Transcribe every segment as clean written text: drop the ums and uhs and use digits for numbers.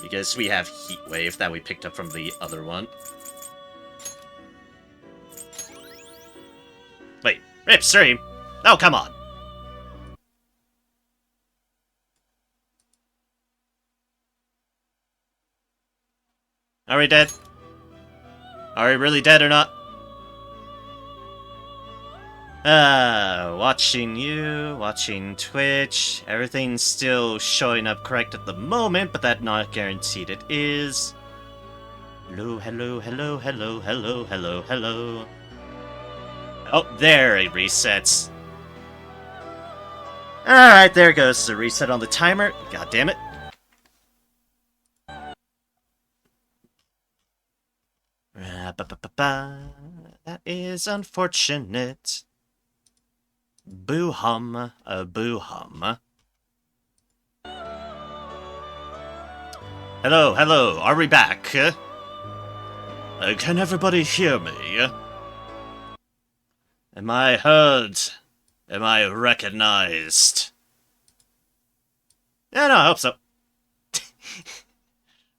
Because we have Heat Wave that we picked up from the other one. Wait, Ripstream? Oh, come on. Are we dead? Are we really dead or not? Watching you, watching Twitch. Everything's still showing up correct at the moment, but that's not guaranteed it is. Hello, hello, hello, hello, hello, hello, hello. Oh, there it resets. Alright, there goes the reset on the timer. God damn it. That is unfortunate. Boo-hum, boo-hum. Hello, hello, are we back? Can everybody hear me? Am I heard? Am I recognized? Yeah, no, I hope so.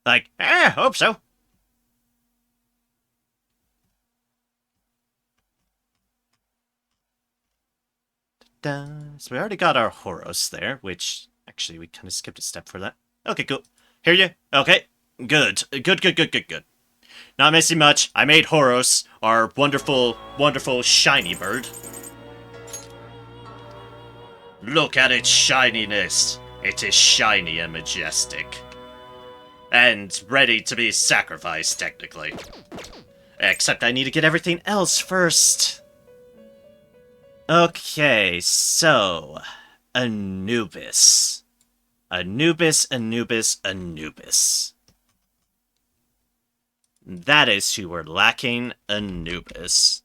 Like, I hope so. So we already got our Horos there, which, actually, we kind of skipped a step for that. Okay, cool. Hear you? Okay. Good. Good. Not missing much. I made Horos, our wonderful, wonderful shiny bird. Look at its shininess. It is shiny and majestic. And ready to be sacrificed, technically. Except I need to get everything else first. Okay, so... Anubis. Anubis. That is who we're lacking, Anubis.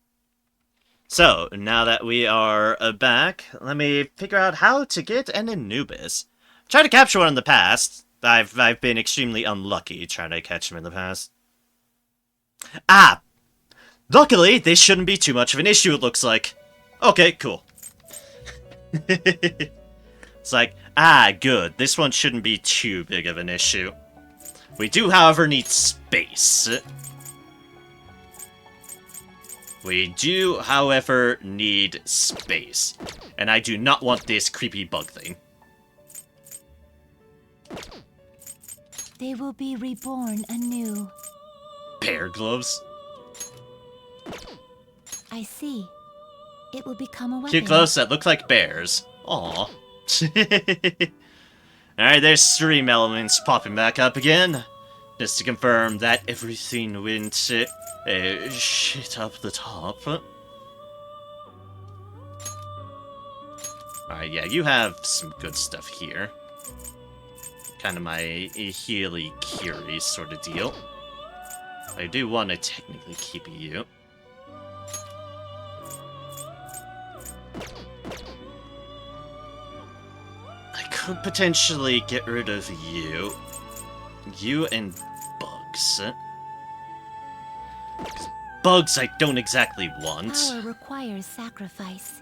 So, now that we are back, let me figure out how to get an Anubis. Tried to capture one in the past. I've been extremely unlucky trying to catch him in the past. Ah! Luckily, this shouldn't be too much of an issue, it looks like. Okay, cool. It's like, good. This one shouldn't be too big of an issue. We do, however, need space. We do, however, need space. And I do not want this creepy bug thing. They will be reborn anew. Bear gloves? I see. It will become a weapon. Cute gloves that look like bears. Aww. Alright, there's stream elements popping back up again. Just to confirm that everything went shit up the top. Alright, yeah, you have some good stuff here. Kind of my Healy Curie sort of deal. I do want to technically keep you. I could potentially get rid of you. You and Bugs. Because Bugs I don't exactly want. Power requires sacrifice.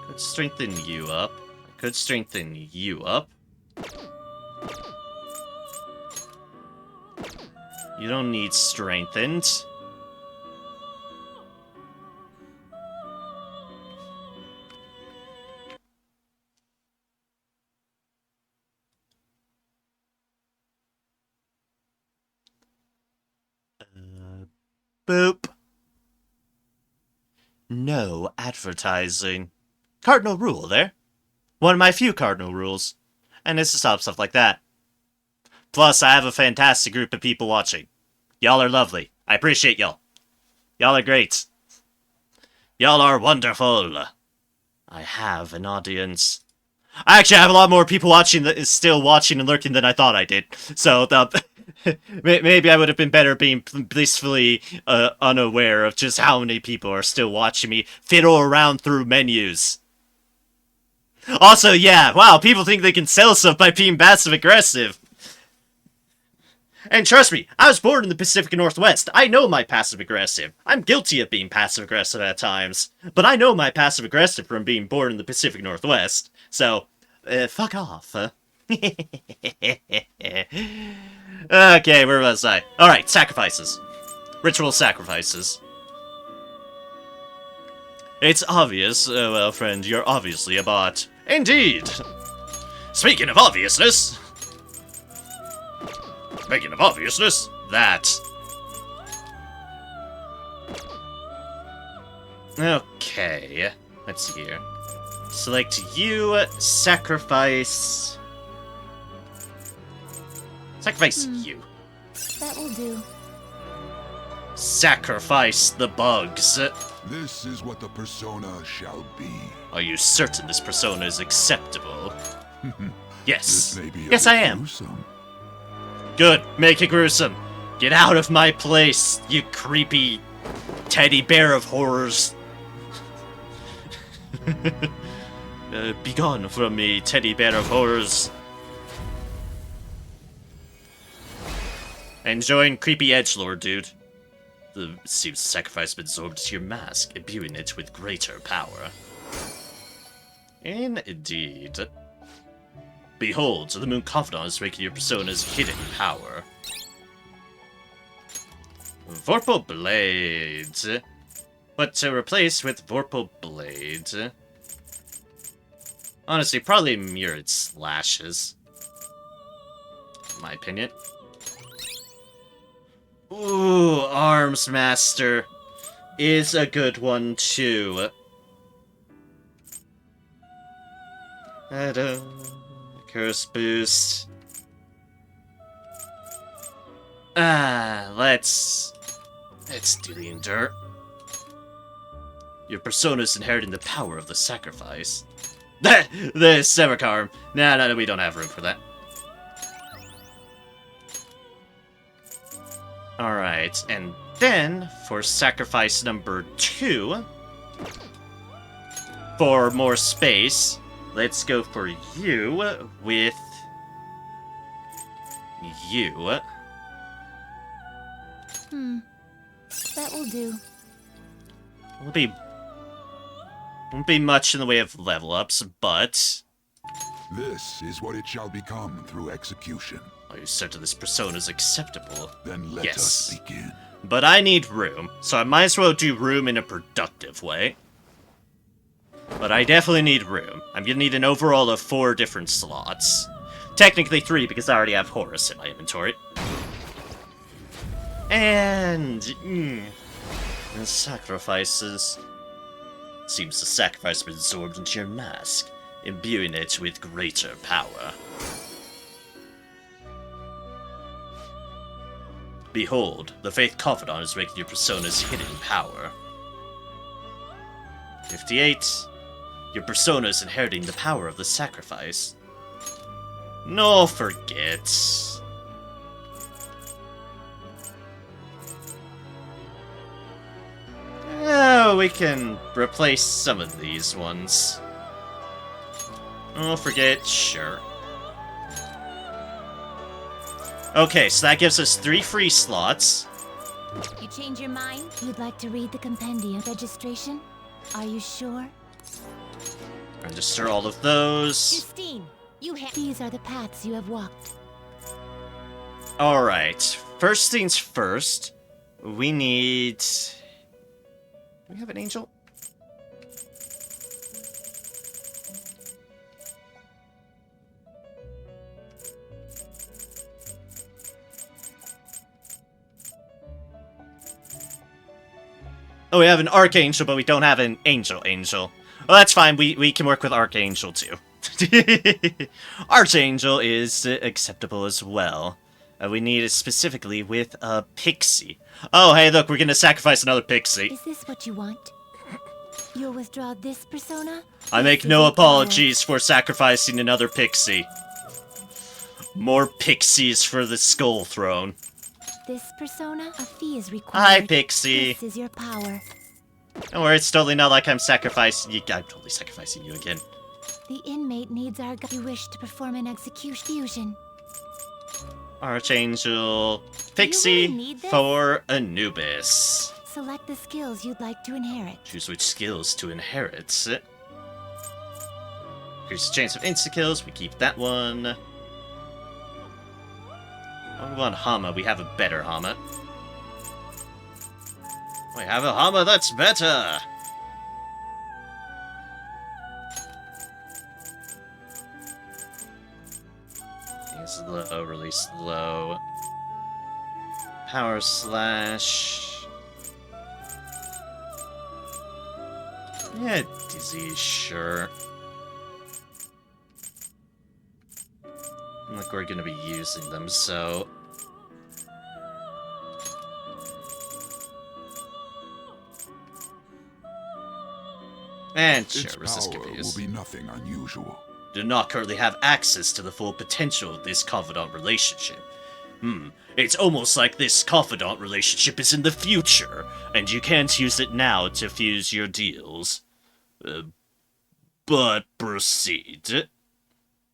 Could strengthen you up. Could strengthen you up. You don't need strengthened. Boop. No advertising. Cardinal rule there. One of my few cardinal rules. And it's to stop stuff like that. Plus, I have a fantastic group of people watching. Y'all are lovely. I appreciate y'all. Y'all are great. Y'all are wonderful. I have an audience. I actually have a lot more people watching that is still watching and lurking than I thought I did. So, maybe I would have been better being blissfully unaware of just how many people are still watching me fiddle around through menus. Also, yeah, wow, people think they can sell stuff by being passive-aggressive. And trust me, I was born in the Pacific Northwest. I know my passive-aggressive. I'm guilty of being passive-aggressive at times. But I know my passive-aggressive from being born in the Pacific Northwest. So, fuck off. Okay, where was I? Alright, sacrifices. Ritual sacrifices. It's obvious. Well, friend, you're obviously a bot. Indeed! Speaking of obviousness... that. Okay, let's see here. Select you, sacrifice... Sacrifice you. That will do. Sacrifice the bugs. This is what the persona shall be. Are you certain this persona is acceptable? Yes. This may be a Yes, bit I am. gruesome. Good. Make it gruesome. Get out of my place, you creepy teddy bear of horrors. Begone from me, teddy bear of horrors. And join creepy edgelord, dude. The seems sacrifice been absorbed into your mask, imbuing it with greater power. Indeed. Behold, the Moon Confidant is making your persona's hidden power. Vorpal Blades. But to replace with Vorpal Blades. Honestly, probably mirrored slashes. In my opinion. Ooh, Arms Master is a good one too. Curse boost. Let's do the endure. Your persona's inheriting the power of the sacrifice. The Severcarm. No, we don't have room for that. Alright, and then, for sacrifice number 2, for more space, let's go for you with you. That will do. Won't be much in the way of level ups, but... This is what it shall become through execution. Are you certain this persona is acceptable? Then let Yes. us begin. But I need room, so I might as well do room in a productive way. But I definitely need room. I'm gonna need an overall of 4 different slots. Technically 3, because I already have Horus in my inventory. And... the sacrifices. Seems the sacrifice has been absorbed into your mask, imbuing it with greater power. Behold, the Faith Confidant is making your persona's hidden power. 58. Your persona is inheriting the power of the sacrifice. No, forget. Oh, we can replace some of these ones. Oh, forget, sure. Okay, so that gives us 3 free slots. You change your mind? You'd like to read the compendium registration? Are you sure? Register all of those. Justine, these are the paths you have walked. Alright, first things first, we need... Do we have an angel? Oh, we have an Archangel, but we don't have an Angel. Well, that's fine. We can work with Archangel, too. Archangel is acceptable as well. We need it specifically with a Pixie. Oh, hey, look, we're gonna sacrifice another Pixie. Is this what you want? You'll withdraw this persona? I make no apologies for sacrificing another Pixie. More Pixies for the Skull Throne. This persona? A fee is required. Hi, Pixie. This is your power. Don't worry, it's totally not like I'm sacrificing you. I'm totally sacrificing you again. The inmate needs our You wish to perform an execution fusion. Archangel really Pixie need this? for Anubis. Select the skills you'd like to inherit. Choose which skills to inherit. Here's a chance of insta-kills, we keep that one. Oh, we want Hama, we have a better Hama. We have a Hama that's better! He's low, release low. Power Slash. Yeah, Dizzy, sure. Like we're gonna be using them, so... And Its sure, resist power will confuse. be nothing unusual. Do not currently have access to the full potential of this confidant relationship. It's almost like this confidant relationship is in the future, and you can't use it now to fuse your deals. But proceed.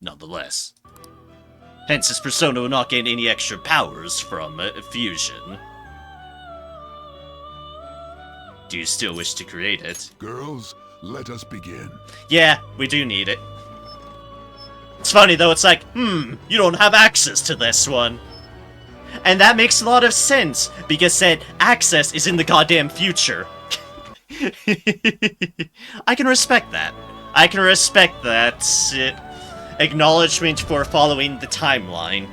Nonetheless. Hence, this persona will not gain any extra powers from fusion. Do you still wish to create it? Girls, let us begin. Yeah, we do need it. It's funny though, it's like, you don't have access to this one. And that makes a lot of sense, because said access is in the goddamn future. I can respect that. I can respect that. Acknowledgement for following the timeline.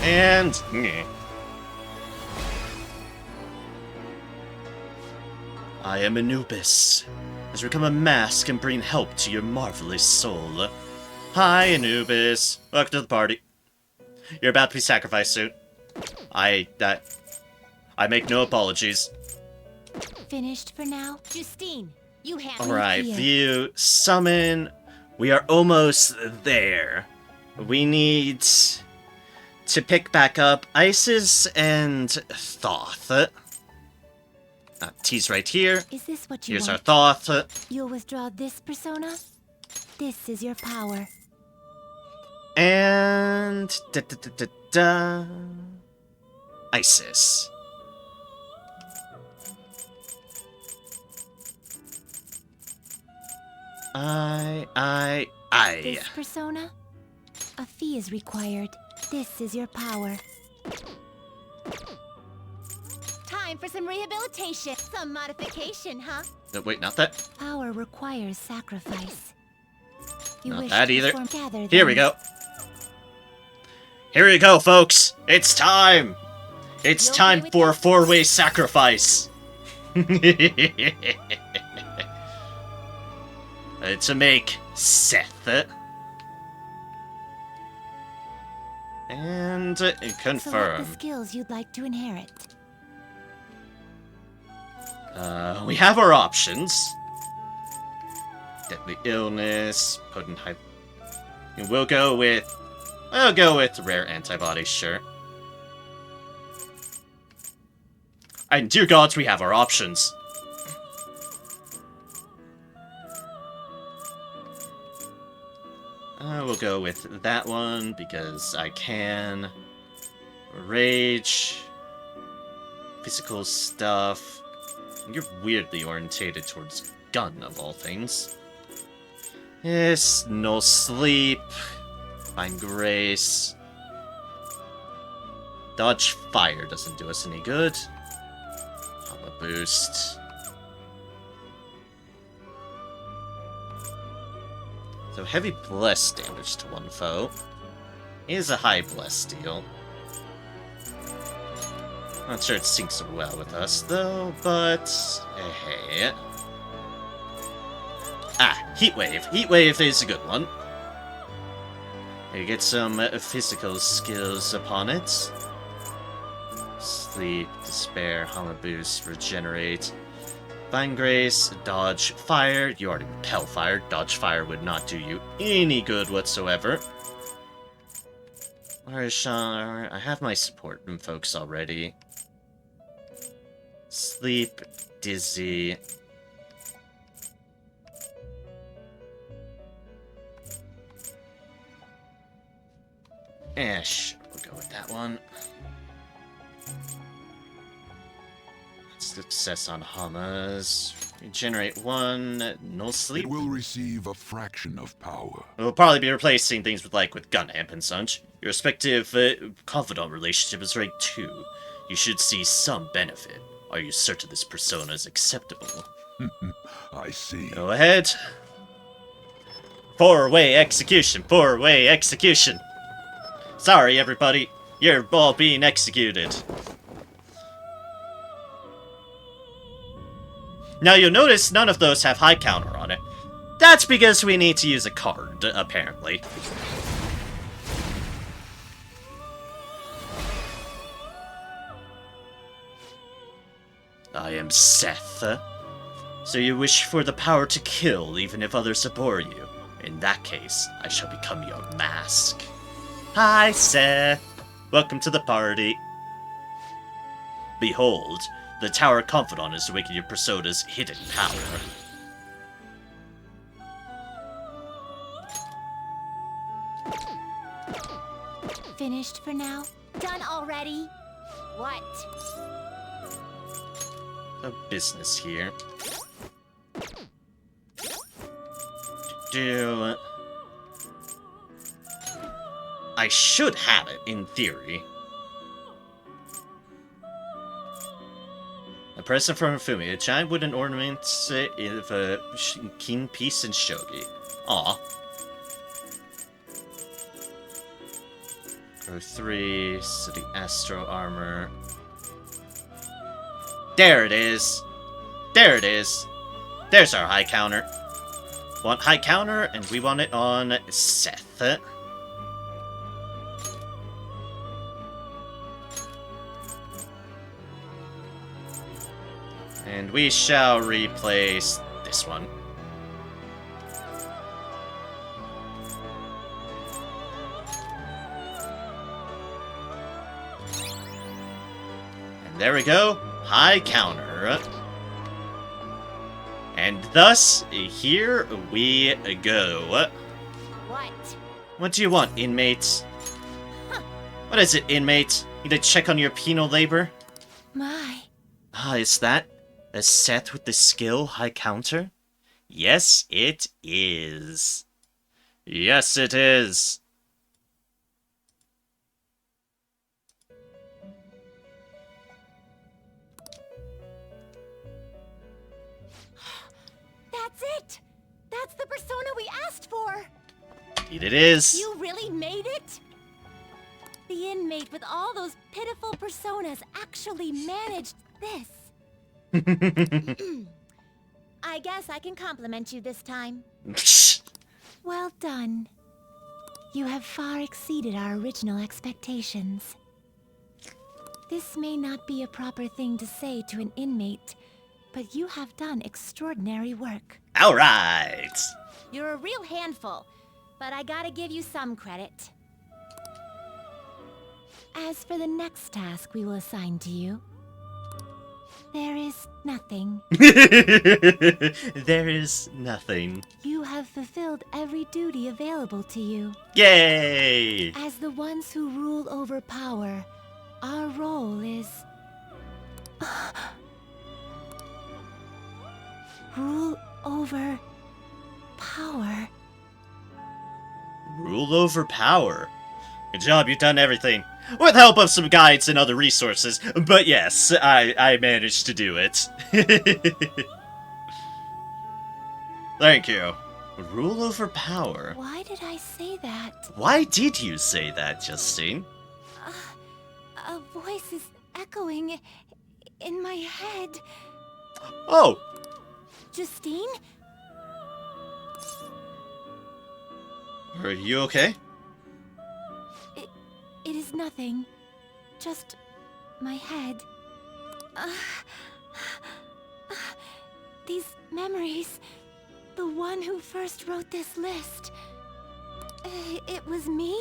And... I am Anubis. Has become a mask and bring help to your marvelous soul. Hi, Anubis. Welcome to the party. You're about to be sacrificed soon. I make no apologies. Finished for now? Justine, you have Alright, here. view, summon. We are almost there. We need to pick back up Isis and Thoth. T's right here. Is this what you Here's our want? Thoth. You'll withdraw this persona? This is your power. And... Isis. This persona? A fee is required. This is your power. Time for some rehabilitation. Some modification, huh? No, wait, not that. Power requires sacrifice. You Not wish that to either. gather Here we them. go. Here we go, folks. It's time. It's You okay time with for a that? four-way sacrifice. To make Seth. And Select confirm. the skills you'd like to inherit. We have our options. Deadly illness, potent hype. We'll go with rare antibodies, sure. And dear gods, we have our options. We'll go with that one because I can. Rage. Physical stuff. You're weirdly orientated towards gun, of all things. Yes, no sleep. Find grace. Dodge fire doesn't do us any good. Hama boost. So heavy bless damage to one foe is a high bless deal. Not sure it syncs well with us though, but hey. Heat wave. Heat wave is a good one. You get some physical skills upon it. Sleep, despair, Hama boost, regenerate. Find grace, dodge fire. You already repel fire. Dodge fire would not do you any good whatsoever. Where is Sean? I have my support folks already. Sleep, dizzy. Go with that one. Success on Hamas. Regenerate 1. No sleep. It will receive a fraction of power. We'll probably be replacing things with gun amp and such. Your respective confidant relationship is rank 2. You should see some benefit. Are you certain this persona is acceptable? I see. Go ahead. 4-way execution. 4-way execution. Sorry, everybody. You're all being executed. Now you'll notice none of those have high counter on it. That's because we need to use a card, apparently. I am Seth. So you wish for the power to kill even if others abhor you. In that case, I shall become your mask. Hi, Seth. Welcome to the party. Behold, the Tower Confidant is awakening your persona's hidden power. Finished for now? Done already? What? No business here. Do I should have it in theory. A present from Fumi, a giant wooden ornament of a king piece and shogi. Aw. Pro 3, sitting astro armor. There it is. There it is. There's our high counter. Want high counter, and we want it on Seth. And we shall replace this one. And there we go. High counter. And thus, here we go. What? What do you want, inmates? Huh. What is it, inmates? Need to check on your penal labor? My. Ah, is that a Seth with the skill high counter? Yes, it is. Yes, it is. That's it! That's the persona we asked for! Indeed it is. You really made it? The inmate with all those pitiful personas actually managed this. I guess I can compliment you this time. Well done. You have far exceeded our original expectations. This may not be a proper thing to say to an inmate, but you have done extraordinary work. All right. You're a real handful, but I gotta give you some credit. As for the next task we will assign to you, there is nothing. There is nothing. You have fulfilled every duty available to you. Yay! As the ones who rule over power, our role is... rule over power. Rule over power. Good job, you've done everything. With help of some guides and other resources. But yes, I managed to do it. Thank you. Rule over power. Why did I say that? Why did you say that, Justine? A voice is echoing in my head. Oh! Justine? Are you okay? It is nothing. Just my head. These memories. The one who first wrote this list. It was me?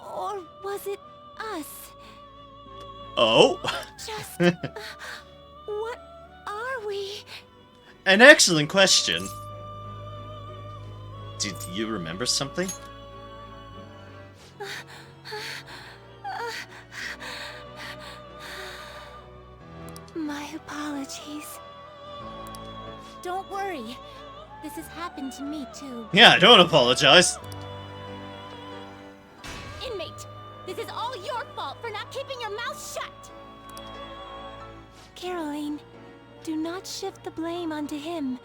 Or was it us? Oh? Just... what are we? An excellent question. Did you remember something? apologies. Don't worry. This has happened to me, too. Yeah, don't apologize. Inmate, this is all your fault for not keeping your mouth shut! Caroline, do not shift the blame onto him.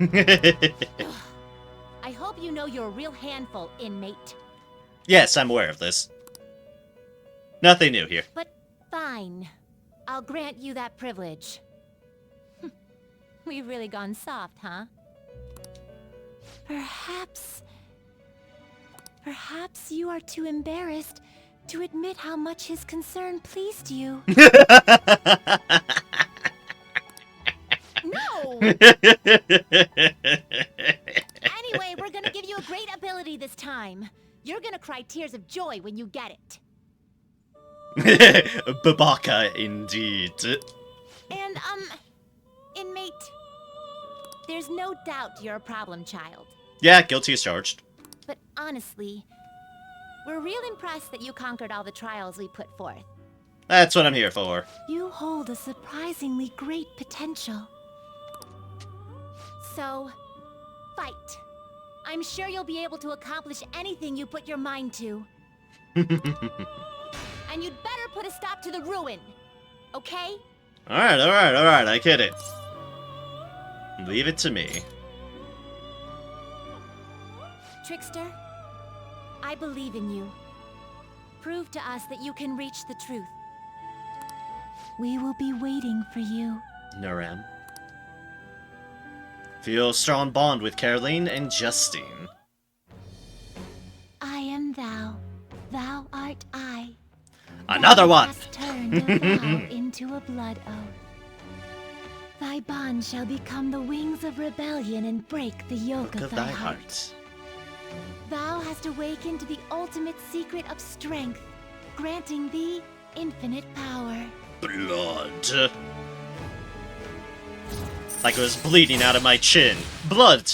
I hope you know you're a real handful, inmate. Yes, I'm aware of this. Nothing new here. But fine. I'll grant you that privilege. We've really gone soft, huh? Perhaps you are too embarrassed to admit how much his concern pleased you. No! Anyway, we're gonna give you a great ability this time. You're gonna cry tears of joy when you get it. Babaka, indeed. And, inmate, there's no doubt you're a problem child. Yeah, guilty as charged. But honestly, we're real impressed that you conquered all the trials we put forth. That's what I'm here for. You hold a surprisingly great potential. So, fight. I'm sure you'll be able to accomplish anything you put your mind to. And you'd better put a stop to the ruin, okay? Alright, I get it. Leave it to me. Trickster, I believe in you. Prove to us that you can reach the truth. We will be waiting for you. Naram. Feel a strong bond with Caroline and Justine. I am thou. Thou art I. Another Thou one! hast turned a vow into a blood oath. Thy bond shall become the wings of rebellion and break the yoke of thy heart. Thou hast awakened to the ultimate secret of strength, granting thee infinite power. Blood. Like it was bleeding out of my chin. Blood!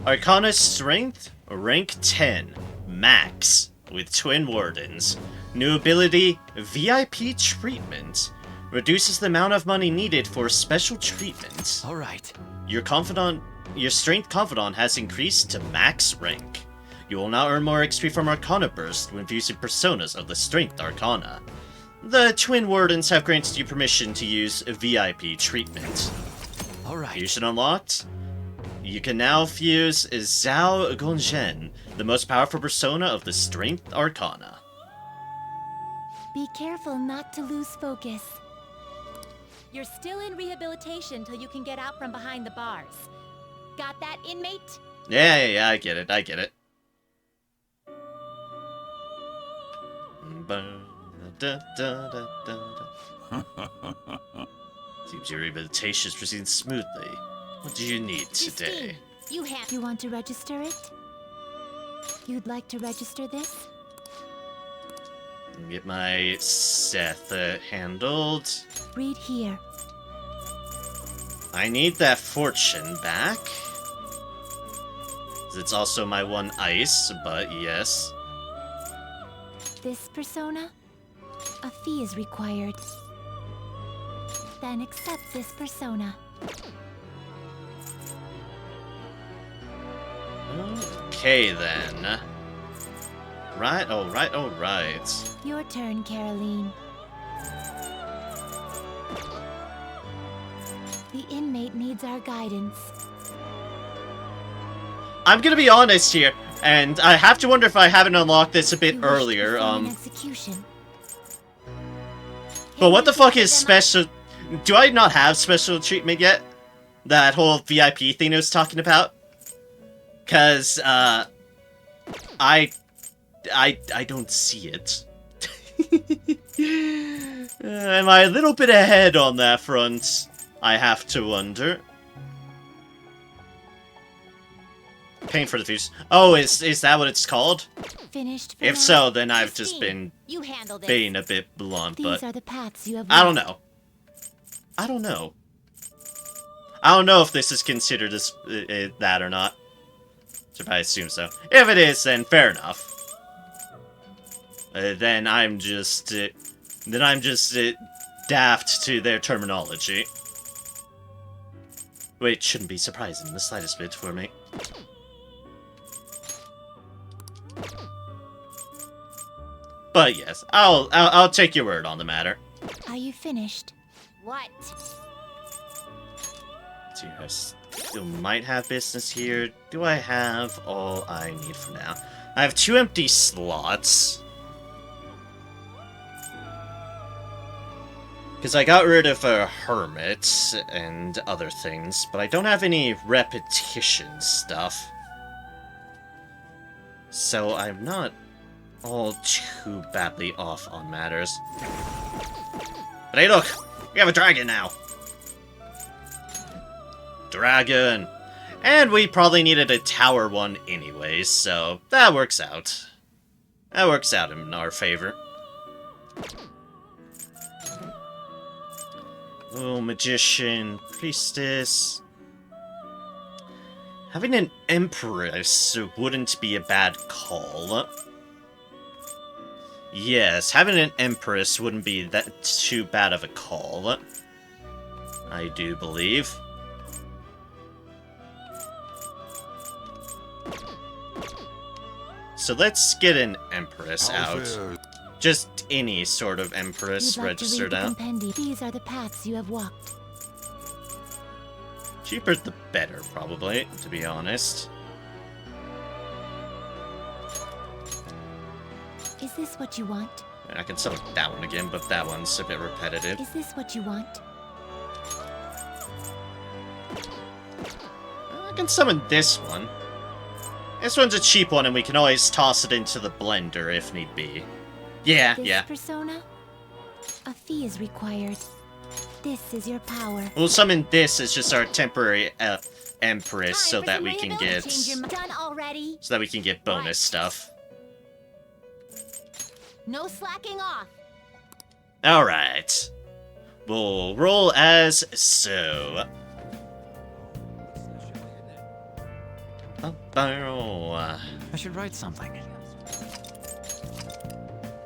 Arcana Strength, rank 10. Max, with Twin Wardens. New ability, VIP Treatment. Reduces the amount of money needed for special treatment. Alright. Your Strength Confidant has increased to max rank. You will now earn more XP from Arcana Burst when using personas of the Strength Arcana. The Twin Wardens have granted you permission to use VIP Treatment. Alright. Fusion unlocked. You can now fuse Zhao Gongzhen, the most powerful persona of the Strength Arcana. Be careful not to lose focus. You're still in rehabilitation till you can get out from behind the bars. Got that, inmate? Yeah, I get it. Seems your rehabilitation is proceeding smoothly. What do you need today? Justine, you want to register it? You'd like to register this? Get my Seth handled. Read here. I need that fortune back. It's also my one ice, but yes. This persona? A fee is required. Then accept this persona. Okay then. Right, alright. Your turn, Caroline. The inmate needs our guidance. I'm gonna be honest here, and I have to wonder if I haven't unlocked this a bit You wish to earlier, perform an execution. but what the fuck is special... Do I not have special treatment yet? That whole VIP thing I was talking about? Cause, I don't see it. Am I a little bit ahead on that front? I have to wonder. Paying for the fuse. Oh, is that what it's called? Finished for If now? so, then I've just Justine, been you handle this. being a bit blunt, These but are the paths you have I don't walked. know. I don't know if this is considered as that or not. If I assume so. If it is, then fair enough. Then I'm just Then I'm just daft to their terminology. Which shouldn't be surprising the slightest bit for me. But yes, I'll take your word on the matter. Are you finished? What? So I still might have business here. Do I have all I need for now? I have 2 empty slots. Because I got rid of a hermit and other things, but I don't have any repetition stuff. So I'm not all too badly off on matters. But hey, look! We have a dragon now! Dragon! And we probably needed a tower one anyways, so that works out. That works out in our favor. Oh, magician, priestess. Having an empress wouldn't be a bad call. Yes, having an empress wouldn't be that too bad of a call. I do believe. So let's get an empress out. Just any sort of empress registered out. These are the paths you have walked. Cheaper the better, probably, to be honest. Is this what you want? I can summon that one again, but that one's a bit repetitive. Is this what you want? I can summon this one. This one's a cheap one, and we can always toss it into the blender if need be. Yeah, This yeah. persona? A fee is required. This is your power. We'll summon this as just our temporary empress, so Time for that some we can random- get Change your done already. so that we can get bonus Right. stuff. No slacking off. All right, we'll roll as so. I should write something.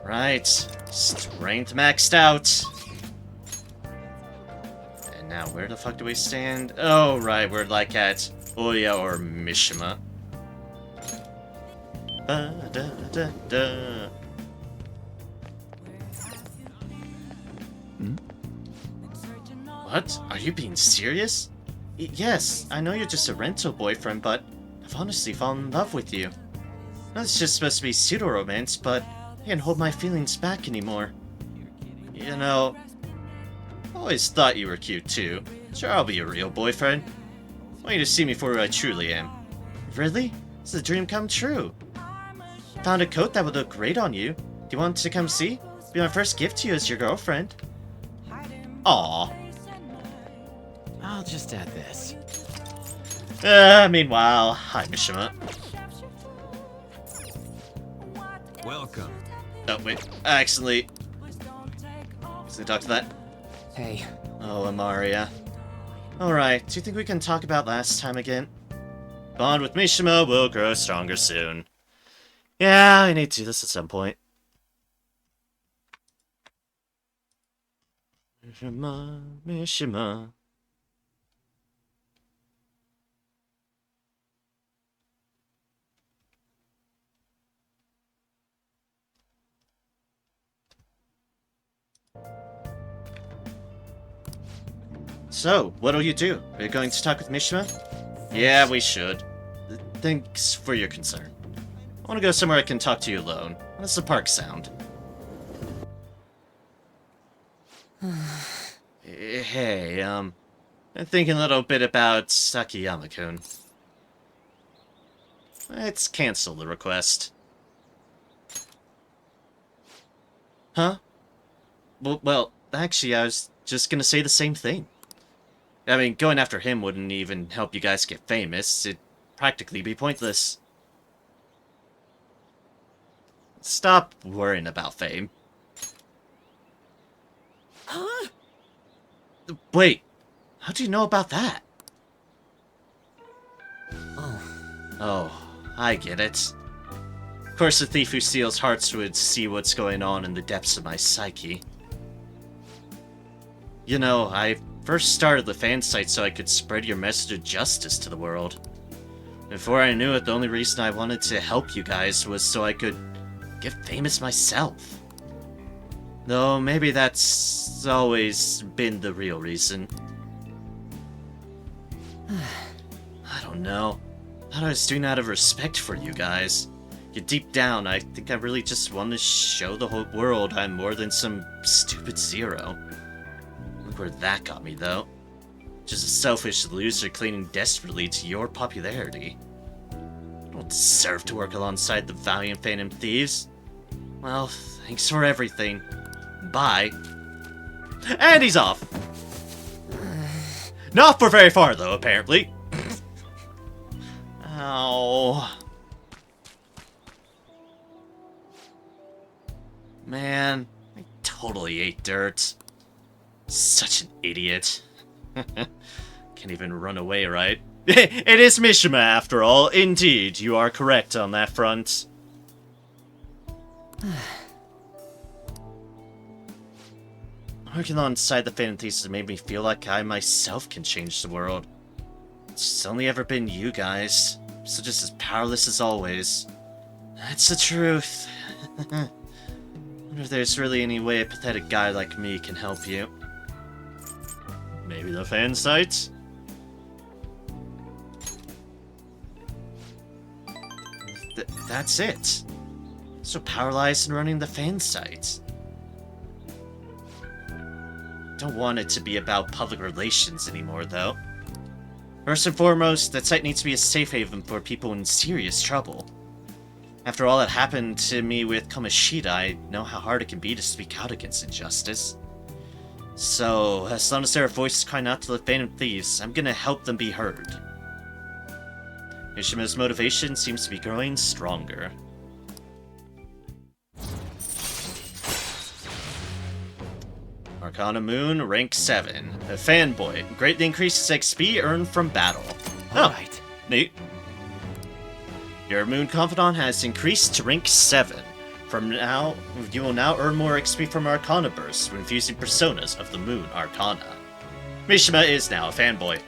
Right, strength maxed out. And now where the fuck do we stand? Oh, right, we're like at Oya or Mishima. Ba-da-da-da. What? Are you being serious? Yes, I know you're just a rental boyfriend, but I've honestly fallen in love with you. No, it's just supposed to be pseudo-romance, but I can't hold my feelings back anymore. You know, I always thought you were cute too. Sure, I'll be your real boyfriend. I want you to see me for who I truly am. Really? It's a dream come true. Found a coat that would look great on you. Do you want to come see? Be my first gift to you as your girlfriend. Aww. I'll just add this. Meanwhile, hi Mishima. Welcome. Oh, wait, I accidentally talk to that. Hey, Oh, Amaria. Alright, do you think we can talk about last time again? Bond with Mishima will grow stronger soon. Yeah, I need to do this at some point. Mishima, Mishima. So, what'll you do? Are you going to talk with Mishima? Yeah, we should. Thanks for your concern. I want to go somewhere I can talk to you alone. How does the park sound? Hey, I'm thinking a little bit about Sakiyama-kun. Let's cancel the request. Huh? Well, actually, I was just gonna say the same thing. I mean, going after him wouldn't even help you guys get famous. It'd practically be pointless. Stop worrying about fame. Huh? Wait, how do you know about that? oh, Oh, I get it. Of course, the thief who steals hearts would see what's going on in the depths of my psyche. You know, I first started the fan site so I could spread your message of justice to the world. Before I knew it, the only reason I wanted to help you guys was so I could get famous myself. Though maybe that's always been the real reason. I don't know. I thought I was doing it out of respect for you guys. Yet deep down, I think I really just want to show the whole world I'm more than some stupid zero. Look where that got me, though. Just a selfish loser clinging desperately to your popularity. I don't deserve to work alongside the valiant Phantom Thieves. Well, thanks for everything. Bye. And he's off! Not for very far, though, apparently. Ow. Man, I totally ate dirt. Such an idiot. Can't even run away, right? It is Mishima, after all. Indeed, you are correct on that front. Working alongside the Phantom Thieves has made me feel like I myself can change the world. It's only ever been you guys. So just as powerless as always. That's the truth. I wonder if there's really any way a pathetic guy like me can help you. Maybe the fan site? That's it. So powerless in running the fan site. Don't want it to be about public relations anymore, though. First and foremost, that site needs to be a safe haven for people in serious trouble. After all that happened to me with Kamoshida, I know how hard it can be to speak out against injustice. So, as long as there are voices crying out to the Phantom Thieves, I'm gonna help them be heard. Mishima's motivation seems to be growing stronger. Arcana Moon, rank 7. A fanboy. Greatly increases XP earned from battle. Alright. Neat. Your Moon Confidant has increased to rank 7. From now, you will now earn more XP from Arcana Bursts when infusing personas of the Moon Arcana. Mishima is now a fanboy.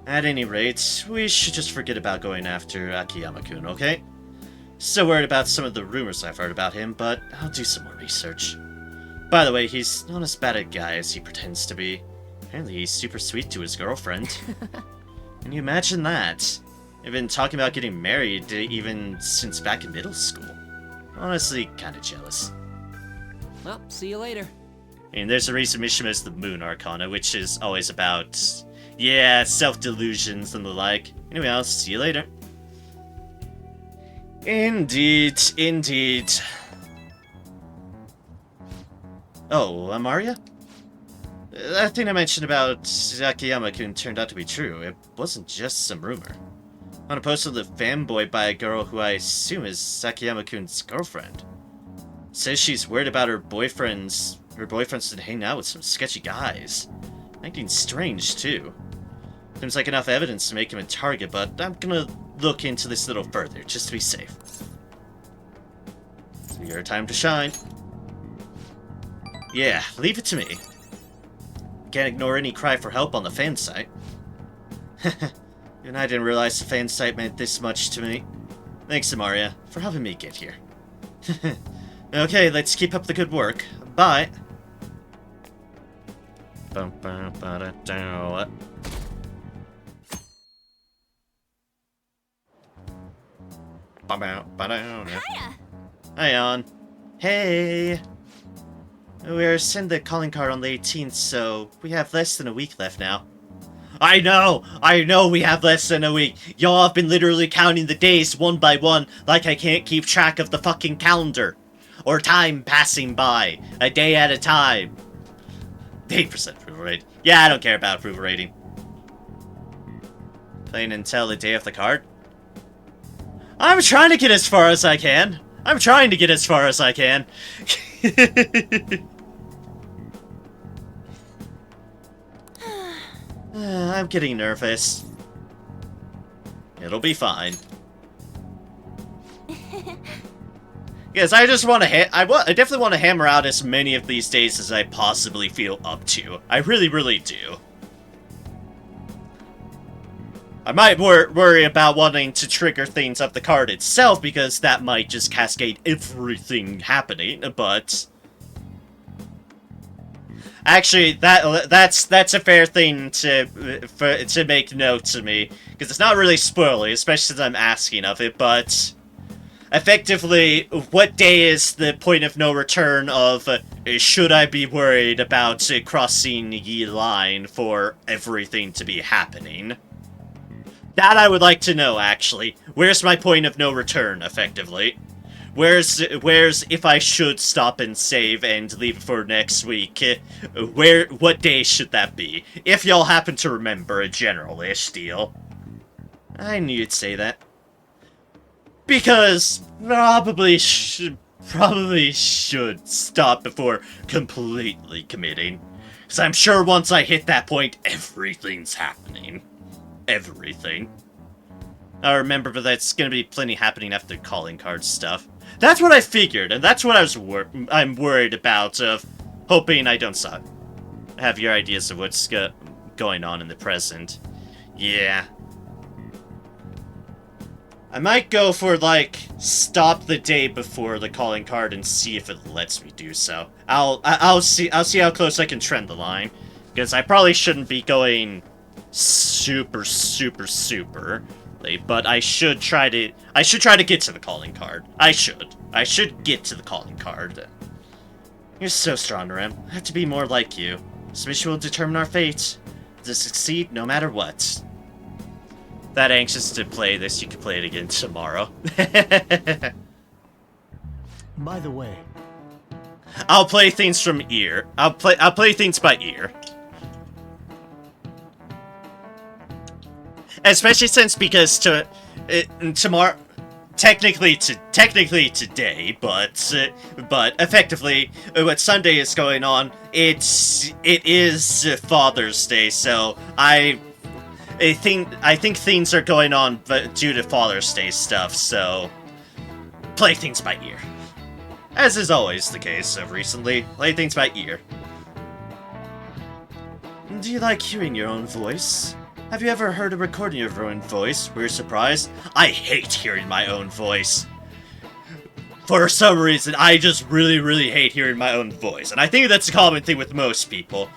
At any rate, we should just forget about going after Akiyama-kun, okay? Still worried about some of the rumors I've heard about him, but I'll do some more research. By the way, he's not as bad a guy as he pretends to be. Apparently he's super sweet to his girlfriend. Can you imagine that? I've been talking about getting married even since back in middle school. Honestly, kinda jealous. Well, see you later. And there's a reason Mishima is the Moon Arcana, which is always about, yeah, self-delusions and the like. Anyway, I'll see you later. Indeed, indeed. Oh, Amaria? That thing I mentioned about Akiyama-kun turned out to be true. It wasn't just some rumor. On a post of the fanboy by a girl who I assume is Akiyama-kun's girlfriend. It says she's worried about her boyfriend's been hanging out with some sketchy guys. Acting strange, too. Seems like enough evidence to make him a target, but I'm gonna look into this a little further, just to be safe. It's your time to shine. Yeah, leave it to me. Can't ignore any cry for help on the fan site. Even I didn't realize the fan site meant this much to me. Thanks, Amaria, for helping me get here. Okay, let's keep up the good work. Bye. Hiya! Hi, On. Hey! We're sending the calling card on the 18th, so we have less than a week left now. I know we have less than a week. Y'all have been literally counting the days one by one, like I can't keep track of the fucking calendar. Or time passing by, a day at a time. 8% approval rate. Yeah, I don't care about approval rating. Playing until the day of the card? I'm trying to get as far as I can. I'm getting nervous. It'll be fine. Because I just want to I definitely want to hammer out as many of these days as I possibly feel up to. I really, really do. I might worry about wanting to trigger things of the card itself, because that might just cascade everything happening, but... Actually, that's a fair thing to make note to me, because it's not really spoilery, especially since I'm asking of it, but... Effectively, what day is the point of no return of, should I be worried about crossing ye line for everything to be happening? That I would like to know, actually. Where's my point of no return, effectively? Where's if I should stop and save and leave for next week? What day should that be? If y'all happen to remember a general-ish deal. I knew you'd say that. Because probably should stop before completely committing. Because I'm sure once I hit that point, everything's happening. Everything. I remember, but that's gonna be plenty happening after calling card stuff. That's what I figured, and that's what I'm worried about, of hoping I don't have your ideas of what's going on in the present. Yeah. I might go for, like, stop the day before the calling card and see if it lets me do so. I'll see how close I can trend the line, because I probably shouldn't be going super late, but I should try to get to the calling card. I should get to the calling card. You're so strong, Rem. I have to be more like you. This mission will determine our fate. To succeed no matter what. That anxious to play this, you can play it again tomorrow. By the way, I'll play things from ear. I'll play things by ear. Especially because tomorrow, technically today, but effectively what Sunday is going on, it is Father's Day, so I think things are going on due to Father's Day stuff, so play things by ear. As is always the case of recently, play things by ear. Do you like hearing your own voice? Have you ever heard a recording of your own voice? We're surprised? I hate hearing my own voice. For some reason, I just really hate hearing my own voice. And I think that's a common thing with most people.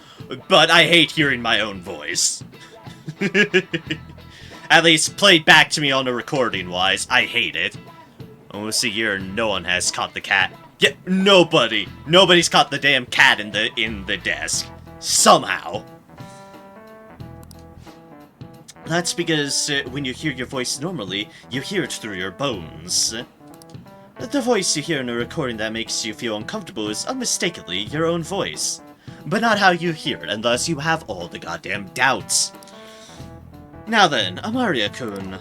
But I hate hearing my own voice. At least played back to me on a recording-wise. I hate it. Almost a year and no one has caught the cat. Yeah, nobody. Nobody's caught the damn cat in the desk. Somehow. That's because when you hear your voice normally, you hear it through your bones. The voice you hear in a recording that makes you feel uncomfortable is unmistakably your own voice. But not how you hear it, and thus you have all the goddamn doubts. Now then, Amaria-kun.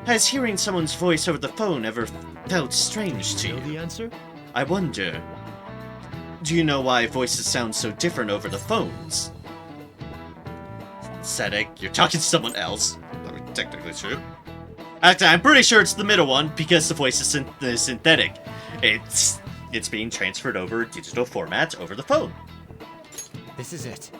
Has hearing someone's voice over the phone ever felt strange to know you? the answer? I wonder. Do you know why voices sound so different over the phones? Synthetic, you're talking to someone else. I mean, technically true. Actually, I'm pretty sure it's the middle one, because the voice is synthetic. It's being transferred over digital format over the phone. This is it.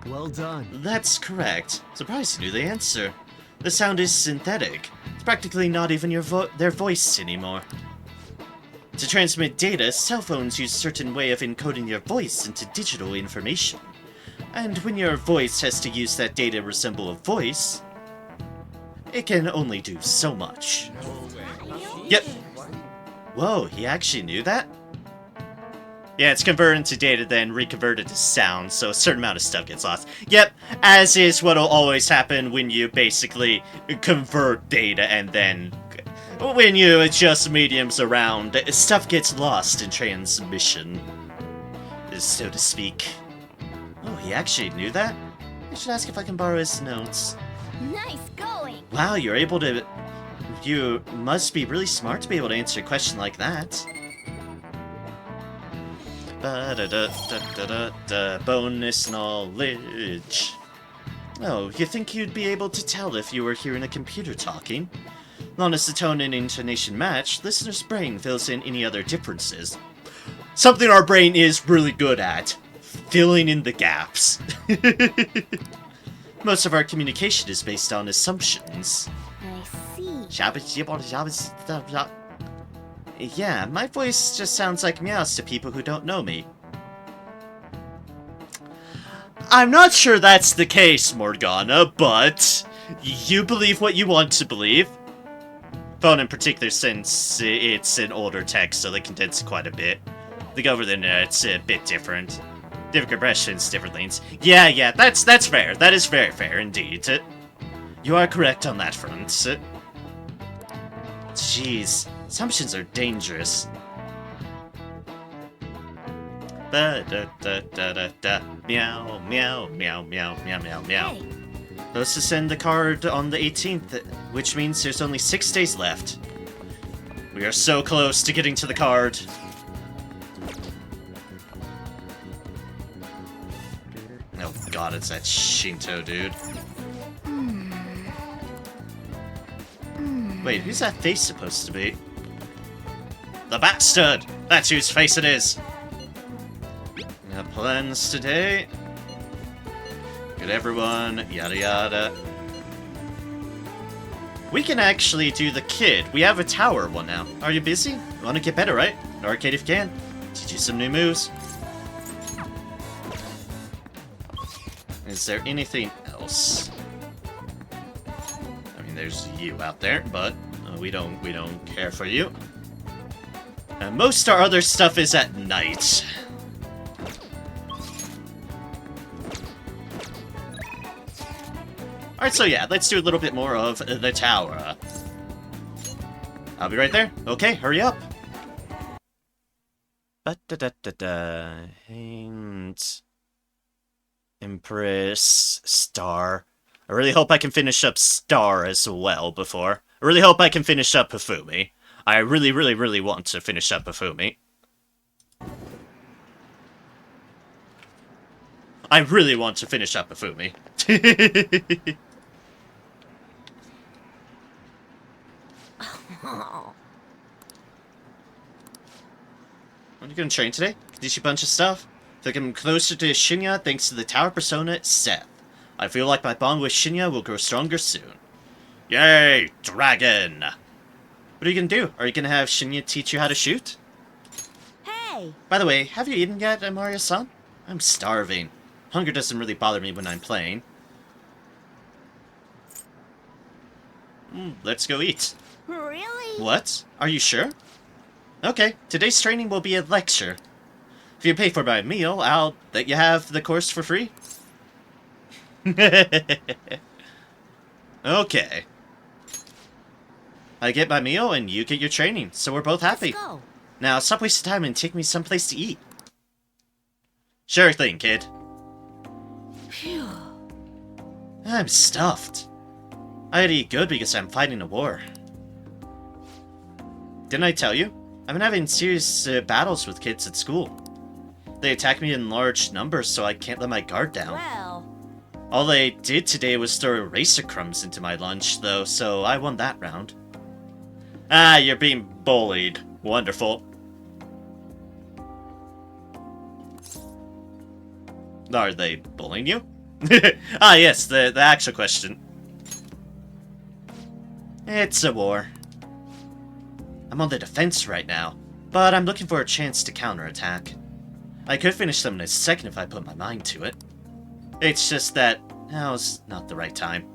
Well done. That's correct. Surprised you knew the answer. The sound is synthetic. It's practically not even their voice anymore. To transmit data, cell phones use a certain way of encoding your voice into digital information. And when your voice has to use that data to resemble a voice, it can only do so much. Yep. Whoa, he actually knew that? Yeah, it's converted into data, then reconverted to sound, so a certain amount of stuff gets lost. Yep, as is what'll always happen when you basically convert data and then... when you adjust mediums around, stuff gets lost in transmission, so to speak. Oh, he actually knew that? I should ask if I can borrow his notes. Nice going! Wow, you're able to... You must be really smart to be able to answer a question like that. Bonus knowledge. Oh, you think you'd be able to tell if you were hearing a computer talking? Long as the tone and intonation match, listener's brain fills in any other differences. Something our brain is really good at. Filling in the gaps. Most of our communication is based on assumptions. I see. Yeah, my voice just sounds like meows to people who don't know me. I'm not sure that's the case, Morgana, but you believe what you want to believe. Phone in particular, since it's an older text, so they condense it quite a bit. The over the internet, it's a bit different. Different compressions, different lanes. Yeah, that's fair. That is very fair indeed. You are correct on that front. Jeez, assumptions are dangerous. Ba-da-da-da-da-da. Meow, meow, meow, meow, meow, meow, meow. Hey, Supposed to send the card on the 18th, which means there's only 6 days left. We are so close to getting to the card. Oh god, it's that Shinto dude. Wait, who's that face supposed to be? The bastard! That's whose face it is! Got plans today. Good everyone, yada yada. We can actually do the kid. We have a tower one now. Are you busy? Want to get better, right? Arcade if you can. Teach you some new moves. Is there anything else? I mean, there's you out there, but we don't care for you. And most our other stuff is at night. Alright, so yeah, let's do a little bit more of the tower. I'll be right there. Okay, hurry up. Ba-da-da-da-da. And... Empress, Star. I really hope I can finish up Star as well before. I really hope I can finish up Hifumi. I really, really, really want to finish up Hifumi. I really want to finish up Hifumi. Are you gonna train today? Teach you a bunch of stuff? Feel like I'm closer to Shinya thanks to the tower persona, Seth. I feel like my bond with Shinya will grow stronger soon. Yay, dragon! What are you gonna do? Are you gonna have Shinya teach you how to shoot? hey! By the way, have you eaten yet, Amaria-san? I'm starving. Hunger doesn't really bother me when I'm playing. Let's go eat. Really? What? Are you sure? Okay, today's training will be a lecture. If you pay for my meal, I'll let you have the course for free. Okay. I get my meal and you get your training, so we're both happy. Let's go. Now, stop wasting time and take me someplace to eat. Sure thing, kid. Phew. I'm stuffed. I gotta eat good because I'm fighting a war. Didn't I tell you? I've been having serious battles with kids at school. They attack me in large numbers, so I can't let my guard down. Well, All they did today was throw eraser crumbs into my lunch, though, so I won that round. Ah, you're being bullied. Wonderful. Are they bullying you? Ah, yes, the actual question. It's a war. I'm on the defense right now, but I'm looking for a chance to counterattack. I could finish them in a second if I put my mind to it. It's just that now's not the right time.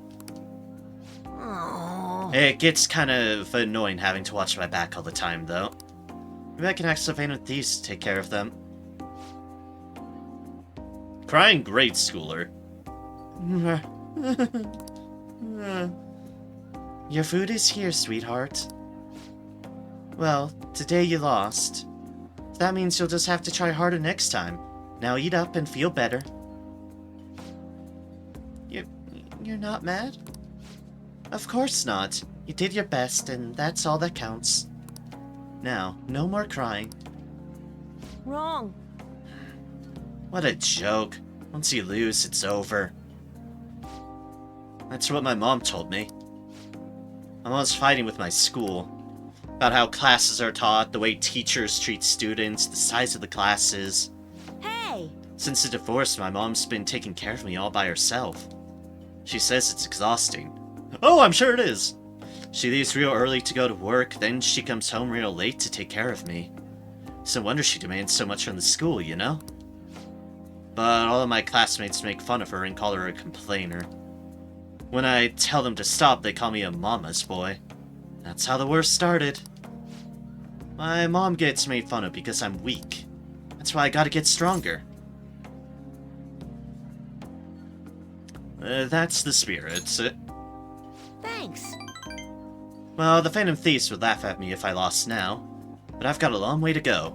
oh, It gets kind of annoying having to watch my back all the time, though. Maybe I can ask Sylvain with these to take care of them. Crying grade schooler. Your food is here, sweetheart. Well, today you lost. That means you'll just have to try harder next time. Now eat up and feel better. You're not mad? Of course not. You did your best, and that's all that counts. Now, no more crying. wrong. What a joke. Once you lose, it's over. That's what my mom told me. I'm always fighting with my school. About how classes are taught, the way teachers treat students, the size of the classes. Hey! Since the divorce, my mom's been taking care of me all by herself. She says it's exhausting. Oh, I'm sure it is! She leaves real early to go to work, then she comes home real late to take care of me. It's no wonder she demands so much from the school, you know? But all of my classmates make fun of her and call her a complainer. When I tell them to stop, they call me a mama's boy. That's how the worst started. My mom gets made fun of because I'm weak. That's why I gotta get stronger. That's the spirit. Thanks. Well, the Phantom Thieves would laugh at me if I lost now, but I've got a long way to go.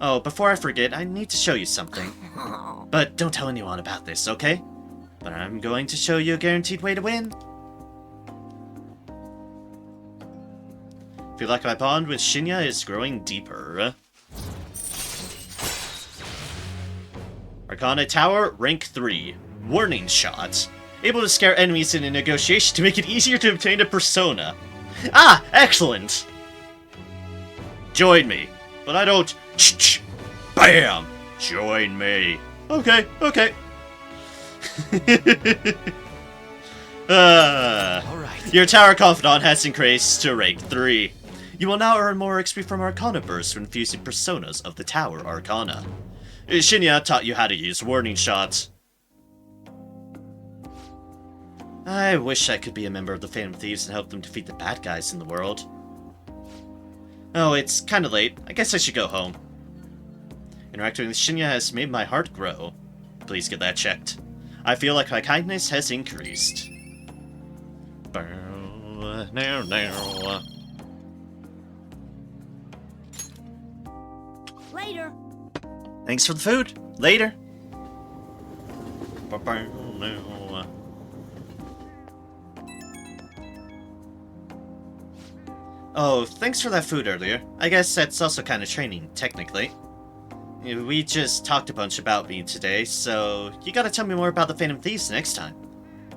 Oh, before I forget, I need to show you something. But don't tell anyone about this, okay? But I'm going to show you a guaranteed way to win. Feel like my bond with Shinya is growing deeper. Arcana Tower, rank 3. Warning shot. Able to scare enemies in a negotiation to make it easier to obtain a persona. Ah, excellent! Join me. But I don't... Bam! Join me. Okay, okay. Alright. Your Tower Confidant has increased to rank 3. You will now earn more XP from Arcana Bursts when fusing personas of the Tower Arcana. Shinya taught you how to use warning shots. I wish I could be a member of the Phantom Thieves and help them defeat the bad guys in the world. Oh, it's kinda late. I guess I should go home. Interacting with Shinya has made my heart grow. Please get that checked. I feel like my kindness has increased. Later. Thanks for the food. Later. Oh, thanks for that food earlier. I guess that's also kind of training, technically. We just talked a bunch about me today, so you gotta tell me more about the Phantom Thieves next time.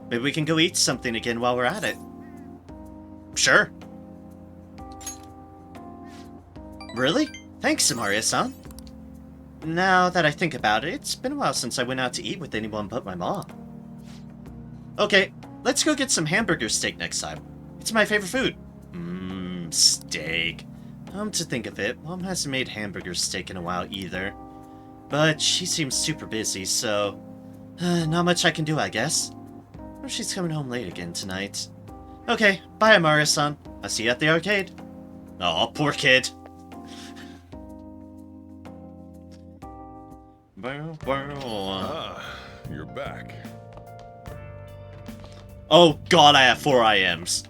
Maybe we can go eat something again while we're at it. Sure. Really? Thanks, Amaria-san. Now that I think about it, it's been a while since I went out to eat with anyone but my mom. Okay, let's go get some hamburger steak next time. It's my favorite food. Steak. To think of it, Mom hasn't made hamburger steak in a while either. But she seems super busy, so... not much I can do, I guess. Or she's coming home late again tonight. Okay, bye, Amaria-san. I'll see you at the arcade. Aw, poor kid. You're back. Oh god, I have 4 IMs.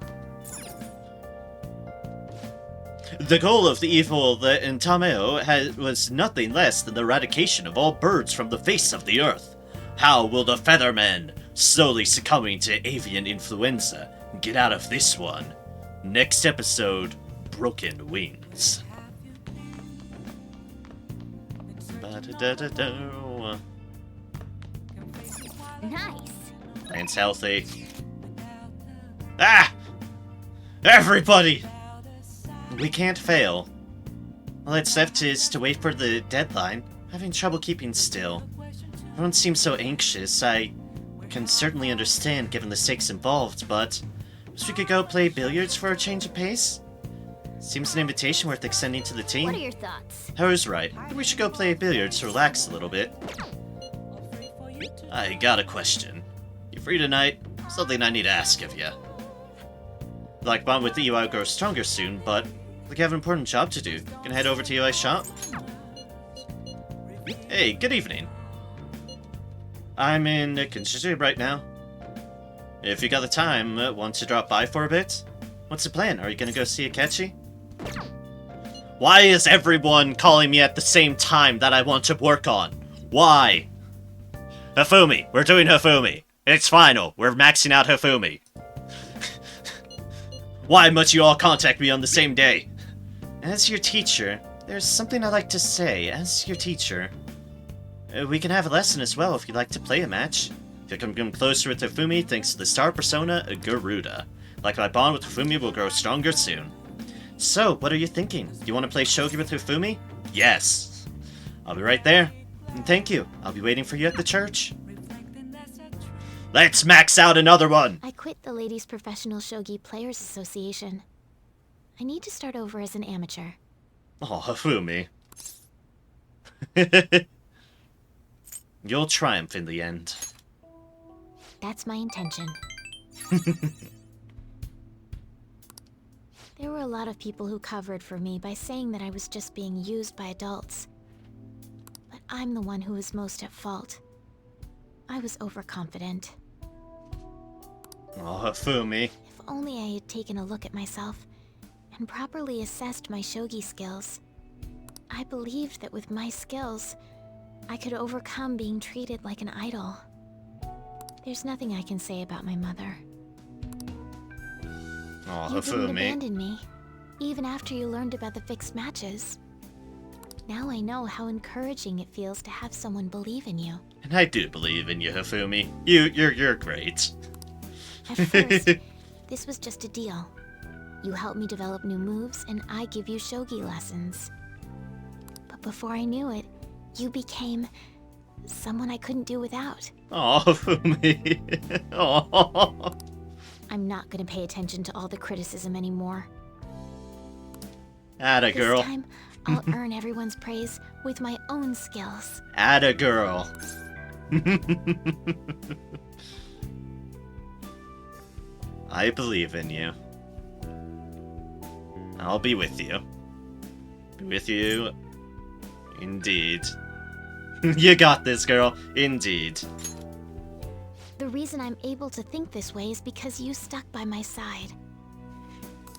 The goal of the evil in Tameo was nothing less than the eradication of all birds from the face of the earth. How will the Feathermen, slowly succumbing to avian influenza, get out of this one? Next episode, Broken Wings. Nice. Land's healthy. Ah! Everybody! We can't fail. All that's left is to wait for the deadline. Having trouble keeping still. Everyone seems so anxious. I can certainly understand given the stakes involved, but wish we could go play billiards for a change of pace? Seems an invitation worth extending to the team. What are your thoughts? Haru's right. We should go play billiards to relax a little bit. I got a question. You free tonight? Something I need to ask of you. Like bond with you, I'll grow stronger soon, but like I have an important job to do. Gonna head over to UI's shop? Hey, good evening. I'm in Kinshasa right now. If you got the time, want to drop by for a bit? What's the plan? Are you gonna go see Akechi? Why is everyone calling me at the same time that I want to work on? Why? Hifumi, we're doing Hifumi. It's final. We're maxing out Hifumi. Why must you all contact me on the same day? As your teacher, there's something I'd like to say. As your teacher, we can have a lesson as well if you'd like to play a match. If you can come closer with Hifumi thanks to the star persona, Garuda. Like my bond with Hifumi will grow stronger soon. So, what are you thinking? Do you want to play shogi with Hifumi? Yes. I'll be right there. And thank you. I'll be waiting for you at the church. Let's max out another one! I quit the Ladies Professional Shogi Players Association. I need to start over as an amateur. Oh, Hifumi. You'll triumph in the end. That's my intention. There were a lot of people who covered for me by saying that I was just being used by adults. But I'm the one who was most at fault. I was overconfident. Oh, Hifumi. If only I had taken a look at myself and properly assessed my shogi skills. I believed that with my skills, I could overcome being treated like an idol. There's nothing I can say about my mother. Oh, You didn't Hifumi. abandon me, even after you learned about the fixed matches. Now I know how encouraging it feels to have someone believe in you. And I do believe in you, Hifumi. You're great. At first, this was just a deal. You help me develop new moves, and I give you shogi lessons. But before I knew it, you became someone I couldn't do without. Oh, Hifumi. Oh. I'm not gonna pay attention to all the criticism anymore. Atta This girl. time, I'll earn everyone's praise with my own skills. Atta girl. I believe in you. I'll be with you. Be with you. Indeed. You got this, girl. Indeed. The reason I'm able to think this way is because you stuck by my side.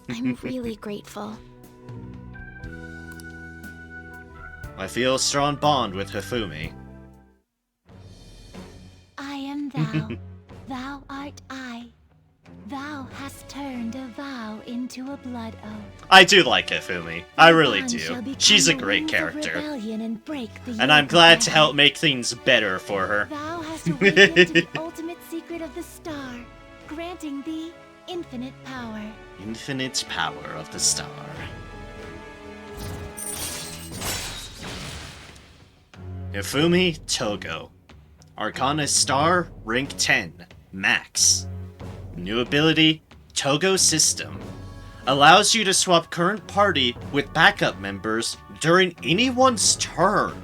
I'm really grateful. I feel a strong bond with Hifumi. I am thou, thou art I. Thou hast turned a vow into a blood oath. I do like Hifumi. I really Bond shall do. become She's a the great wings of character. rebellion and break the And I'm yoke of glad to man. help make things better for her. Thou hast awakened to the ultimate secret of the star, granting thee infinite power. Infinite power of the star. Hifumi Togo. Arcana Star, rank 10, max. New ability, Togo System. Allows you to swap current party with backup members during anyone's turn.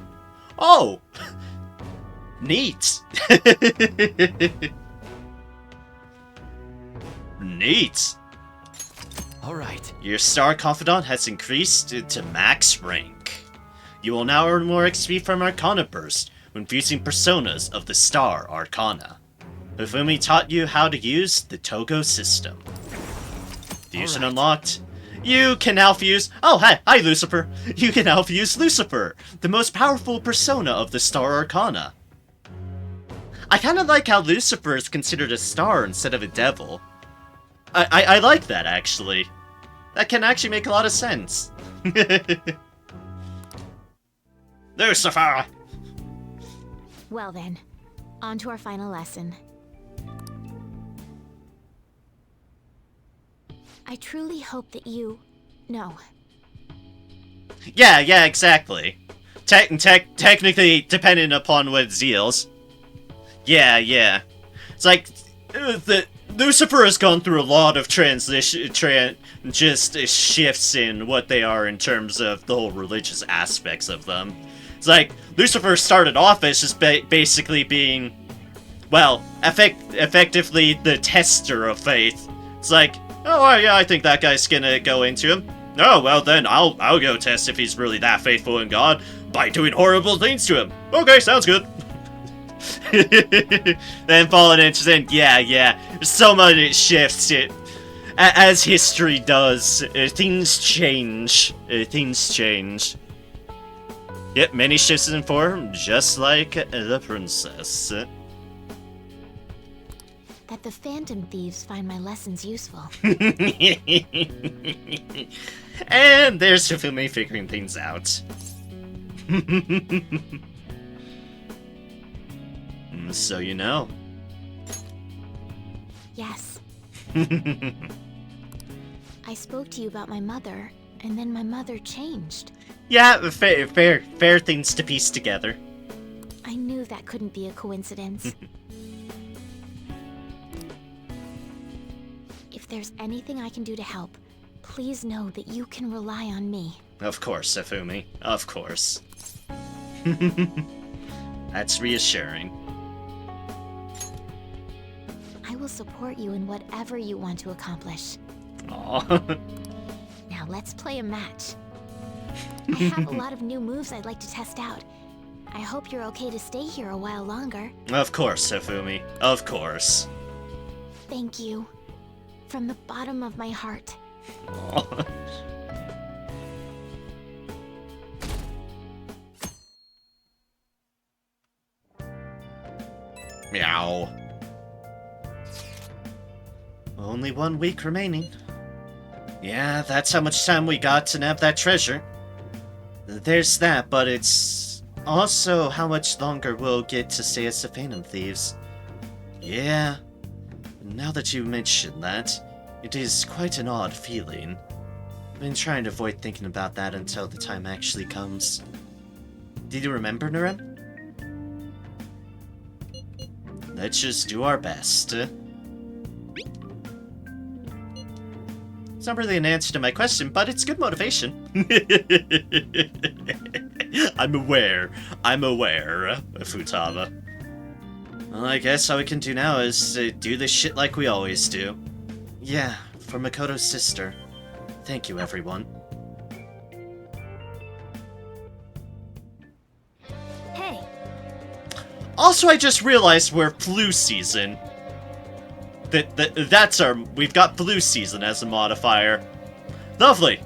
Oh! Neat. Neat. Alright. Your Star Confidant has increased to max rank. You will now earn more XP from Arcana Burst when fusing personas of the Star Arcana. Hifumi taught you how to use the Togo system. Fusion Alright. unlocked. You can now fuse. Oh, hi, Lucifer. You can now fuse Lucifer, the most powerful persona of the Star Arcana. I kind of like how Lucifer is considered a star instead of a devil. I like that, actually. That can actually make a lot of sense. Lucifer! Well then, on to our final lesson. I truly hope that you... No. Yeah, exactly. Technically, depending upon what Zeals. Yeah. It's like, Lucifer has gone through a lot of shifts in what they are in terms of the whole religious aspects of them. It's like, Lucifer started off as just basically being, well, effectively the tester of faith. It's like, oh yeah, I think that guy's gonna go into him. Oh, well then, I'll go test if he's really that faithful in God by doing horrible things to him. Okay, sounds good. Then falling into saying, yeah, so much shifts. As history does, things change. Yep, many shifts in form, just like the princess. That the Phantom Thieves find my lessons useful. And there's Hifumi figuring things out. So you know. Yes. I spoke to you about my mother, and then my mother changed. Yeah, fair things to piece together. I knew that couldn't be a coincidence. If there's anything I can do to help, please know that you can rely on me. Of course, Hifumi. Of course. That's reassuring. I will support you in whatever you want to accomplish. Aww. Now let's play a match. I have a lot of new moves I'd like to test out. I hope you're okay to stay here a while longer. Of course, Hifumi. Of course. Thank you. From the bottom of my heart. Aww. Meow. Only 1 week remaining. Yeah, that's how much time we got to nab that treasure. There's that, but it's also how much longer we'll get to stay as the Phantom Thieves. Yeah, now that you mention that, it is quite an odd feeling. I've been trying to avoid thinking about that until the time actually comes. Did you remember, Naren? Let's just do our best. It's not really an answer to my question, but it's good motivation. I'm aware, Futaba. Well, I guess all we can do now is do this shit like we always do. Yeah, for Makoto's sister. Thank you, everyone. Hey, Also, I just realized we're flu season. That's our... We've got flu season as a modifier. Lovely!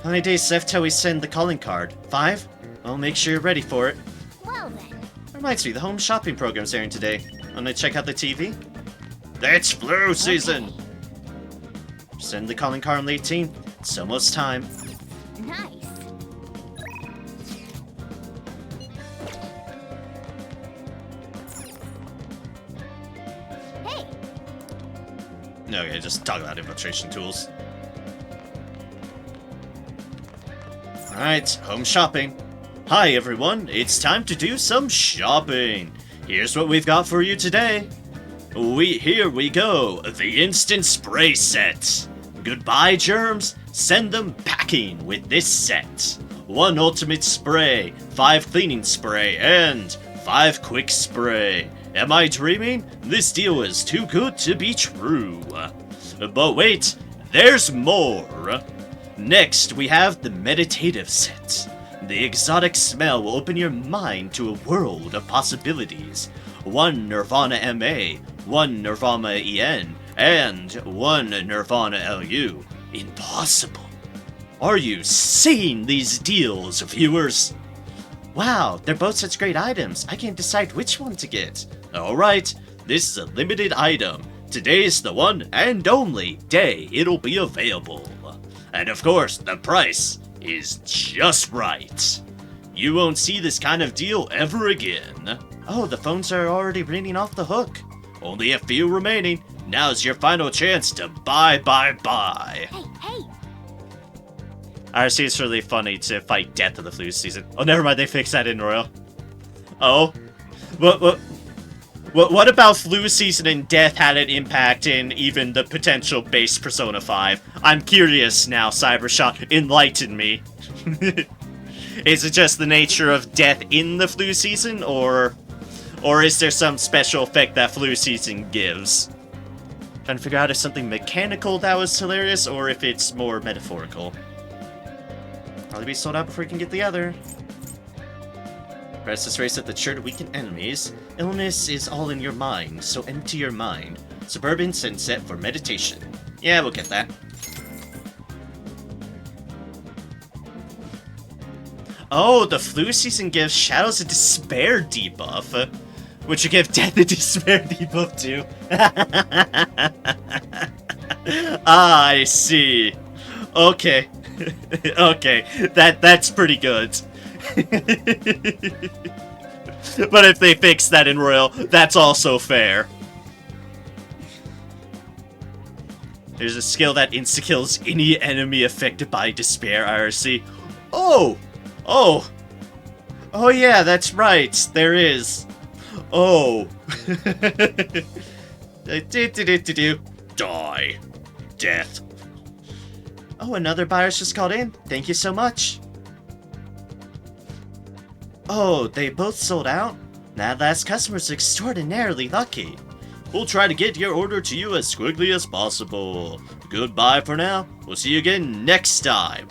How many days left till we send the calling card? 5? Well, make sure you're ready for it. well then. Reminds me, the home shopping program's airing today. Wanna check out the TV? It's flu season! Send the calling card on the 18th. It's almost time. Nice. Hey, Okay, just talk about infiltration tools. Alright, home shopping. Hi everyone, it's time to do some shopping. Here's what we've got for you today. Here we go, the instant spray set. Goodbye germs, send them packing with this set. 1 ultimate spray, 5 cleaning spray, and 5 quick spray. Am I dreaming? This deal is too good to be true. But wait, there's more. Next, we have the meditative set. The exotic smell will open your mind to a world of possibilities. 1 Nirvana MA, 1 Nirvana EN, and 1 Nirvana LU. Impossible. Are you seeing these deals, viewers? Wow, they're both such great items. I can't decide which one to get. Alright, this is a limited item. Today's the one and only day it'll be available. And of course, the price is just right. You won't see this kind of deal ever again. Oh, the phones are already ringing off the hook. Only a few remaining. Now's your final chance to buy. hey, hey. I see it's really funny to fight death of the flu season. Oh, never mind, they fixed that in Royal. Oh? What about flu season and death had an impact in even the potential base Persona 5? I'm curious now, Cybershot. Enlighten me. Is it just the nature of death in the flu season, or is there some special effect that flu season gives? Trying to figure out if something mechanical that was hilarious, or if it's more metaphorical. Probably be sold out before we can get the other. Press this race at the chair to weaken enemies. Illness is all in your mind, so empty your mind. Suburban Sunset for meditation. Yeah, we'll get that. Oh, the flu season gives Shadows a Despair debuff, which will give Death a Despair debuff too. Ah, I see. Okay. Okay, that's pretty good. But if they fix that in Royal, that's also fair. There's a skill that insta-kills any enemy affected by despair, IRC. Oh! Oh! Oh yeah, that's right, there is. Oh. Die. Death. Oh, another buyer's just called in. Thank you so much. Oh, they both sold out? That last customer's extraordinarily lucky. We'll try to get your order to you as quickly as possible. Goodbye for now. We'll see you again next time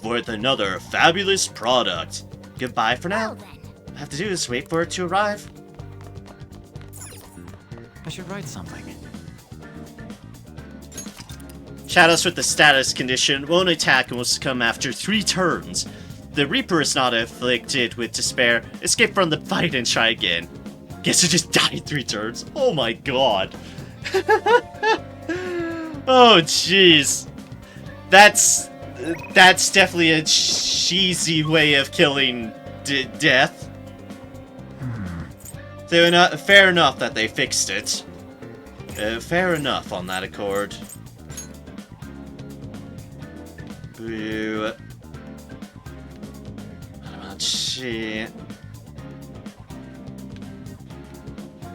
with another fabulous product. Goodbye for now. Well then. All I have to do is wait for it to arrive. I should write something. Shadows with the status condition won't attack and will succumb after 3 turns. The Reaper is not afflicted with despair. Escape from the fight and try again. Guess it just died 3 turns. Oh my god. Oh jeez. That's definitely a cheesy way of killing death. Fair enough that they fixed it. Fair enough on that accord. Boo. What about shit?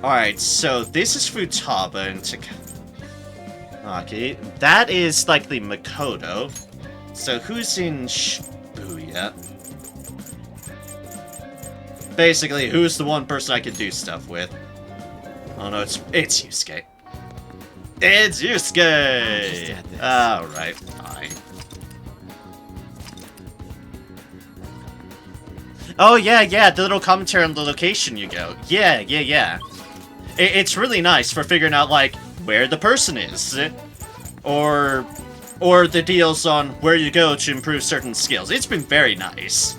Alright, so this is Futaba and Okay, that is likely Makoto. So who's in Shibuya? Basically, who's the one person I can do stuff with? Oh no, it's Yusuke. It's Yusuke! Alright, fine. Oh yeah, the little commentary on the location you go. Yeah. It's really nice for figuring out, like, where the person is. Or the deals on where you go to improve certain skills. It's been very nice.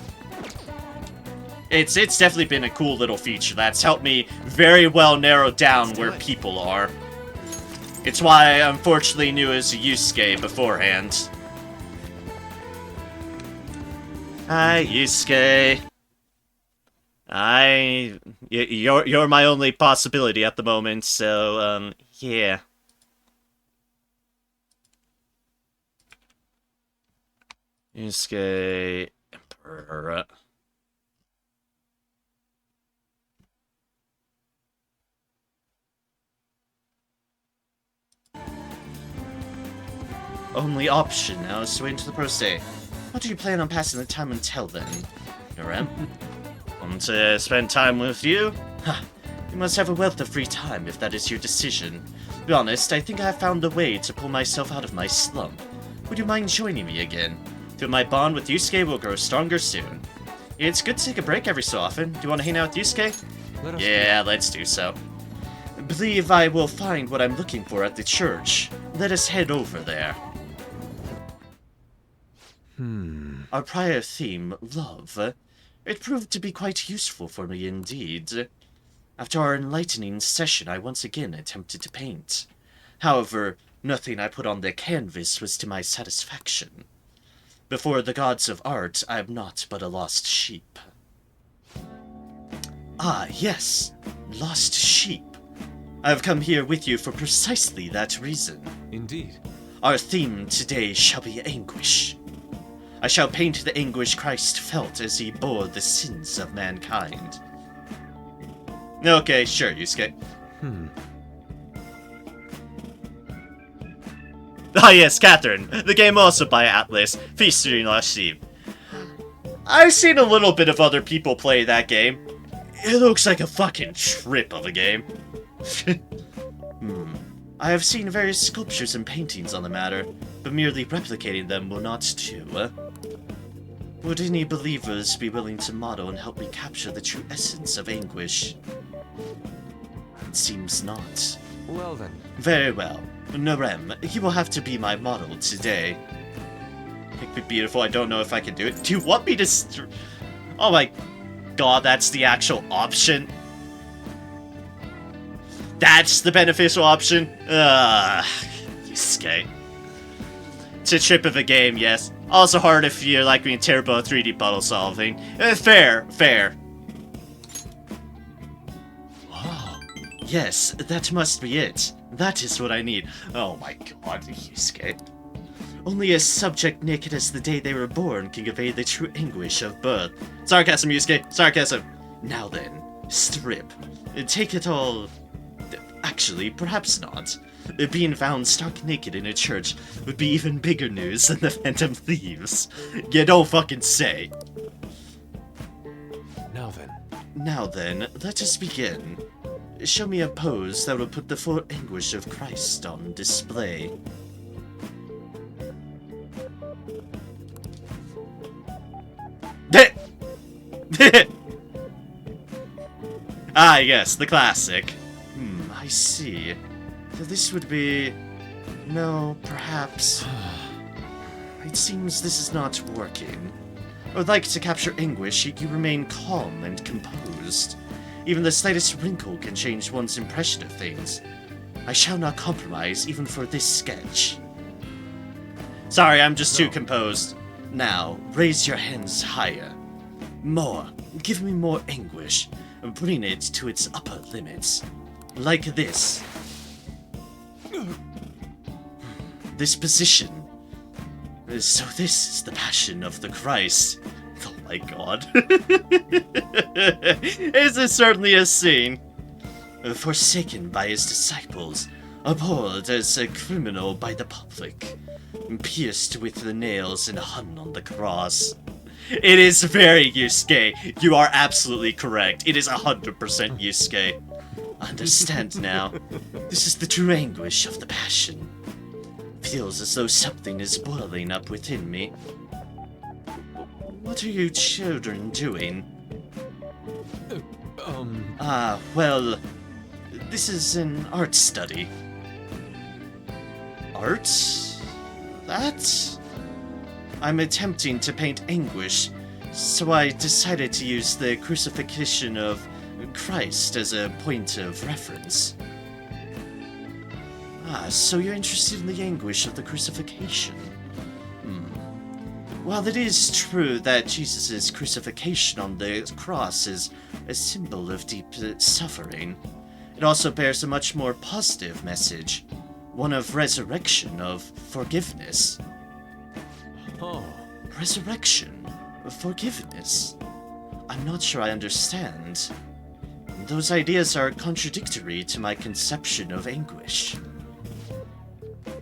It's definitely been a cool little feature that's helped me very well narrow down where people are. It's why I unfortunately knew as a Yusuke beforehand. Hi, Yusuke. You're my only possibility at the moment, so, yeah. Yusuke... Emperor... Only option now is to wait until the pro day. What do you plan on passing the time until then, Norem? Want to spend time with you? Ha! You must have a wealth of free time if that is your decision. To be honest, I think I have found a way to pull myself out of my slump. Would you mind joining me again? Feel my bond with Yusuke will grow stronger soon. It's good to take a break every so often. Do you want to hang out with Yusuke? Yeah, let's do so. Believe I will find what I'm looking for at the church. Let us head over there. Our prior theme, love, it proved to be quite useful for me indeed. After our enlightening session, I once again attempted to paint. However, nothing I put on the canvas was to my satisfaction. Before the gods of art, I am not but a lost sheep. Ah, yes, lost sheep. I have come here with you for precisely that reason. Indeed. Our theme today shall be anguish. I shall paint the anguish Christ felt as he bore the sins of mankind. Okay, sure, Yusuke. Ah yes, Catherine, the game also by Atlas, featuring Lost Sheep. I've seen a little bit of other people play that game. It looks like a fucking trip of a game. I have seen various sculptures and paintings on the matter, but merely replicating them will not do. Would any believers be willing to model and help me capture the true essence of anguish? It seems not. Well then. Very well. Norem, you will have to be my model today. Make me beautiful, I don't know if I can do it. Do you want me to oh my god, that's the actual option? That's the beneficial option? Yusuke. It's a trip of a game, yes. Also hard if you're like me and terrible at 3D puzzle solving. Fair. Wow. Yes, that must be it. That is what I need. Oh my god, Yusuke. Only a subject naked as the day they were born can convey the true anguish of birth. Sarcasm, Yusuke, sarcasm. Now then, strip. Take it all... Actually, perhaps not. Being found stark naked in a church would be even bigger news than the Phantom Thieves. You don't fucking say. Now then, let us begin. Show me a pose that will put the full anguish of Christ on display. Ah, yes, the classic. I see. So this would be... No, perhaps... It seems this is not working. I would like to capture anguish, yet you remain calm and composed. Even the slightest wrinkle can change one's impression of things. I shall not compromise even for this sketch. Sorry, I'm just too composed. Now, raise your hands higher. More. Give me more anguish. Bring it to its upper limits. Like this. This position. So this is the passion of the Christ. Oh my god. This is certainly a scene. Forsaken by his disciples, abhorred as a criminal by the public, pierced with the nails and hung on the cross. It is very Yusuke. You are absolutely correct. It is 100% Yusuke. Understand now. This is the true anguish of the passion. Feels as though something is boiling up within me. What are you children doing? Well, this is an art study. Art? That? I'm attempting to paint anguish, so I decided to use the crucifixion of Christ as a point of reference. Ah, so you're interested in the anguish of the crucifixion. While it is true that Jesus' crucifixion on the cross is a symbol of deep suffering, it also bears a much more positive message, one of resurrection, of forgiveness. Oh. Resurrection? Forgiveness? I'm not sure I understand. Those ideas are contradictory to my conception of anguish.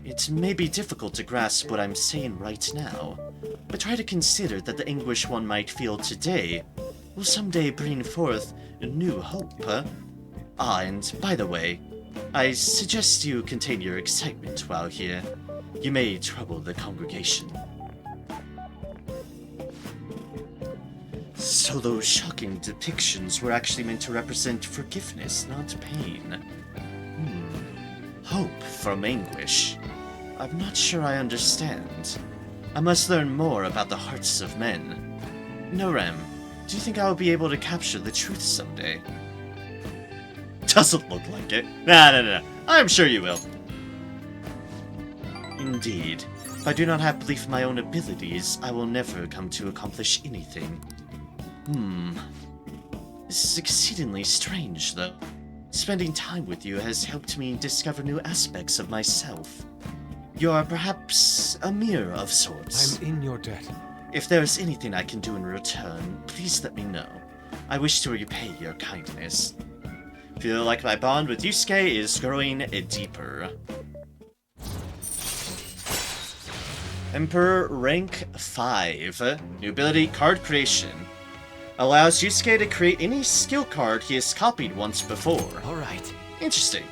It may be difficult to grasp what I'm saying right now, but try to consider that the anguish one might feel today will someday bring forth a new hope. Ah, and by the way, I suggest you contain your excitement while here. You may trouble the congregation. So those shocking depictions were actually meant to represent forgiveness, not pain. Hope from anguish. I'm not sure I understand. I must learn more about the hearts of men. Norem, do you think I will be able to capture the truth someday? Doesn't look like it. Nah. I'm sure you will. Indeed. If I do not have belief in my own abilities, I will never come to accomplish anything. This is exceedingly strange, though. Spending time with you has helped me discover new aspects of myself. You are perhaps a mirror of sorts. I'm in your debt. If there is anything I can do in return, please let me know. I wish to repay your kindness. Feel like my bond with Yusuke is growing deeper. Emperor rank 5. New ability, card creation. Allows Yusuke to create any skill card he has copied once before. Alright. Interesting.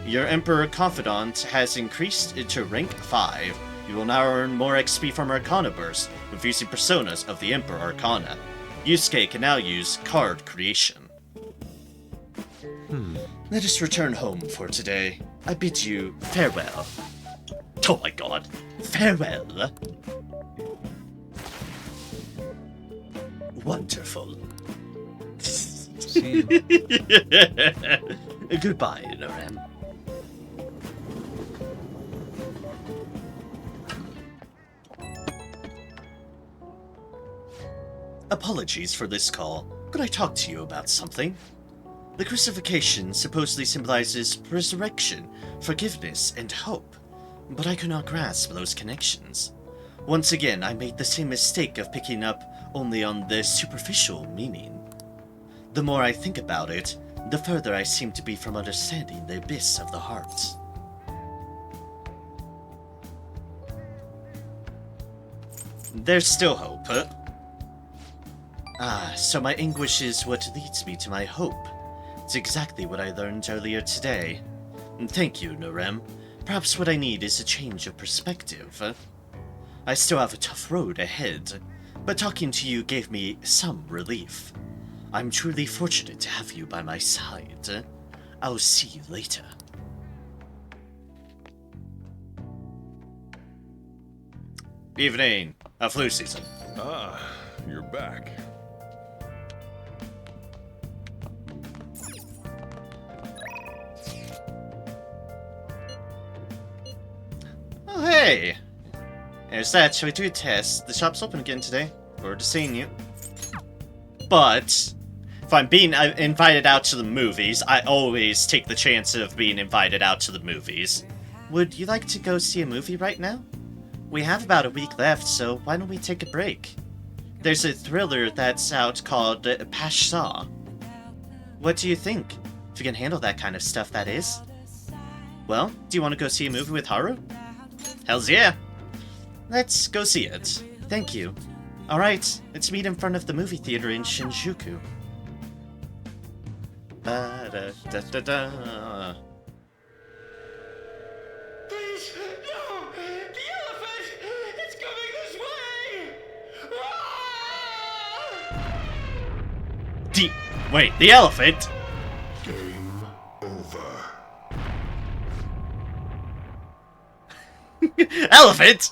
Your Emperor Confidant has increased to rank 5. You will now earn more XP from Arcana Burst, infusing personas of the Emperor Arcana. Yusuke can now use card creation. Let us return home for today. I bid you farewell. Oh my god. Farewell. Wonderful. See you. Goodbye, Norem. Apologies for this call. Could I talk to you about something? The crucifixion supposedly symbolizes resurrection, forgiveness, and hope, but I could not grasp those connections. Once again, I made the same mistake of picking up only on the superficial meaning. The more I think about it, the further I seem to be from understanding the abyss of the heart. There's still hope, huh? Ah, so my anguish is what leads me to my hope. It's exactly what I learned earlier today. Thank you, Narem. Perhaps what I need is a change of perspective. I still have a tough road ahead, but talking to you gave me some relief. I'm truly fortunate to have you by my side. I'll see you later. Evening. Flu season. Ah, you're back. Oh, hey! There's that. Shall we do a test? The shop's open again today. Forward to seeing you. But, if I'm being invited out to the movies, I always take the chance of being invited out to the movies. Would you like to go see a movie right now? We have about a week left, so why don't we take a break? There's a thriller that's out called Pasha. What do you think? If you can handle that kind of stuff, that is. Well, do you want to go see a movie with Haru? Hells yeah! Let's go see it. Thank you. Alright, let's meet in front of the movie theater in Shinjuku. Ba-da-da-da-da. Please, no! The elephant! It's coming this way! Wait, the elephant? Game over. Elephant?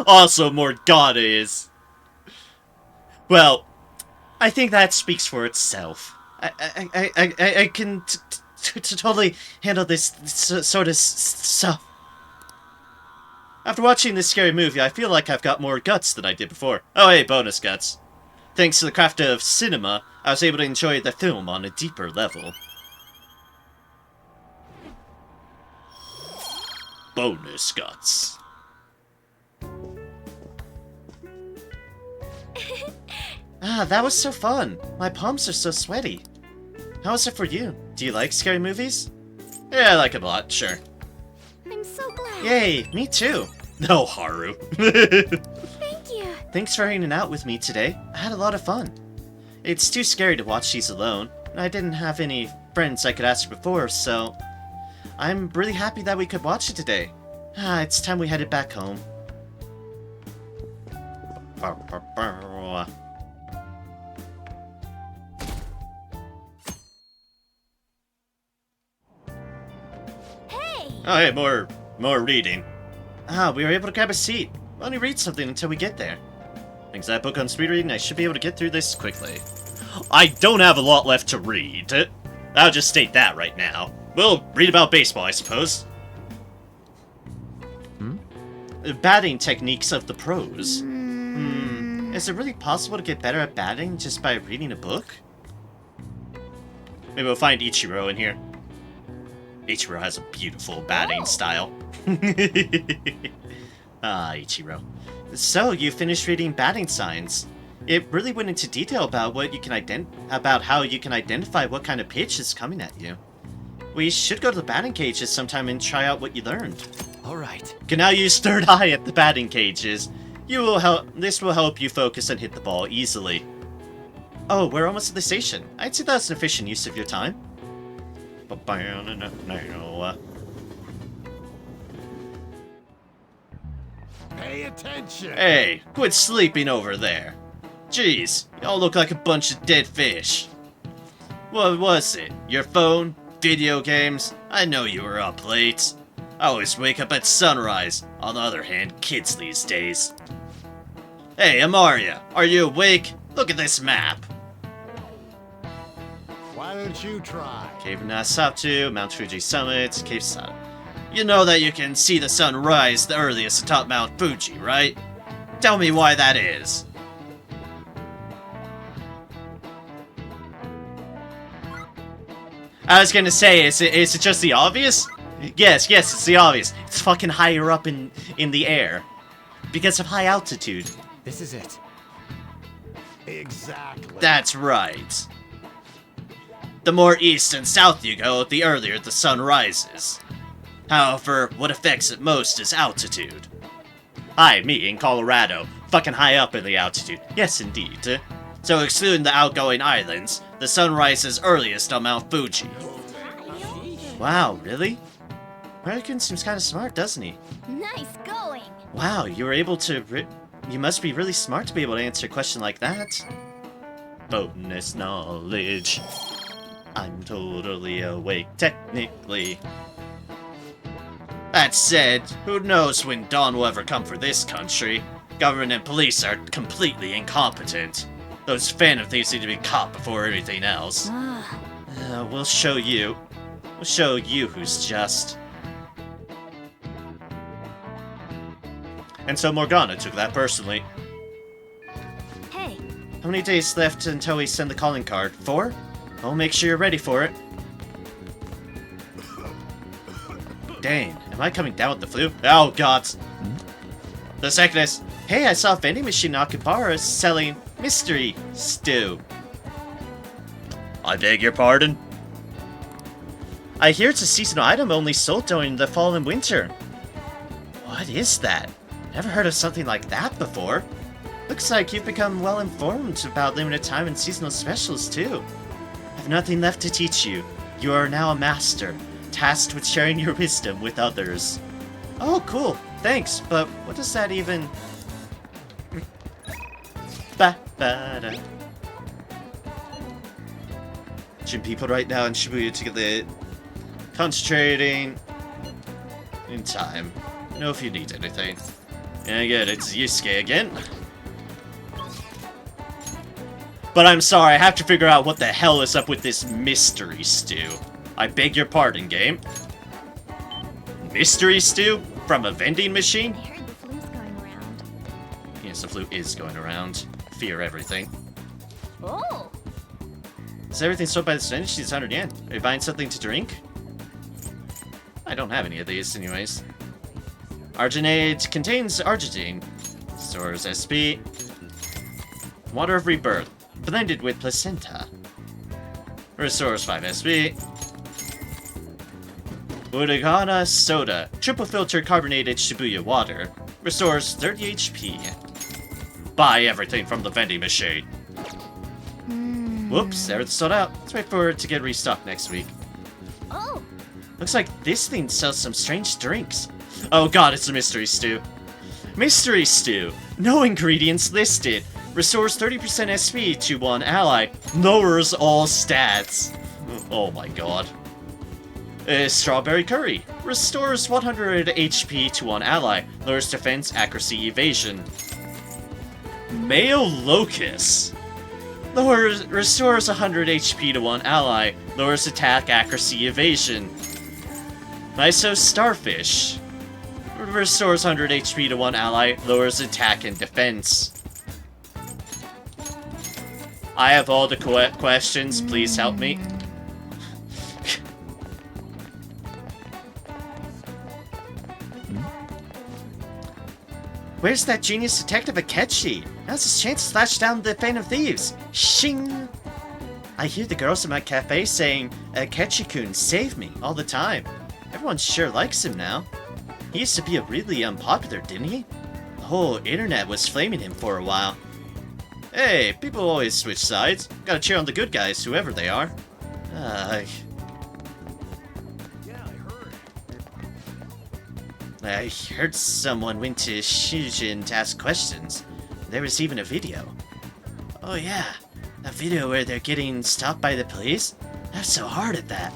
Also, Morgana is. Well, I think that speaks for itself. I can totally handle this sort of stuff. After watching this scary movie, I feel like I've got more guts than I did before. Oh hey, bonus guts. Thanks to the craft of cinema, I was able to enjoy the film on a deeper level. Bonus guts. Ah, that was so fun. My palms are so sweaty. How is it for you? Do you like scary movies? Yeah, I like them a lot, sure. I'm so glad. Yay, me too. No, Haru. Thank you. Thanks for hanging out with me today. I had a lot of fun. It's too scary to watch these alone. I didn't have any friends I could ask before, so I'm really happy that we could watch it today. Ah, it's time we headed back home. Hey! Oh, hey, more reading. Ah, we were able to grab a seat. Why don't you read something until we get there? Thanks to that book on speed reading, I should be able to get through this quickly. I don't have a lot left to read. I'll just state that right now. We'll read about baseball, I suppose. Batting techniques of the pros. Is it really possible to get better at batting just by reading a book? Maybe we'll find Ichiro in here. Ichiro has a beautiful batting style. Ah, Ichiro. So, you finished reading batting signs. It really went into detail about what you can about how you can identify what kind of pitch is coming at you. We should go to the batting cages sometime and try out what you learned. Alright. You can now use third eye at the batting cages. This will help you focus and hit the ball easily. Oh, we're almost at the station. I'd say that's an efficient use of your time. Pay attention! Hey, quit sleeping over there. Jeez, y'all look like a bunch of dead fish. What was it? Your phone? Video games? I know you were up late. I always wake up at sunrise. On the other hand, kids these days. Hey, Amaria, are you awake? Look at this map. Why don't you try? Cave Nasatu, Mount Fuji Summit, Cave Sun. You know that you can see the sun rise the earliest atop Mount Fuji, right? Tell me why that is. I was gonna say, is it just the obvious? Yes, it's the obvious. It's fucking higher up in the air. Because of high altitude. This is it. Exactly. That's right. The more east and south you go, the earlier the sun rises. However, what affects it most is altitude. Me in Colorado, fucking high up in the altitude. Yes, indeed. So excluding the outgoing islands, the sun rises earliest on Mount Fuji. Wow, really? American seems kind of smart, doesn't he? Nice going. Wow, you were able to you must be really smart to be able to answer a question like that. Bonus knowledge. I'm totally awake, technically. That said, who knows when dawn will ever come for this country? Government and police are completely incompetent. Those Phantom Thieves need to be caught before everything else. We'll show you. We'll show you who's just. And so Morgana took that personally. Hey, How many days left until we send the calling card? 4? I'll make sure you're ready for it. Dang, am I coming down with the flu? Oh god. The second is, hey, I saw a vending machine in Akihabara selling mystery stew. I beg your pardon? I hear it's a seasonal item only sold during the fall and winter. What is that? Never heard of something like that before. Looks like you've become well informed about limited time and seasonal specials too. I have nothing left to teach you. You are now a master, tasked with sharing your wisdom with others. Oh, cool. Thanks, but what does that even... Ba-ba-da. Watching people right now in Shibuya to get lit. Concentrating. In time. Know if you need anything. And again, it's Yusuke again. But I'm sorry, I have to figure out what the hell is up with this mystery stew. I beg your pardon, game. Mystery stew? From a vending machine? I heard the flu's going around. Yes, the flu is going around. Fear everything. Oh! Is everything sold by the vending? She's 100 yen. Are you buying something to drink? I don't have any of these, anyways. Arginate contains arginine. Stores SB. Water of Rebirth. Blended with placenta. Restores 5 SB. Uragana Soda. Triple filtered carbonated Shibuya water. Restores 30 HP. Buy everything from the vending machine. Whoops, everything's sold out. Let's wait for it to get restocked next week. Oh! Looks like this thing sells some strange drinks. Oh god, it's a mystery stew. Mystery stew. No ingredients listed. Restores 30% SP to one ally. Lowers all stats. Oh my god. Strawberry curry. Restores 100 HP to one ally. Lowers defense, accuracy, evasion. Mayo locust. Restores 100 HP to one ally. Lowers attack, accuracy, evasion. Miso starfish. Restores 100 HP to one ally. Lowers attack and defense. I have all the questions. Please help me. Where's that genius detective Akechi? Now's his chance to slash down the Phantom Thieves. Shing! I hear the girls in my cafe saying, Akechi-kun, save me, all the time. Everyone sure likes him now. He used to be really unpopular, didn't he? The whole internet was flaming him for a while. Hey, people always switch sides. Gotta cheer on the good guys, whoever they are. I heard someone went to Shujin to ask questions. There was even a video. Oh yeah, that video where they're getting stopped by the police? I'm so hard at that.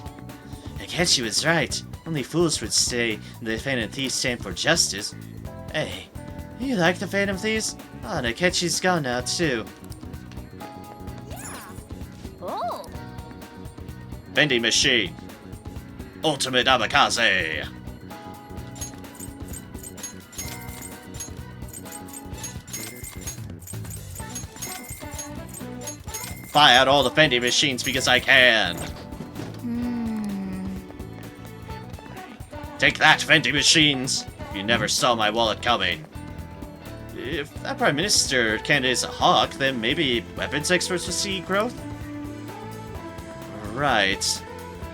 Akechi was right. Only fools would say the Phantom Thieves stand for justice. Hey, you like the Phantom Thieves? Oh, and Akechi's gone now too. Oh! Vending machine. Ultimate Abakaze. Buy out all the vending machines because I can. Take that, vending machines! You never saw my wallet coming. If that Prime Minister candidate is a hawk, then maybe weapons experts will see growth? Right.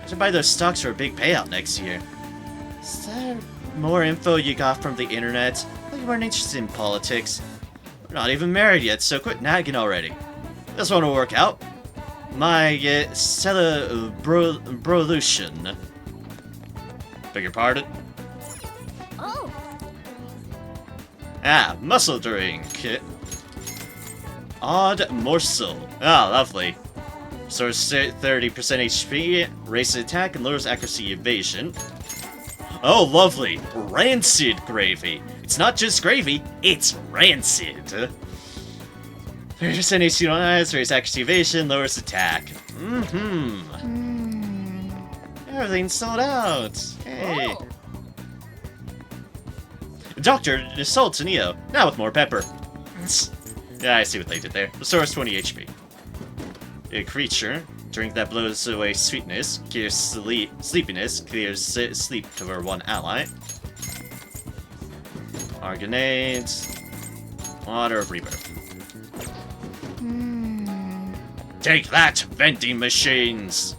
I should buy those stocks for a big payout next year. Is there more info you got from the internet? You weren't interested in politics. We're not even married yet, so quit nagging already. This one will work out. My celebration. Beg your pardon? Oh, Ah, muscle drink. Odd morsel. Ah, lovely. Restores 30% HP, raises attack, and lowers accuracy evasion. Oh, lovely. Rancid gravy. It's not just gravy, it's rancid. 30% HP on eyes, raises accuracy evasion, lowers attack. Mm-hmm. Everything's sold out. Hey. oh. Dr. Assault Neo, now with more pepper. Yeah, I see what they did there. Restores 20 HP. A creature, drink that blows away sweetness, clears sleepiness, clears sleep to our one ally. Our grenades. Water rebirth. Take that, vending machines!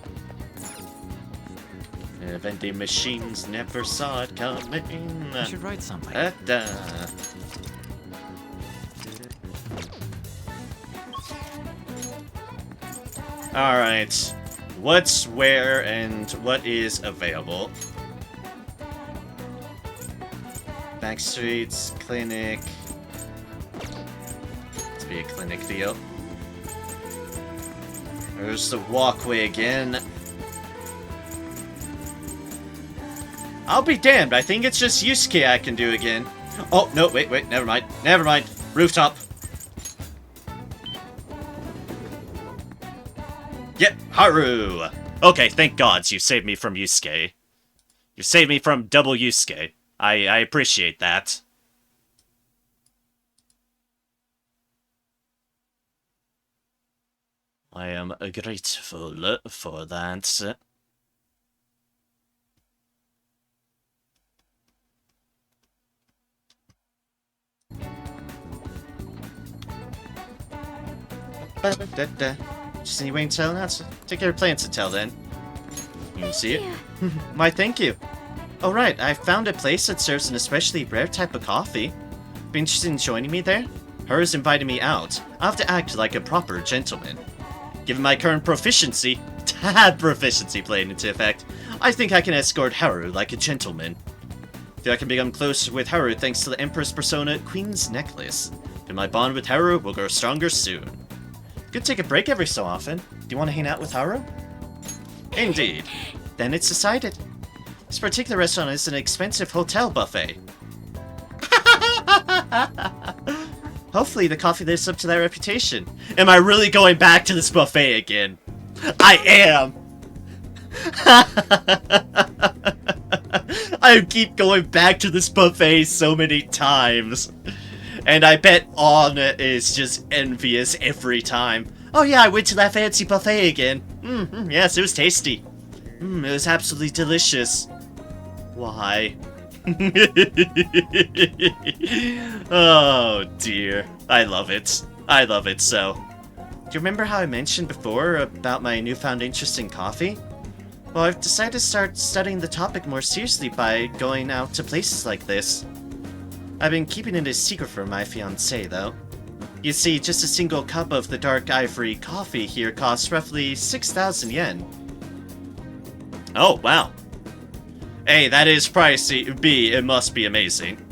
Vending machines never saw it coming. I should write something. Da. Alright. What's where and what is available? Backstreets, clinic. Let's be a clinic deal. There's the walkway again. I'll be damned, I think it's just Yusuke I can do again. Oh, no, wait, never mind. Never mind. Rooftop. Yep, Haru! Okay, thank gods you saved me from Yusuke. You saved me from double Yusuke. I appreciate that. I am grateful for that. Just any way to tell that? Take care of plants until then. You can see it? Why, thank you. Oh, right, I found a place that serves an especially rare type of coffee. Be interested in joining me there? Haru's invited me out. I'll have to act like a proper gentleman. Given my current proficiency, proficiency playing into effect, I think I can escort Haru like a gentleman. Feel I can become close with Haru thanks to the Empress persona Queen's Necklace. And my bond with Haru will grow stronger soon. Could take a break every so often. Do you want to hang out with Haru? Indeed. Then it's decided. This particular restaurant is an expensive hotel buffet. Hopefully the coffee lives up to that reputation. Am I really going back to this buffet again? I am! I keep going back to this buffet so many times. And I bet On is just envious every time. Oh yeah, I went to that fancy buffet again. Yes, it was tasty. It was absolutely delicious. Why? Oh dear. I love it. I love it so. Do you remember how I mentioned before about my newfound interest in coffee? Well, I've decided to start studying the topic more seriously by going out to places like this. I've been keeping it a secret from my fiancée, though. You see, just a single cup of the dark ivory coffee here costs roughly 6,000 yen. Oh, wow. A, that is pricey. B, it must be amazing.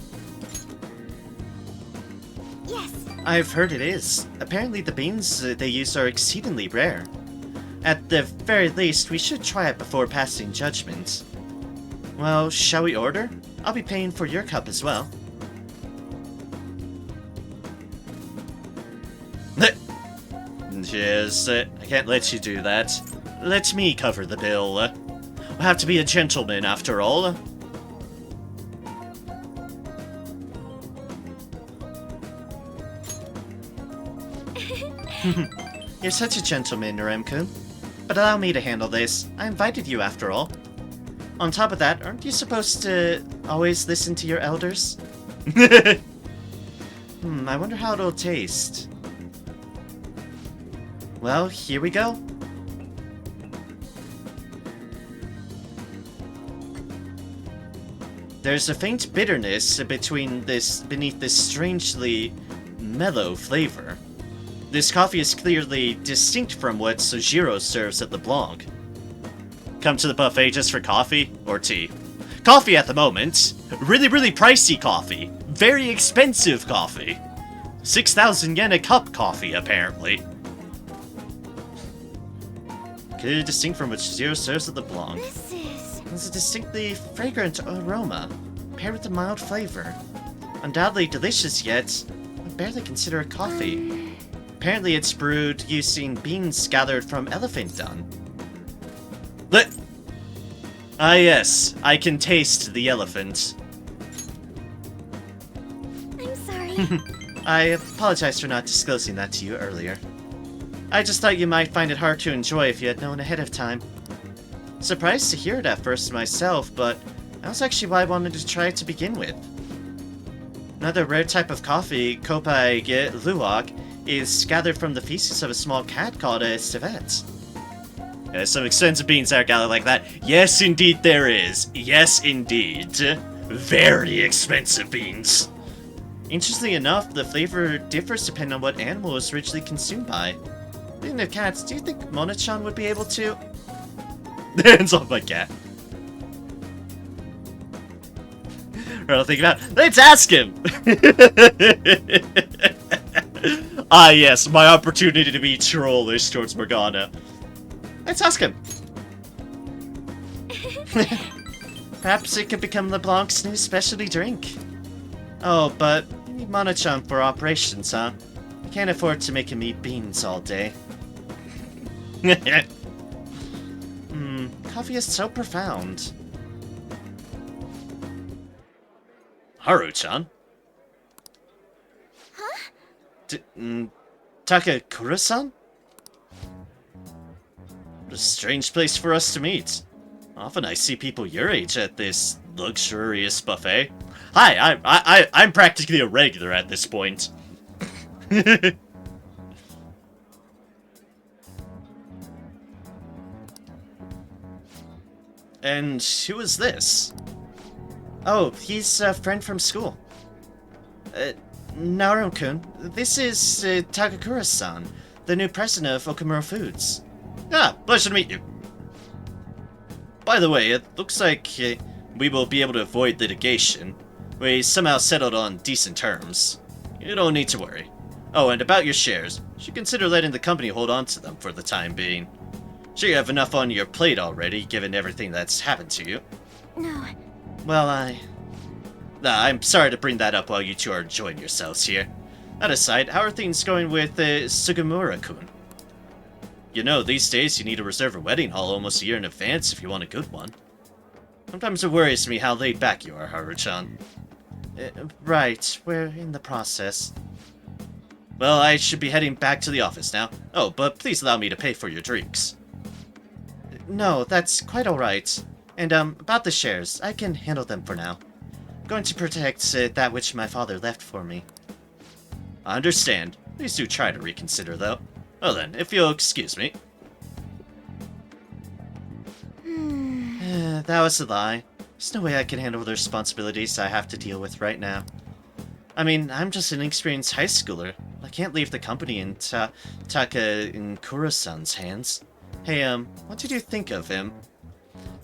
Yes. I've heard it is. Apparently the beans they use are exceedingly rare. At the very least, we should try it before passing judgment. Well, shall we order? I'll be paying for your cup as well. Yes, I can't let you do that. Let me cover the bill. We'll have to be a gentleman after all. You're such a gentleman, Narem-kun. But allow me to handle this. I invited you after all. On top of that, aren't you supposed to always listen to your elders? I wonder how it'll taste. Well, here we go. There's a faint bitterness beneath this strangely mellow flavor. This coffee is clearly distinct from what Sojiro serves at the Blanc. Come to the buffet just for coffee or tea? Coffee at the moment. Really, really pricey coffee. Very expensive coffee. 6,000 yen a cup coffee, apparently. Clearly distinct from what Sojiro serves at the Blanc. This is... There's a distinctly fragrant aroma, paired with a mild flavor. Undoubtedly delicious, yet I barely consider it coffee. Apparently it's brewed using beans gathered from elephant dung. Ah yes, I can taste the elephant. I'm sorry. I apologize for not disclosing that to you earlier. I just thought you might find it hard to enjoy if you had known ahead of time. Surprised to hear it at first myself, but that was actually why I wanted to try it to begin with. Another rare type of coffee, Kopai Luwak, is gathered from the feces of a small cat called a civet. There's some expensive beans there, gathered like that. Yes, indeed there is. Yes, indeed. Very expensive beans. Interestingly enough, the flavor differs depending on what animal is originally consumed by. Speaking of cats, do you think Mona-chan would be able to? Hands off my cat. I'll think about it. Let's ask him! Ah yes, my opportunity to be trollish towards Morgana. Let's ask him. Perhaps it could become LeBlanc's new specialty drink. Oh, but you need Mona-chan for operations, huh? I can't afford to make him eat beans all day. Coffee is so profound. Haru-chan? Huh? Takakura-san? What a strange place for us to meet. Often I see people your age at this luxurious buffet. Hi, I'm practically a regular at this point. And who is this? Oh, he's a friend from school. Naru-kun, this is Takakura-san, the new president of Okamura Foods. Ah, pleasure to meet you. By the way, it looks like we will be able to avoid litigation. We somehow settled on decent terms. You don't need to worry. Oh, and about your shares, you should consider letting the company hold on to them for the time being. Sure you have enough on your plate already, given everything that's happened to you. No. Well, I'm sorry to bring that up while you two are enjoying yourselves here. That aside, how are things going with Sugimura-kun? You know, these days you need to reserve a wedding hall almost a year in advance if you want a good one. Sometimes it worries me how laid back you are, Haru-chan. Right, we're in the process. Well, I should be heading back to the office now. Oh, but please allow me to pay for your drinks. No, that's quite alright. And, about the shares, I can handle them for now. I'm going to protect that which my father left for me. I understand. Please do try to reconsider, though. Well then, if you'll excuse me. That was a lie. There's no way I can handle the responsibilities I have to deal with right now. I mean, I'm just an inexperienced high schooler. I can't leave the company in Takakura-san's hands. Hey, what did you think of him?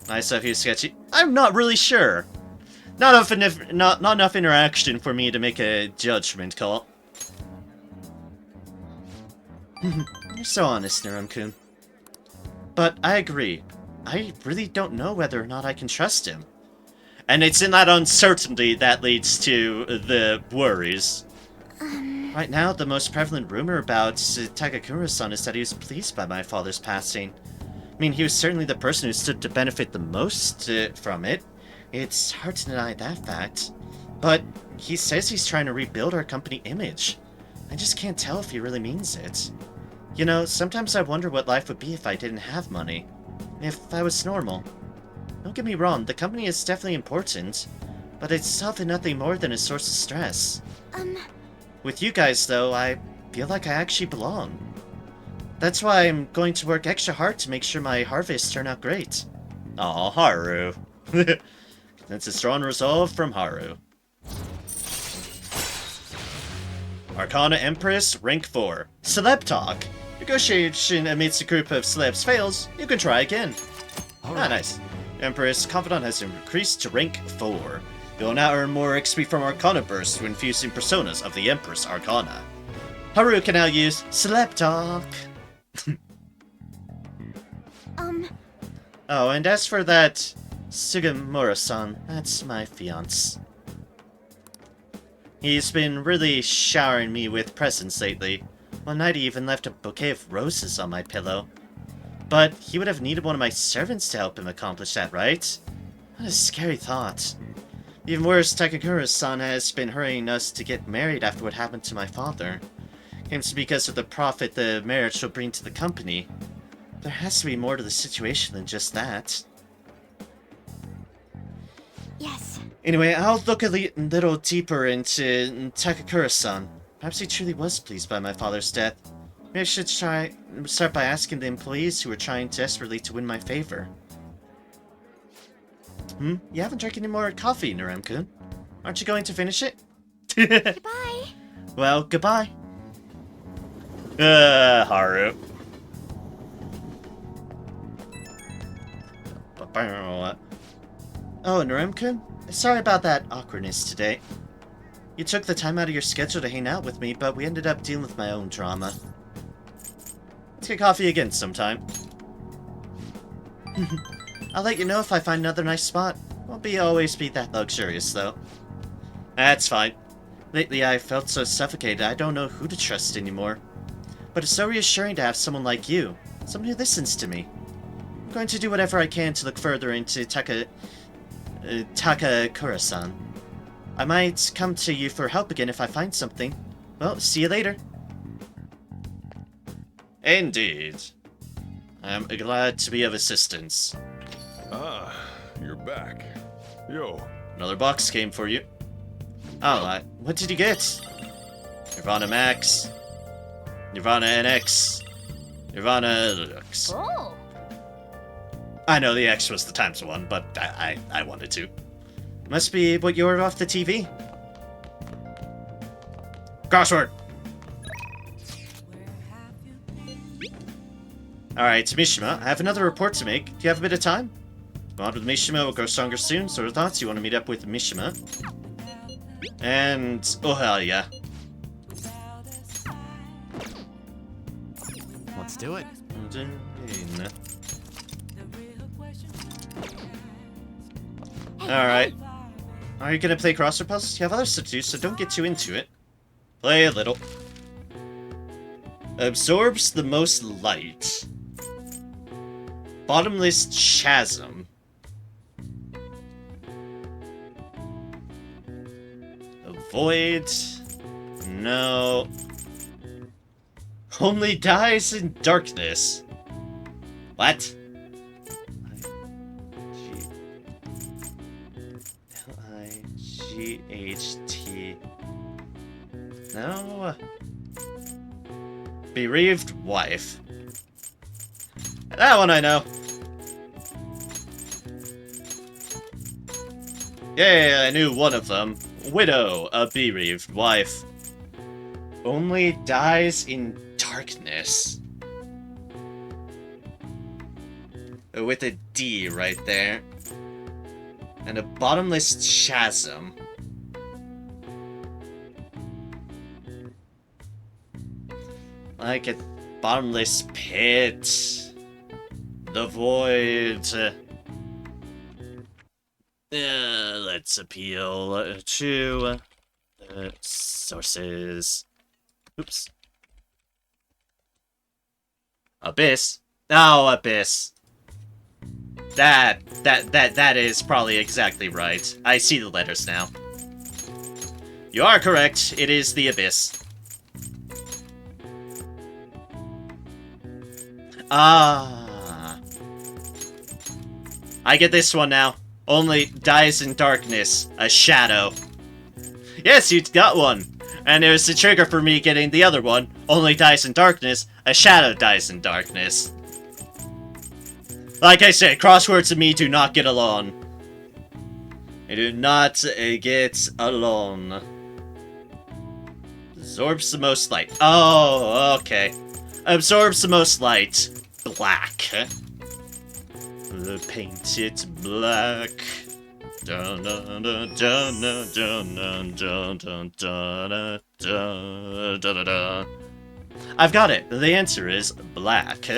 Nice of you, Sketchy. I'm not really sure. Not enough interaction for me to make a judgment call. You're so honest, Naru-kun. But I agree. I really don't know whether or not I can trust him. And it's in that uncertainty that leads to the worries. Right now, the most prevalent rumor about Takakura-san is that he was pleased by my father's passing. I mean, he was certainly the person who stood to benefit the most from it. It's hard to deny that fact. But he says he's trying to rebuild our company image. I just can't tell if he really means it. You know, sometimes I wonder what life would be if I didn't have money. If I was normal. Don't get me wrong, the company is definitely important, but it's often nothing more than a source of stress. With you guys, though, I feel like I actually belong. That's why I'm going to work extra hard to make sure my harvests turn out great. Aw, Haru. That's a strong resolve from Haru. Arcana Empress, rank 4. Celeb Talk. Negotiation amidst a group of celebs fails, you can try again. Nice. Empress Confidant has increased to rank 4. You'll now earn more XP from Arcana Burst to infusing personas of the Empress Arcana. Haru can now use Celeb Talk. Oh, and as for that Sugamura-san, that's my fiance. He's been really showering me with presents lately. One night he even left a bouquet of roses on my pillow. But he would have needed one of my servants to help him accomplish that, right? What a scary thought. Even worse, Takakura-san has been hurrying us to get married after what happened to my father. It's because of the profit the marriage will bring to the company. There has to be more to the situation than just that. Yes. Anyway, I'll look a little deeper into Takakura-san. Perhaps he truly was pleased by my father's death. Maybe I should start by asking the employees who are trying desperately to win my favor. You haven't drank any more coffee, Narem-kun. Aren't you going to finish it? Goodbye. Well, goodbye. Haru. Oh, Narem-kun? Sorry about that awkwardness today. You took the time out of your schedule to hang out with me, but we ended up dealing with my own drama. Let's get coffee again sometime. I'll let you know if I find another nice spot. Won't always be that luxurious, though. That's fine. Lately I felt so suffocated I don't know who to trust anymore. But it's so reassuring to have someone like you. Someone who listens to me. I'm going to do whatever I can to look further into Takakura-san. I might come to you for help again if I find something. Well, see you later. Indeed. I'm glad to be of assistance. Ah, you're back. Yo. Another box came for you. Oh, what did you get? Nirvana Max, Nirvana NX, Nirvana Lux. Oh. I know the X was the times one, but I wanted to. Must be what you ordered off the TV. Crossword! Alright, Mishima, I have another report to make. Do you have a bit of time? Bond with Mishima will grow stronger soon, so I thought you want to meet up with Mishima. And... oh hell yeah. Let's do it. Alright. Are you gonna play crossword puzzles? You have others to do, so don't get too into it. Play a little. Absorbs the most light. Bottomless chasm. Avoid. No. Only dies in darkness. What? L-I-G-H-T. No. Bereaved wife. That one I know. Yeah, I knew one of them. Widow, a bereaved wife. Only dies in darkness. With a D right there. And a bottomless chasm. Like a bottomless pit. The void. Let's appeal to sources. Oops. Abyss. Oh, Abyss. That is probably exactly right. I see the letters now. You are correct. It is the Abyss. Ah. I get this one now. Only dies in darkness, a shadow. Yes, you got one. And it was the trigger for me getting the other one. Only dies in darkness, a shadow dies in darkness. Like I said, crosswords and me do not get along. They do not get along. Absorbs the most light. Oh, okay. Absorbs the most light. Black. Paint it black. Dun, dun, dun, dun, dun, dun, dun, dun, dun, dun, dun, dun. I've got it. The answer is black.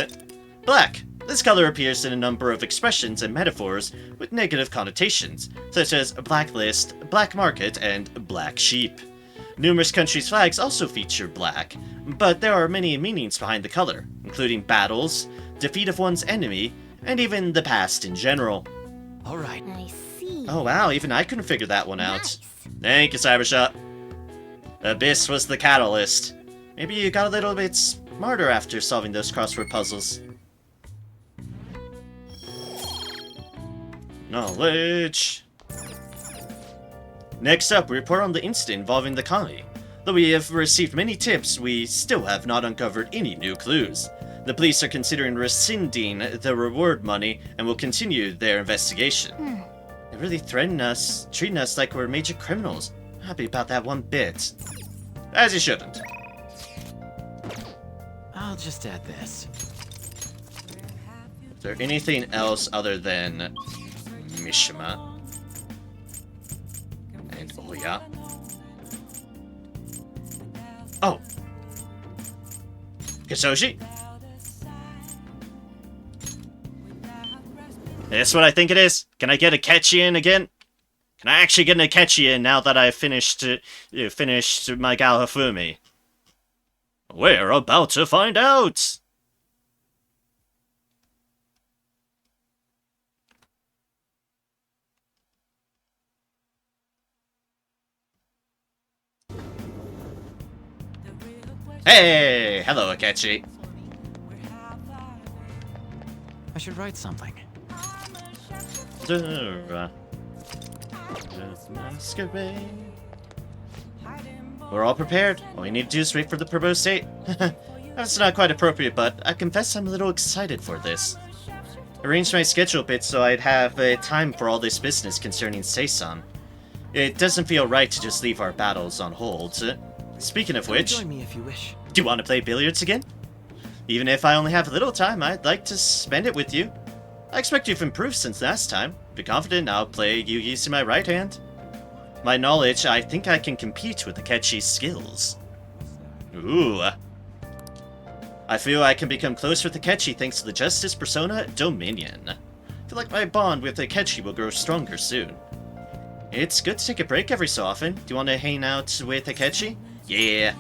Black. This color appears in a number of expressions and metaphors with negative connotations, such as blacklist, black market, and black sheep. Numerous countries' flags also feature black, but there are many meanings behind the color, including battles, defeat of one's enemy, and even the past in general. Alright. I see. Oh wow, even I couldn't figure that one out. Nice. Thank you, Cybershot. Abyss was the catalyst. Maybe you got a little bit smarter after solving those crossword puzzles. Knowledge. Next up, we report on the incident involving the Kami. Though we have received many tips, we still have not uncovered any new clues. The police are considering rescinding the reward money and will continue their investigation. They really threaten us, treating us like we're major criminals. I'm happy about that one bit. As you shouldn't. I'll just add this. Is there anything else other than Mishima? And Oya? Oh! Kisoshi? That's what I think it is. Can I get a catchy in again? Can I actually get a catchy in now that I've finished my Galhafumi? We're about to find out! Hey! Hello, Akechi. I should write something. We're all prepared. All we need to do is wait for the proposed date. That's not quite appropriate, but I confess I'm a little excited for this. Arranged my schedule a bit so I'd have time for all this business concerning Seisan. It doesn't feel right to just leave our battles on hold. Speaking of which, Join me if you wish. do you want to play billiards again? Even if I only have a little time, I'd like to spend it with you. I expect you've improved since last time. Be confident I'll play you using my right hand. My knowledge, I think I can compete with Akechi's skills. Ooh. I feel I can become close with Akechi thanks to the Justice Persona Dominion. I feel like my bond with Akechi will grow stronger soon. It's good to take a break every so often. Do you want to hang out with Akechi? Yeah.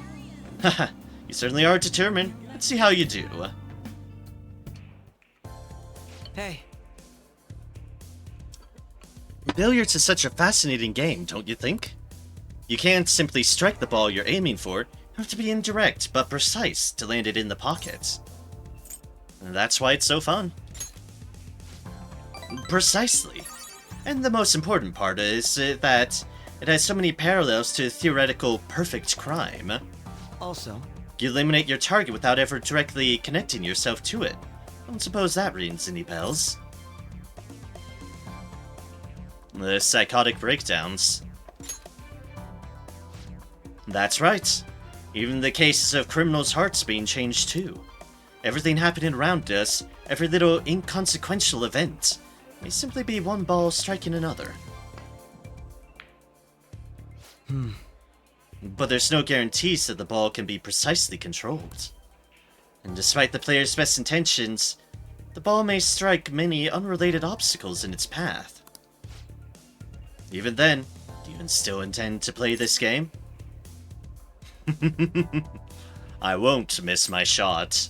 Haha, you certainly are determined. Let's see how you do. Hey, Billiards is such a fascinating game, don't you think? You can't simply strike the ball you're aiming for. You have to be indirect but precise to land it in the pocket. And that's why it's so fun. Precisely. And the most important part is that it has so many parallels to theoretical perfect crime. also, You eliminate your target without ever directly connecting yourself to it. I don't suppose that rings any bells. The psychotic breakdowns. That's right. Even the cases of criminals' hearts being changed too. Everything happening around us, every little inconsequential event, may simply be one ball striking another. But there's no guarantees that the ball can be precisely controlled. And despite the player's best intentions, the ball may strike many unrelated obstacles in its path. Even then, do you still intend to play this game? I won't miss my shot.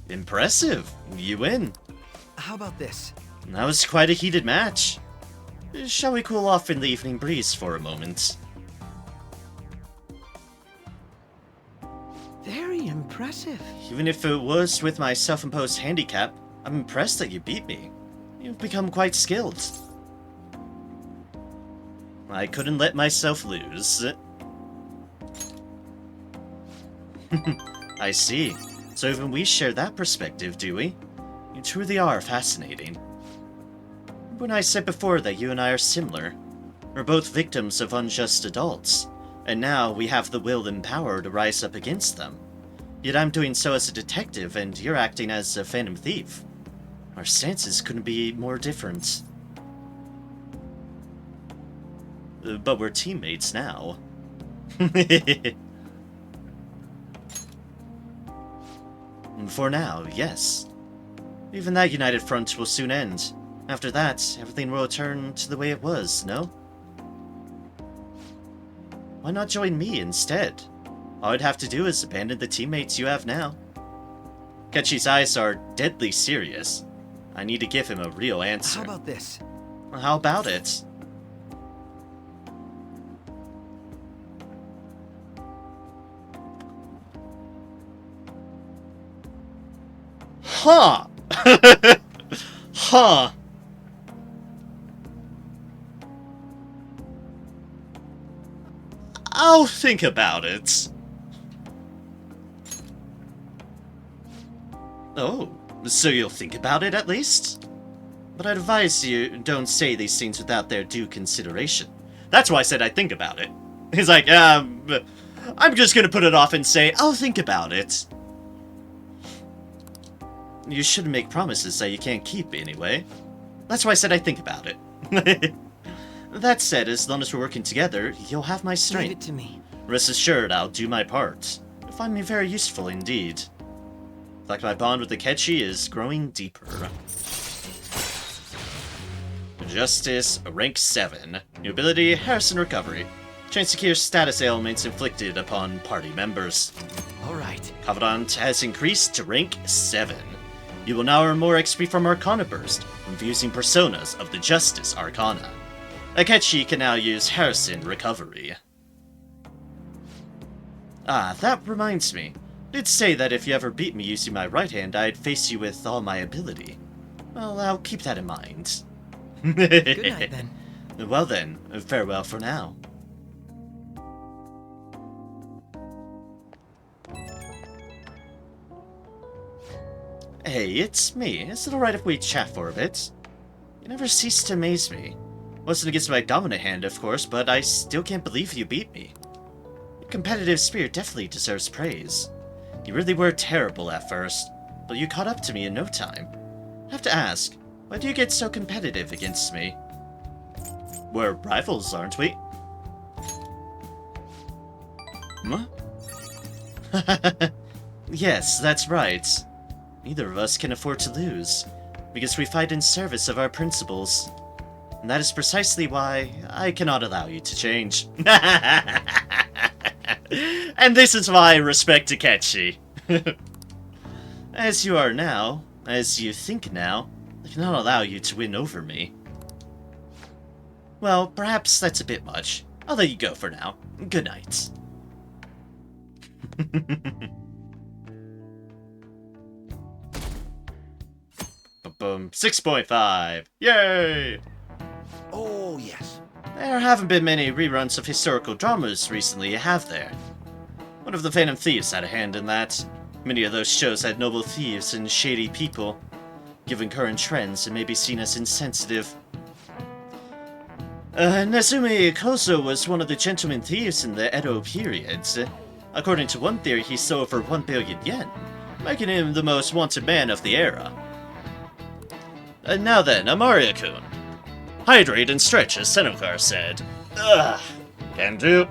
Impressive. You win. how about this? That was quite a heated match. Shall we cool off in the evening breeze for a moment? impressive. Even if it was with my self-imposed handicap, I'm impressed that you beat me. You've become quite skilled. I couldn't let myself lose. I see. So even we share that perspective, do we? You truly are fascinating. When I said before that you and I are similar, we're both victims of unjust adults, and now we have the will and power to rise up against them. Yet I'm doing so as a detective, and you're acting as a phantom thief. Our stances couldn't be more different. But we're teammates now. For now, yes. Even that united front will soon end. After that, everything will return to the way it was, no? Why not join me instead? All I'd have to do is abandon the teammates you have now. Ketchy's eyes are deadly serious. I need to give him a real answer. How about this? How about it? Huh! Huh. I'll think about it. Oh, so you'll think about it at least? But I'd advise you don't say these things without their due consideration. That's why I said I'd think about it. He's like, I'm just gonna put it off and say, I'll think about it. You shouldn't make promises that you can't keep anyway. That's why I said I'd think about it. That said, as long as we're working together, you'll have my Leave it strength. to me. Rest assured, I'll do my part. You'll find me very useful indeed. In fact, my bond with the Ketchy is growing deeper. Justice, rank 7. New ability, Harrison Recovery. Change secure status ailments inflicted upon party members. Alright. Covenant has increased to rank 7. You will now earn more XP from Arcana Burst, infusing personas of the Justice Arcana. Akechi can now use Harrison Recovery. Ah, that reminds me. I did say that if you ever beat me using my right hand, I'd face you with all my ability. Well, I'll keep that in mind. Good night, then. Well then, farewell for now. Hey, it's me. Is it alright if we chat for a bit? You never cease to amaze me. Wasn't against my dominant hand, of course, but I still can't believe you beat me. Your competitive spirit definitely deserves praise. You really were terrible at first, but you caught up to me in no time. I have to ask, why do you get so competitive against me? We're rivals, aren't we? Huh? Yes, that's right. Neither of us can afford to lose, because we fight in service of our principles. And that is precisely why I cannot allow you to change. And this is why I respect Akechi. As you are now, as you think now, I cannot allow you to win over me. Well, perhaps that's a bit much. I'll let you go for now. Good night. Boom. 6.5. Yay! Oh, yes. There haven't been many reruns of historical dramas recently, have there? One of the Phantom Thieves had a hand in that. Many of those shows had noble thieves and shady people. Given current trends, it may be seen as insensitive. Nezumi Kozo was one of the gentleman thieves in the Edo period. According to one theory, he stole for 1 billion yen, making him the most wanted man of the era. Now then, Amaria-kun. Hydrate and stretch, as Senokar said. Ugh, can do.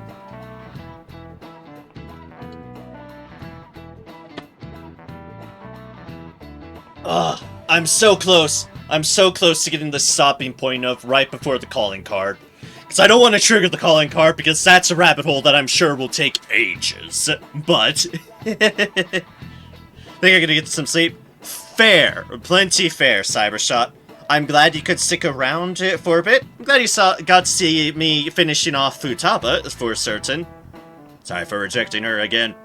Ugh, I'm so close. I'm so close to getting the stopping point of right before the calling card. Because I don't want to trigger the calling card, because that's a rabbit hole that I'm sure will take ages. But, think I'm gonna get some sleep? Fair. Plenty fair, Cybershot. I'm glad you could stick around for a bit. I'm glad you got to see me finishing off Futaba, for certain. Sorry for rejecting her again.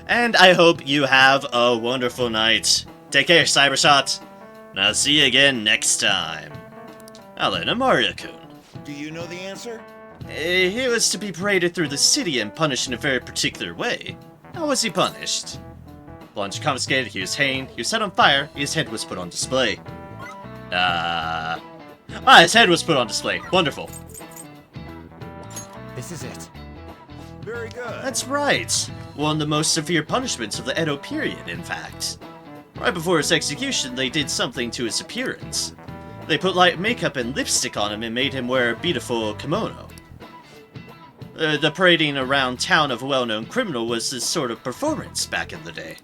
And I hope you have a wonderful night. Take care, Cybershot. And I'll see you again next time. Elena Mario-kun. Do you know the answer? He was to be paraded through the city and punished in a very particular way. How was he punished? Lunch confiscated, he was hanged, he was set on fire, his head was put on display. His head was put on display. Wonderful. This is it. Very good. That's right. One of the most severe punishments of the Edo period, in fact. Right before his execution, they did something to his appearance. They put light makeup and lipstick on him and made him wear a beautiful kimono. The parading around town of a well-known criminal was this sort of performance back in the day.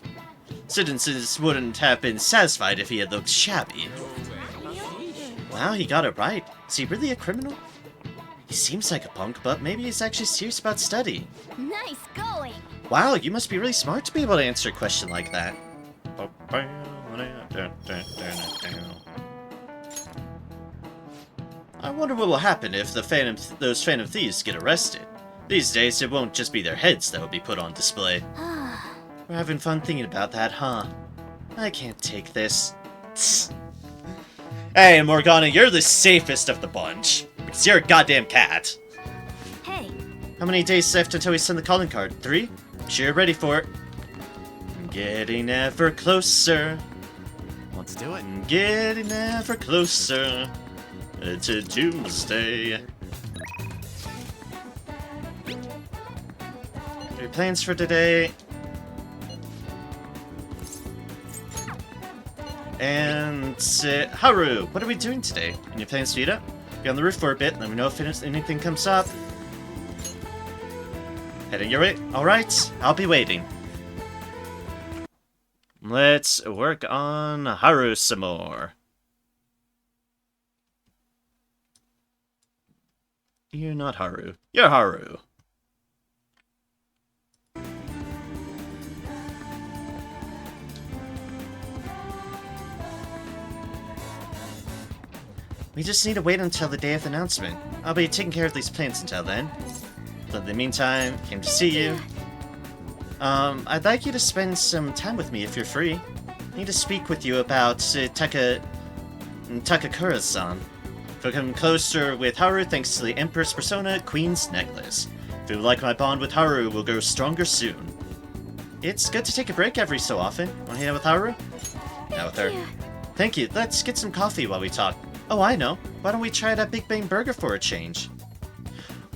Citizens wouldn't have been satisfied if he had looked shabby. Wow, he got it right. Is he really a criminal? He seems like a punk, but maybe he's actually serious about studying. Nice going! Wow, you must be really smart to be able to answer a question like that. I wonder what will happen if those Phantom Thieves get arrested. These days, it won't just be their heads that will be put on display. We're having fun thinking about that, huh? I can't take this. Hey, Morgana, you're the safest of the bunch. Because you're a goddamn cat. Hey, How many days left until we send the calling card? 3? Sure you're ready for it. I'm getting ever closer. Let's do it. I'm getting ever closer to doomsday. Any plans for today? And Haru, what are we doing today? Any plans to eat up? Be on the roof for a bit, let me know if anything comes up. Heading your way? Alright, I'll be waiting. Let's work on Haru some more. You're not Haru. You're Haru. We just need to wait until the day of the announcement. I'll be taking care of these plans until then. But in the meantime, came to see you. I'd like you to spend some time with me if you're free. I need to speak with you about Takakura-san. Become closer with Haru thanks to the Empress Persona Queen's Necklace. Feel like my bond with Haru will grow stronger soon. It's good to take a break every so often. Wanna hang out with Haru? Out with her. Thank you. Let's get some coffee while we talk. Oh, I know. Why don't we try that Big Bang Burger for a change?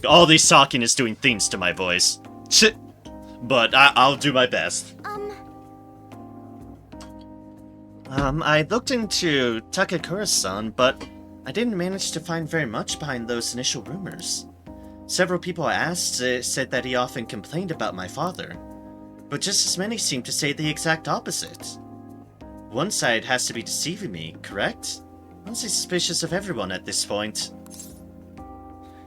All this talking is doing things to my voice. Shit. But I'll do my best. I looked into Takakura-san, but I didn't manage to find very much behind those initial rumors. Several people I asked said that he often complained about my father, but just as many seemed to say the exact opposite. One side has to be deceiving me, correct? I'm suspicious of everyone at this point.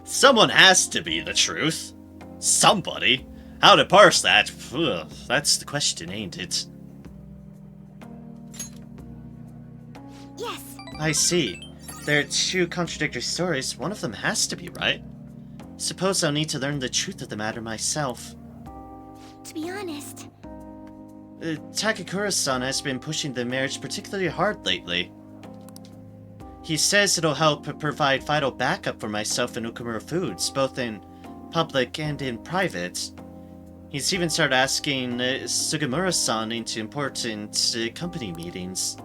Someone has to be the truth. Somebody. How to parse that? Ugh, that's the question, ain't it? yes! I see. There are two contradictory stories. One of them has to be right. Suppose I'll need to learn the truth of the matter myself. To be honest, Takakura-san has been pushing the marriage particularly hard lately. He says it'll help provide vital backup for myself and Okumura Foods, both in public and in private. He's even started asking Sugimura-san into important company meetings.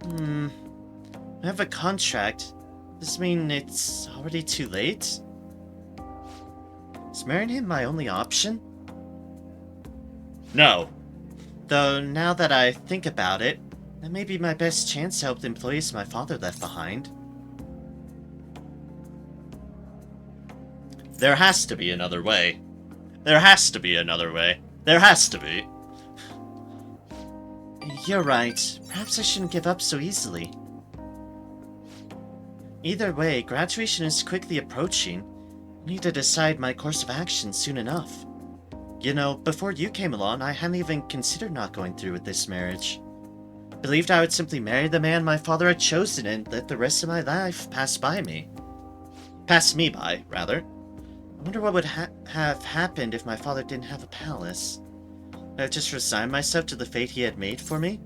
I have a contract. Does this mean it's already too late? Is marrying him my only option? No. Though now that I think about it, that may be my best chance to help the employees my father left behind. There has to be another way. There has to be another way. There has to be. You're right. Perhaps I shouldn't give up so easily. Either way, graduation is quickly approaching. I need to decide my course of action soon enough. You know, before you came along, I hadn't even considered not going through with this marriage. Believed I would simply marry the man my father had chosen and let the rest of my life pass by me. Pass me by, rather. I wonder what would have happened if my father didn't have a palace. I just resigned myself to the fate he had made for me?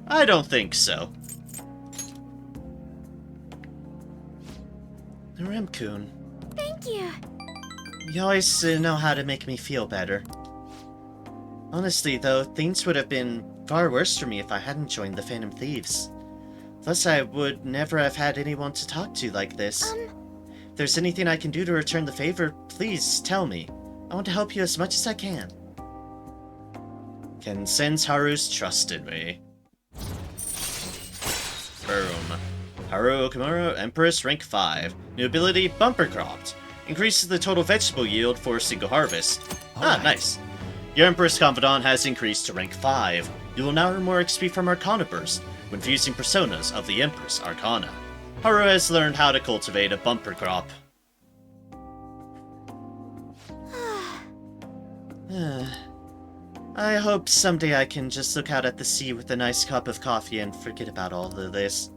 I don't think so. Narem-kun, Thank you. you always know how to make me feel better. Honestly, though, things would have been far worse for me if I hadn't joined the Phantom Thieves. Thus, I would never have had anyone to talk to like this. If there's anything I can do to return the favor, please tell me. I want to help you as much as I can. Can sense Haru's trust in me. Boom. Haru Okamura, Empress, rank 5. New ability, Bumper Cropped. Increases the total vegetable yield for a single harvest. Nice. Your Empress Confidant has increased to rank 5. You will now earn more XP from Arcana Burst when fusing personas of the Empress Arcana. Haru has learned how to cultivate a bumper crop. I hope someday I can just look out at the sea with a nice cup of coffee and forget about all of this.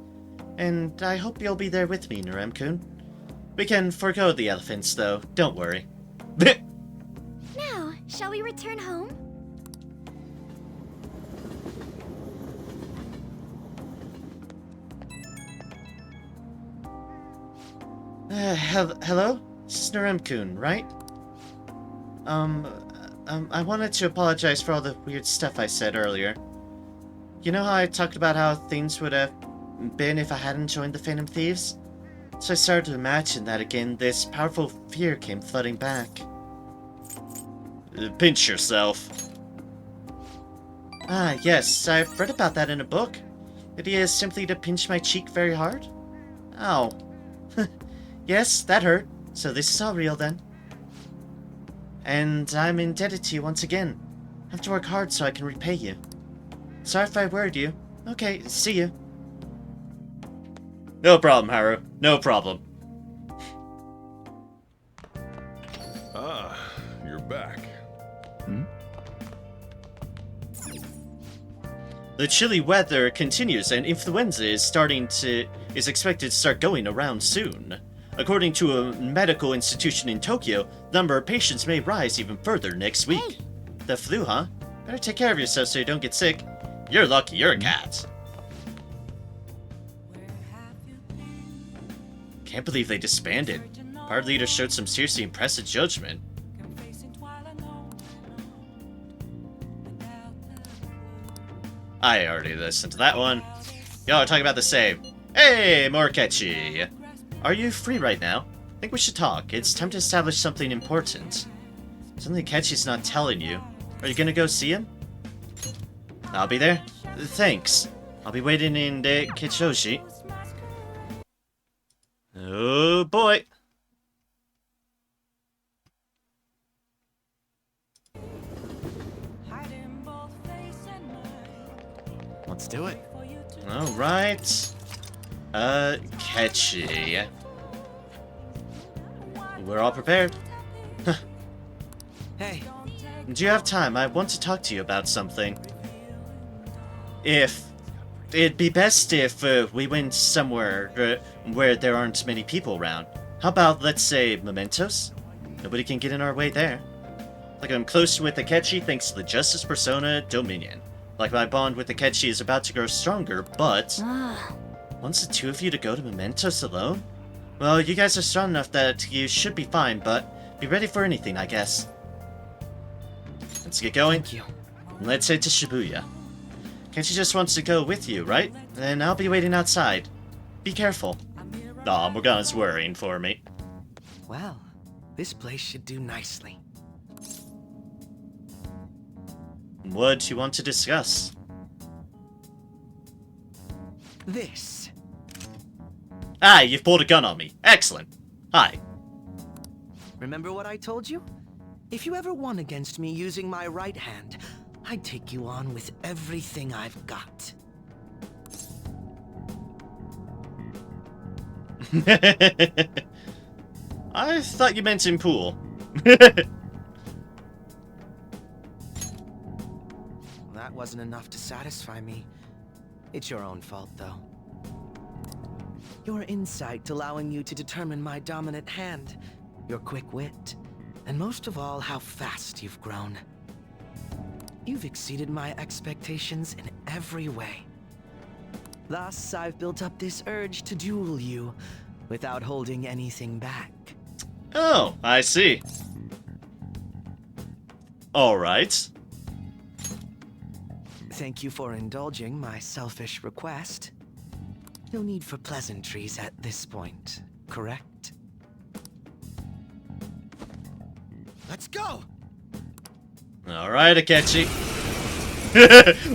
And I hope you'll be there with me, Narem-kun. We can forego the elephants, though, don't worry. Now, shall we return home? Hello? This is Narem-kun, right? I wanted to apologize for all the weird stuff I said earlier. You know how I talked about how things would have been if I hadn't joined the Phantom Thieves? So I started to imagine that again, this powerful fear came flooding back. Pinch yourself. Ah, yes, I've read about that in a book. The idea is simply to pinch my cheek very hard. Ow. Yes, that hurt. So this is all real then. And I'm indebted to you once again. I have to work hard so I can repay you. Sorry if I worried you. Okay, see you. No problem, Haru. No problem. Ah, you're back. The chilly weather continues and influenza is expected to start going around soon. According to a medical institution in Tokyo, the number of patients may rise even further next week. Hey. The flu, huh? Better take care of yourself so you don't get sick. You're lucky you're a cat. Can't believe they disbanded. Part leader showed some seriously impressive judgment. I already listened to that one. Y'all are talking about the same. Hey, Morikechi! Are you free right now? I think we should talk. It's time to establish something important. Something Kechi's not telling you. Are you gonna go see him? I'll be there. Thanks. I'll be waiting in the Kichoshi. Oh boy. Let's do it. Alright. Kechi. We're all prepared. Hey, Do you have time? I want to talk to you about something. It'd be best if we went somewhere where there aren't many people around. How about, let's say, Mementos? Nobody can get in our way there. Like I'm close with Akechi thanks to the Justice Persona Dominion. Like my bond with Akechi is about to grow stronger, but... wants the two of you to go to Mementos alone? Well, you guys are strong enough that you should be fine, but be ready for anything, I guess. Let's get going. thank you. Let's head to Shibuya. Kenshi just wants to go with you, right? Then I'll be waiting outside. Be careful. Aw, Morgana's worrying for me. Well, this place should do nicely. What do you want to discuss? This. Ah, you've pulled a gun on me. Excellent. Hi. Remember what I told you? If you ever won against me using my right hand, I'd take you on with everything I've got. I thought you meant in pool. That wasn't enough to satisfy me. It's your own fault, though. Your insight allowing you to determine my dominant hand, your quick wit, And most of all, how fast you've grown. You've exceeded my expectations in every way. Thus, I've built up this urge to duel you without holding anything back. Oh, I see. Alright. Thank you for indulging my selfish request. No need for pleasantries at this point, correct? Let's go! Alright, Akechi.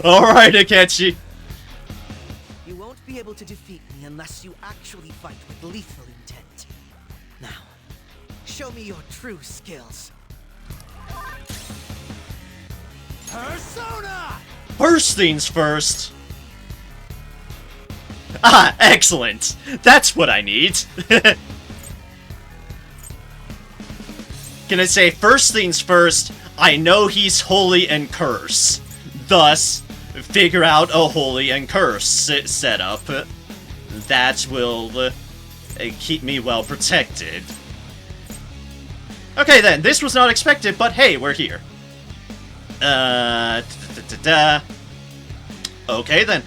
Alright, Akechi. You won't be able to defeat me unless you actually fight with lethal intent. Now, show me your true skills. Persona! First things first. Ah, excellent. That's what I need. Can I say, first things first, I know he's holy and curse. Thus, figure out a holy and curse setup. That will keep me well protected. Okay then, this was not expected, but hey, we're here. Okay then.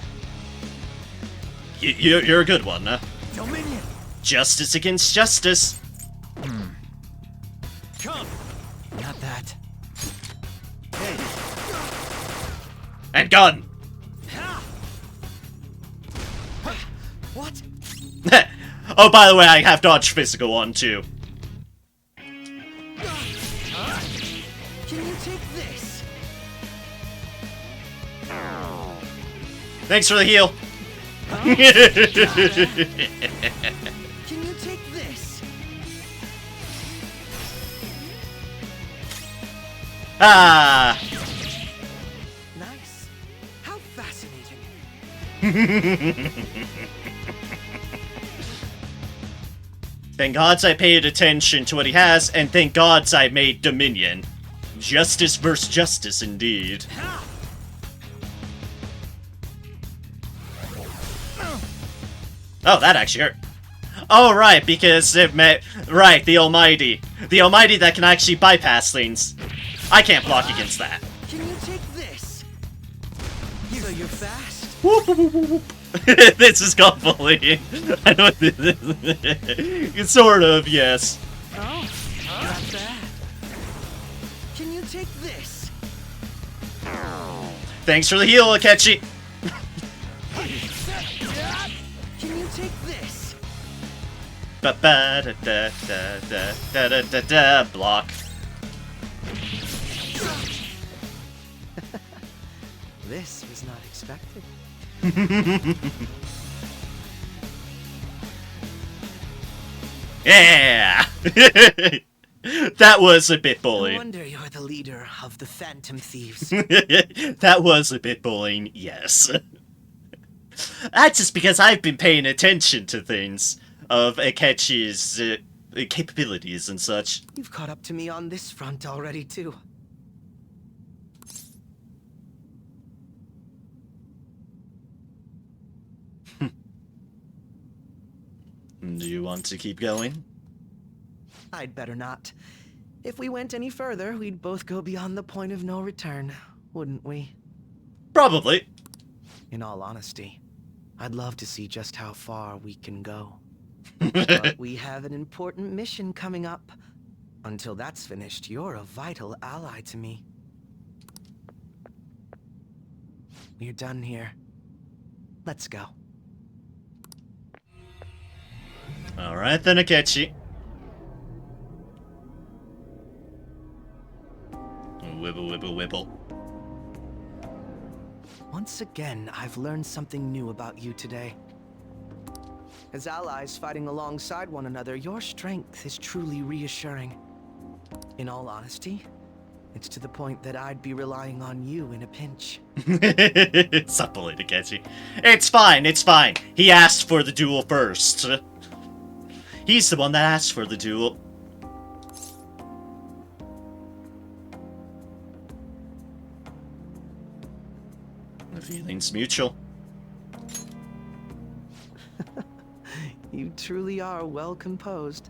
You're a good one, Dominion! Justice against justice. Come! Not that. And gun. What? Oh, by the way, I have dodge physical on too. Can you take this? Thanks for the heal. Can you take this? Ah. Nice. How fascinating. Thank gods I paid attention to what he has, and thank gods I made Dominion. Justice versus justice, indeed. Oh, that actually hurt. Oh, right, because it meant... Right, the Almighty. The Almighty that can actually bypass things. I can't block against that. Can you take this? So you're fast? Whoop, whoop, whoop, whoop. This is called bullying. I know what this is. Sort of, yes. Oh, not bad. Can you take this? Thanks for the heal, Akechi. Can you take this? Ba ba da da da da da da da da. Block. This was not expected. Yeah. That was a bit No bullying. wonder you're the leader of the Phantom Thieves. That was a bit bullying, yes. That's just because I've been paying attention to things of Akechi's capabilities and such. You've caught up to me on this front already, too. Do you want to keep going? I'd better not. If we went any further, we'd both go beyond the point of no return, wouldn't we? Probably. In all honesty, I'd love to see just how far we can go. But we have an important mission coming up. Until that's finished, you're a vital ally to me. We're done here. Let's go. Alright then, Akechi. Wibble, wibble, wibble. Once again, I've learned something new about you today. As allies fighting alongside one another, your strength is truly reassuring. In all honesty, it's to the point that I'd be relying on you in a pinch. Stop bullying Akechi. It's fine, it's fine. He asked for the duel first. He's the one that asked for the duel. The feeling's mutual. You truly are well composed.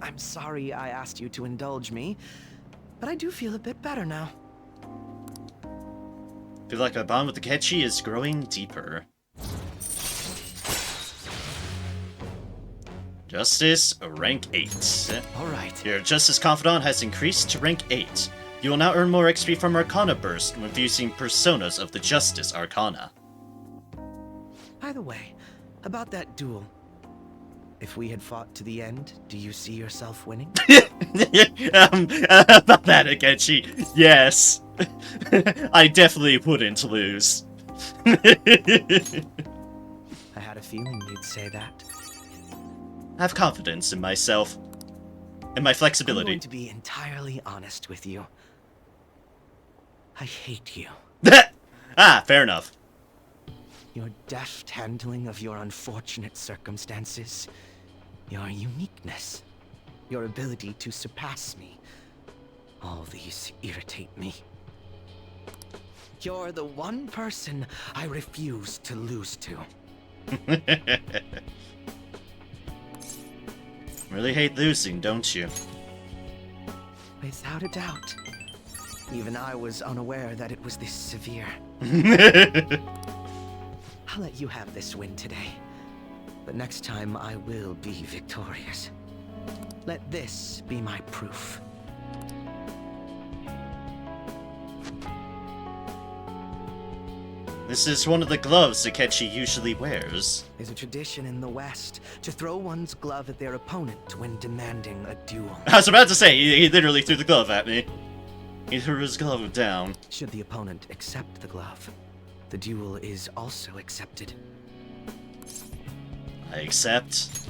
I'm sorry I asked you to indulge me, but I do feel a bit better now. I feel like my bond with Akechi is growing deeper. Justice, rank 8. Alright. Your Justice Confidant has increased to rank 8. You will now earn more XP from Arcana Burst when using Personas of the Justice Arcana. By the way, about that duel. If we had fought to the end, do you see yourself winning? About that, Akechi, yes. I definitely wouldn't lose. I had a feeling you'd say that. I have confidence in myself. And my I'm flexibility. going to be entirely honest with you. I hate you. Ah, fair enough. Your deft handling of your unfortunate circumstances. Your uniqueness. Your ability to surpass me. All these irritate me. You're the one person I refuse to lose to. Really hate losing, don't you? Without a doubt. Even I was unaware that it was this severe. I'll let you have this win today. But next time I will be victorious. Let this be my proof. This is one of the gloves Akechi usually wears. There's a tradition in the West to throw one's glove at their opponent when demanding a duel. I was about to say, he literally threw the glove at me. He threw his glove down. Should the opponent accept the glove, the duel is also accepted. I accept.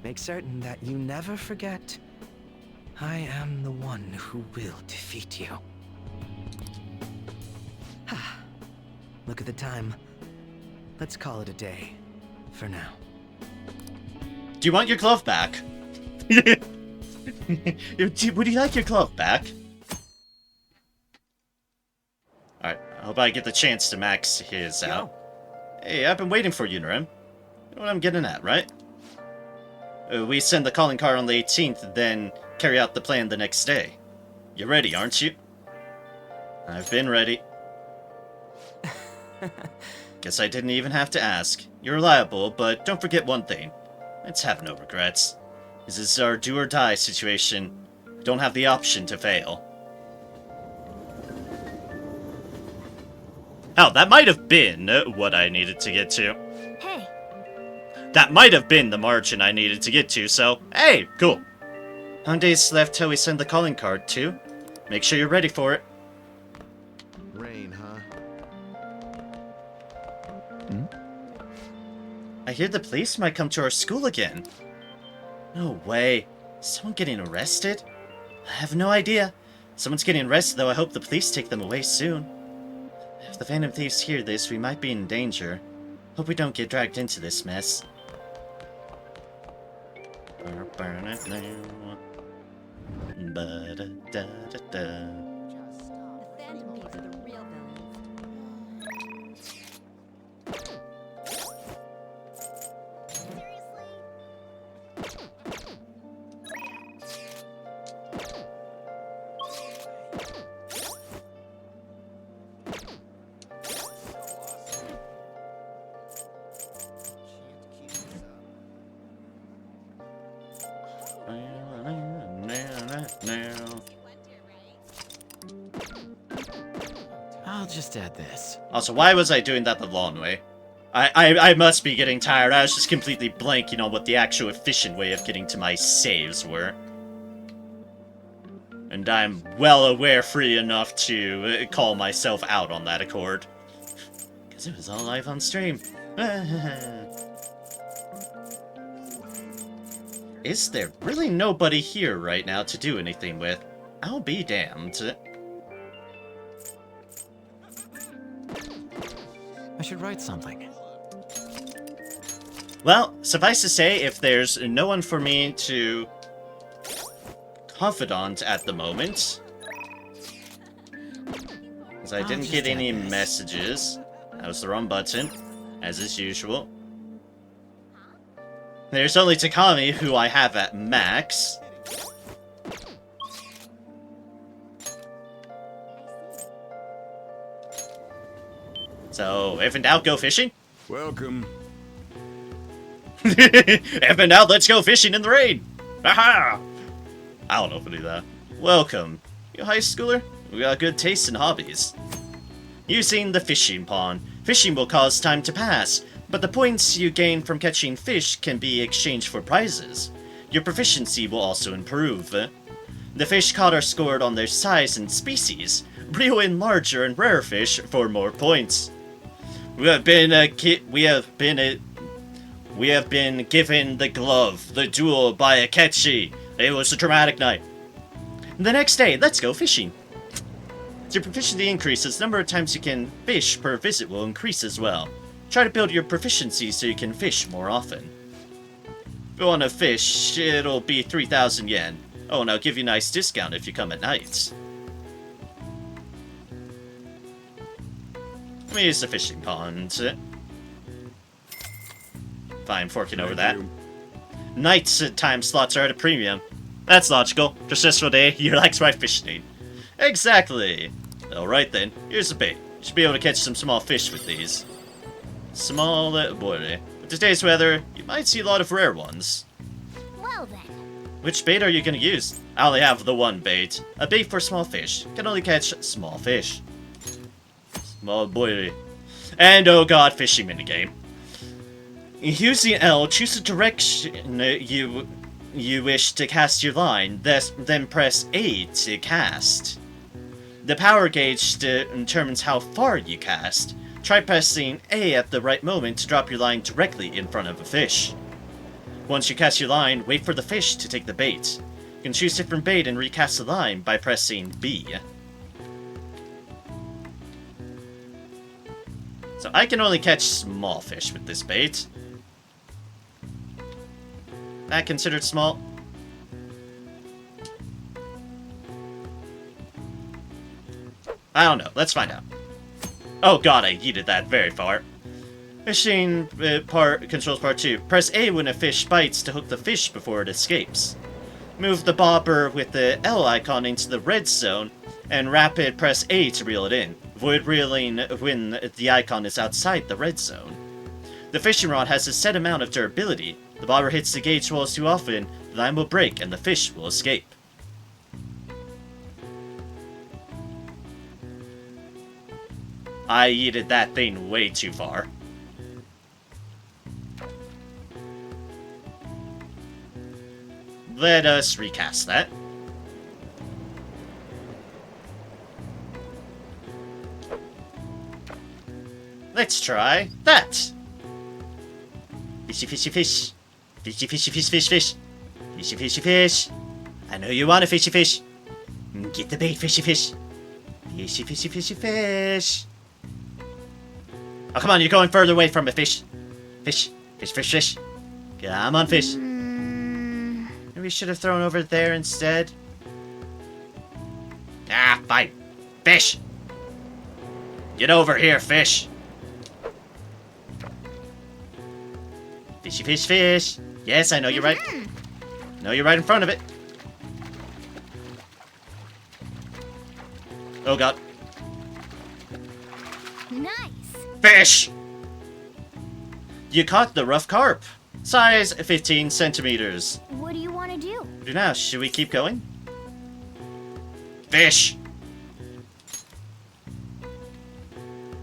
Make certain that you never forget, I am the one who will defeat you. Look at the time. Let's call it a day, for now. Do you want your glove back? Would you like your glove back? Alright, I hope I get the chance to max his out. Hey, I've been waiting for you, Narim. You know what I'm getting at, right? We send the calling card on the 18th, then carry out the plan the next day. You're ready, aren't you? I've been ready. Guess I didn't even have to ask. You're reliable, but don't forget one thing. Let's have no regrets. This is our do-or-die situation. We don't have the option to fail. Hell, that might have been what I needed to get to. Hey, That might have been the margin I needed to get to, so hey, cool. How many days left till we send the calling card, too? Make sure you're ready for it. Rain, huh? I hear the police might come to our school again. No way. Is someone getting arrested? I have no idea. Someone's getting arrested, though I hope the police take them away soon. If the Phantom Thieves hear this, we might be in danger. Hope we don't get dragged into this mess. Burn it now. Ba-da-da-da-da. the Phantom Thieves are the real villains. I'll just add this. Also, why was I doing that the long way? I must be getting tired. I was just completely blanking on what the actual efficient way of getting to my saves were. And I'm well aware free enough to call myself out on that accord. Because it was all live on stream. Is there really nobody here right now to do anything with? I'll be damned. I should write something. Well, suffice to say, if there's no one for me to confidant at the moment, because I I'll didn't just get any add this. messages. That was the wrong button, as is usual. There's only Takami, who I have at max. So, if in doubt, go fishing? Welcome. If in doubt, let's go fishing in the rain! Aha! I don't know if I do that. Welcome. You a high schooler? We got good taste in hobbies. Using the fishing pond. Fishing will cause time to pass, but the points you gain from catching fish can be exchanged for prizes. Your proficiency will also improve. The fish caught are scored on their size and species. Reel in larger and rarer fish for more points. We have been given the glove, the duel by Akechi. It was a dramatic night. The next day, let's go fishing. As your proficiency increases, the number of times you can fish per visit will increase as well. Try to build your proficiency so you can fish more often. If you want to fish, it'll be 3,000 yen. Oh, and I'll give you a nice discount if you come at night. Let me use the fishing pond. Fine, forking over that. Thank you. Nights time slots are at a premium. That's logical. Just this day, you likes my fishing. Exactly. Alright then, here's the bait. You should be able to catch some small fish with these. Small boy. With today's weather, you might see a lot of rare ones. Well then. Which bait are you gonna use? I only have the one bait. A bait for small fish. Can only catch small fish. Small boy. And oh god, fishing minigame. Using L, choose the direction you wish to cast your line, then press A to cast. The power gauge determines how far you cast. Try pressing A at the right moment to drop your line directly in front of a fish. Once you cast your line, wait for the fish to take the bait. You can choose different bait and recast the line by pressing B. So I can only catch small fish with this bait. That considered small? I don't know. Let's find out. Oh god, I yeeted that very far. Fishing controls part 2. Press A when a fish bites to hook the fish before it escapes. Move the bobber with the L icon into the red zone, and rapid press A to reel it in. Avoid reeling when the icon is outside the red zone. The fishing rod has a set amount of durability. The bobber hits the gauge walls too often, the line will break and the fish will escape. I yeeted that thing way too far. Let us recast that. Let's try that. Fishy, fishy, fish. Fishy, fishy, fish, fish, fish. Fishy, fishy, fish. I know you want a fishy fish. Get the bait, fishy fish. Fishy, fishy, fishy, fish. Oh, come on, you're going further away from it, fish. Fish, fish, fish, fish. Come on, fish. Maybe we should have thrown over there instead. Ah, fine. Fish. Get over here, fish. Fishy, fish, fish. Yes, I know you're right. No, you're right in front of it. Oh god. Nice. Fish! You caught the rough carp. Size 15 centimeters. What do you want to do? What do now? Should we keep going? Fish!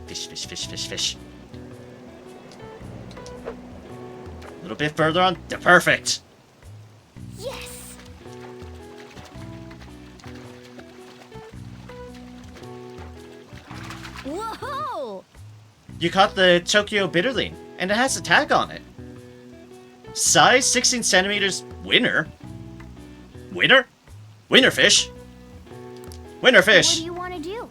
Fish, fish, fish, fish, fish. A little bit further on. Perfect! Yes. Whoa! You caught the Tokyo Bitterling, and it has a tag on it. Size 16 centimeters. Winner? Winner? Winner fish? Winner What fish! do you want to do?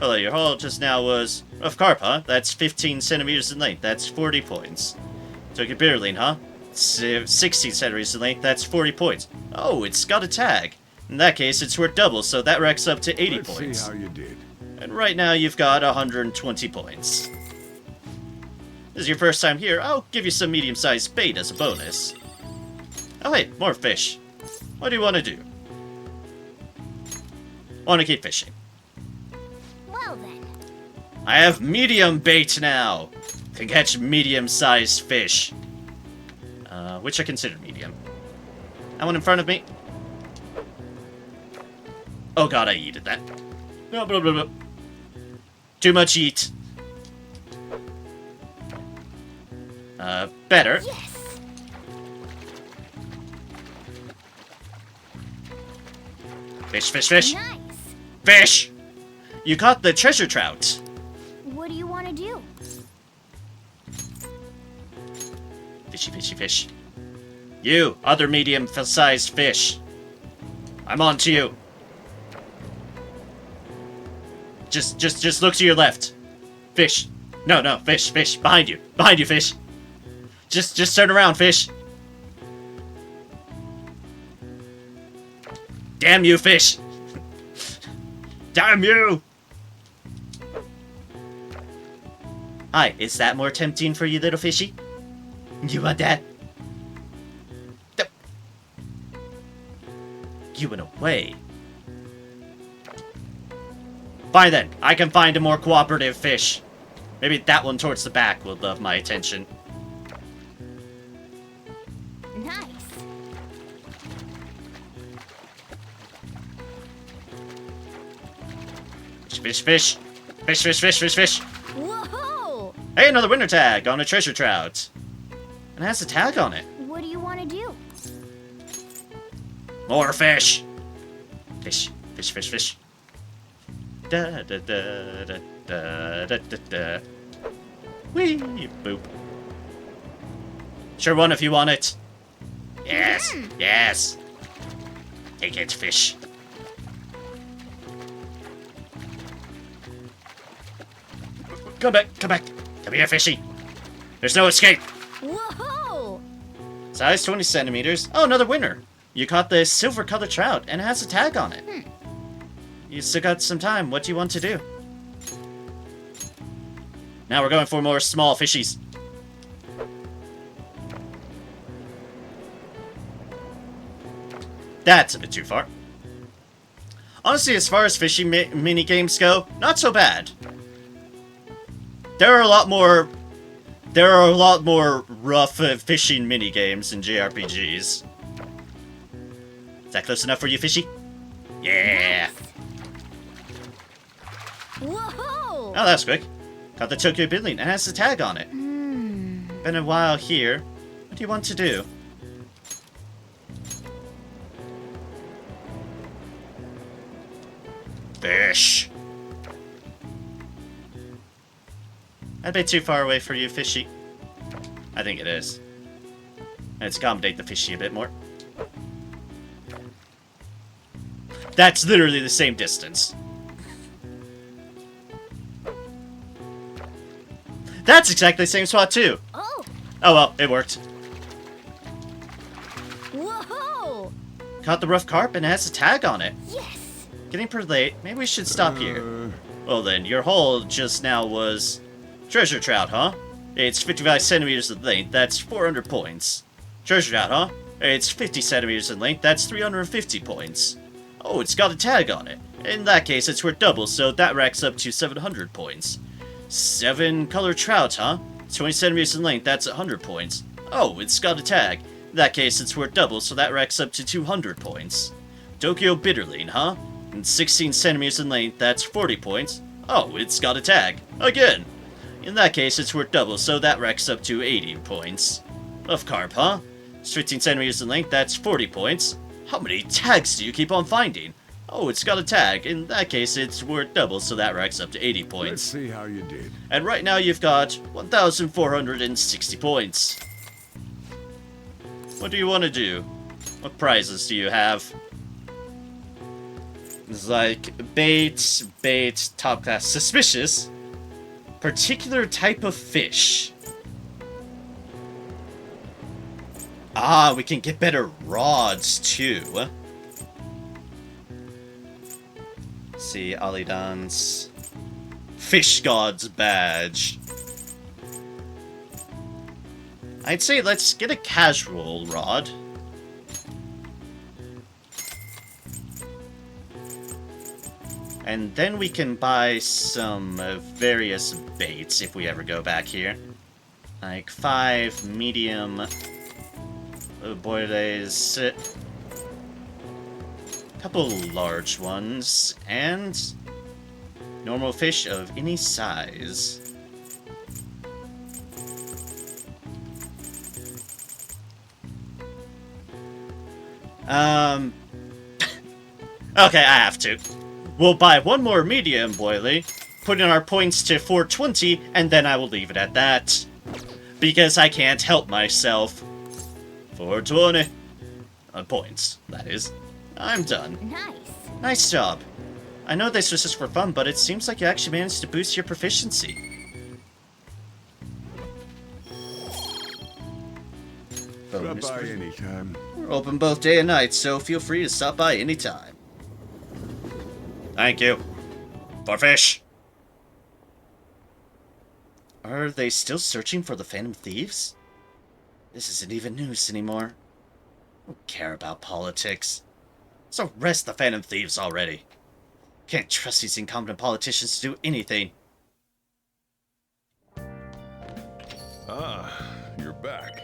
Well, your haul just now was rough carp, huh? That's 15 centimeters in length. That's 40 points. Tokyo Bitterling, huh? It's 16 centimeters in length. That's 40 points. Oh, it's got a tag. In that case, it's worth double, so that racks up to 80 Let's points. see how you did. And right now, you've got 120 points. This is your first time here, I'll give you some medium-sized bait as a bonus. Oh wait, more fish. What do you want to do? Want to keep fishing. Well then. I have medium bait now. Can catch medium-sized fish. Which I consider medium. That one in front of me. Oh god, I yeeted that. Blah, blah, blah, blah. Too much eat. Better. Yes. Fish, fish, fish. Nice. Fish! You caught the treasure trout. What do you want to do? Fishy, fishy, fish. You, other medium-sized fish. I'm on to you. Just look to your left. Fish. No, fish, fish. Behind you. Behind you, fish. Just turn around, fish. Damn you, fish. Damn you. Hi, is that more tempting for you, little fishy? You want that? You went away. Fine then, I can find a more cooperative fish. Maybe that one towards the back will love my attention. Nice. Fish, fish, fish, fish, fish, fish, fish. Whoa! Hey, another winter tag on a treasure trout. And it has a tag on it. What do you want to do? More fish. Fish, fish, fish, fish. Da da da da da da da da. Whee, boop. Sure one if you want it. Yes, yes. Take it, fish. Come back, come back. Come here, fishy. There's no escape. Whoa! Size 20 centimeters. Oh, another winner. You caught the silver-colored trout, and it has a tag on it. You still got some time. What do you want to do? Now we're going for more small fishies. That's a bit too far. Honestly, as far as fishing mini games go, not so bad. There are a lot more rough fishing mini games in JRPGs. Is that close enough for you, fishy? Yeah. Whoa! Oh, that's quick. Got the Tokyo Building and has the tag on it. Been a while here. What do you want to do? Fish. A bit too far away for you, fishy. I think it is. Let's accommodate the fishy a bit more. That's literally the same distance. That's exactly the same spot too. Oh! Oh well, it worked. Whoa! Caught the rough carp and it has a tag on it. Yes! Getting pretty late. Maybe we should stop here. Well then, your haul just now was treasure trout, huh? It's 55 centimeters in length. That's 400 points. Treasure trout, huh? It's 50 centimeters in length. That's 350 points. Oh, it's got a tag on it. In that case, it's worth double, so that racks up to 700 points. 7 colored trout, huh? 20 centimeters in length, that's 100 points. Oh, it's got a tag. In that case, it's worth double, so that racks up to 200 points. Tokyo Bitterling, huh? And 16 centimeters in length, that's 40 points. Oh, it's got a tag. Again. In that case, it's worth double, so that racks up to 80 points. Rough carp, huh? It's 15 centimeters in length, that's 40 points. How many tags do you keep on finding? Oh, it's got a tag. In that case, it's worth double, so that racks up to 80 Let's points. see how you did. And right now you've got 1,460 points. What do you want to do? What prizes do you have? It's like bait, top class, suspicious, particular type of fish. Ah, we can get better rods too. See, Alidan's Fish God's badge. I'd say let's get a casual rod. And then we can buy some various baits if we ever go back here. Like 5 medium boiles, a couple large ones, and normal fish of any size. Okay, I have to. We'll buy one more medium boilie, put in our points to 420, and then I will leave it at that. Because I can't help myself. 420. Points, that is. I'm done. Nice. Nice job. I know this was just for fun, but it seems like you actually managed to boost your proficiency. Stop Bonus by for- anytime. We're open both day and night, so feel free to stop by anytime. Thank you. For fish. Are they still searching for the Phantom Thieves? This isn't even news anymore. I don't care about politics. So arrest the Phantom Thieves already. Can't trust these incompetent politicians to do anything. Ah, you're back.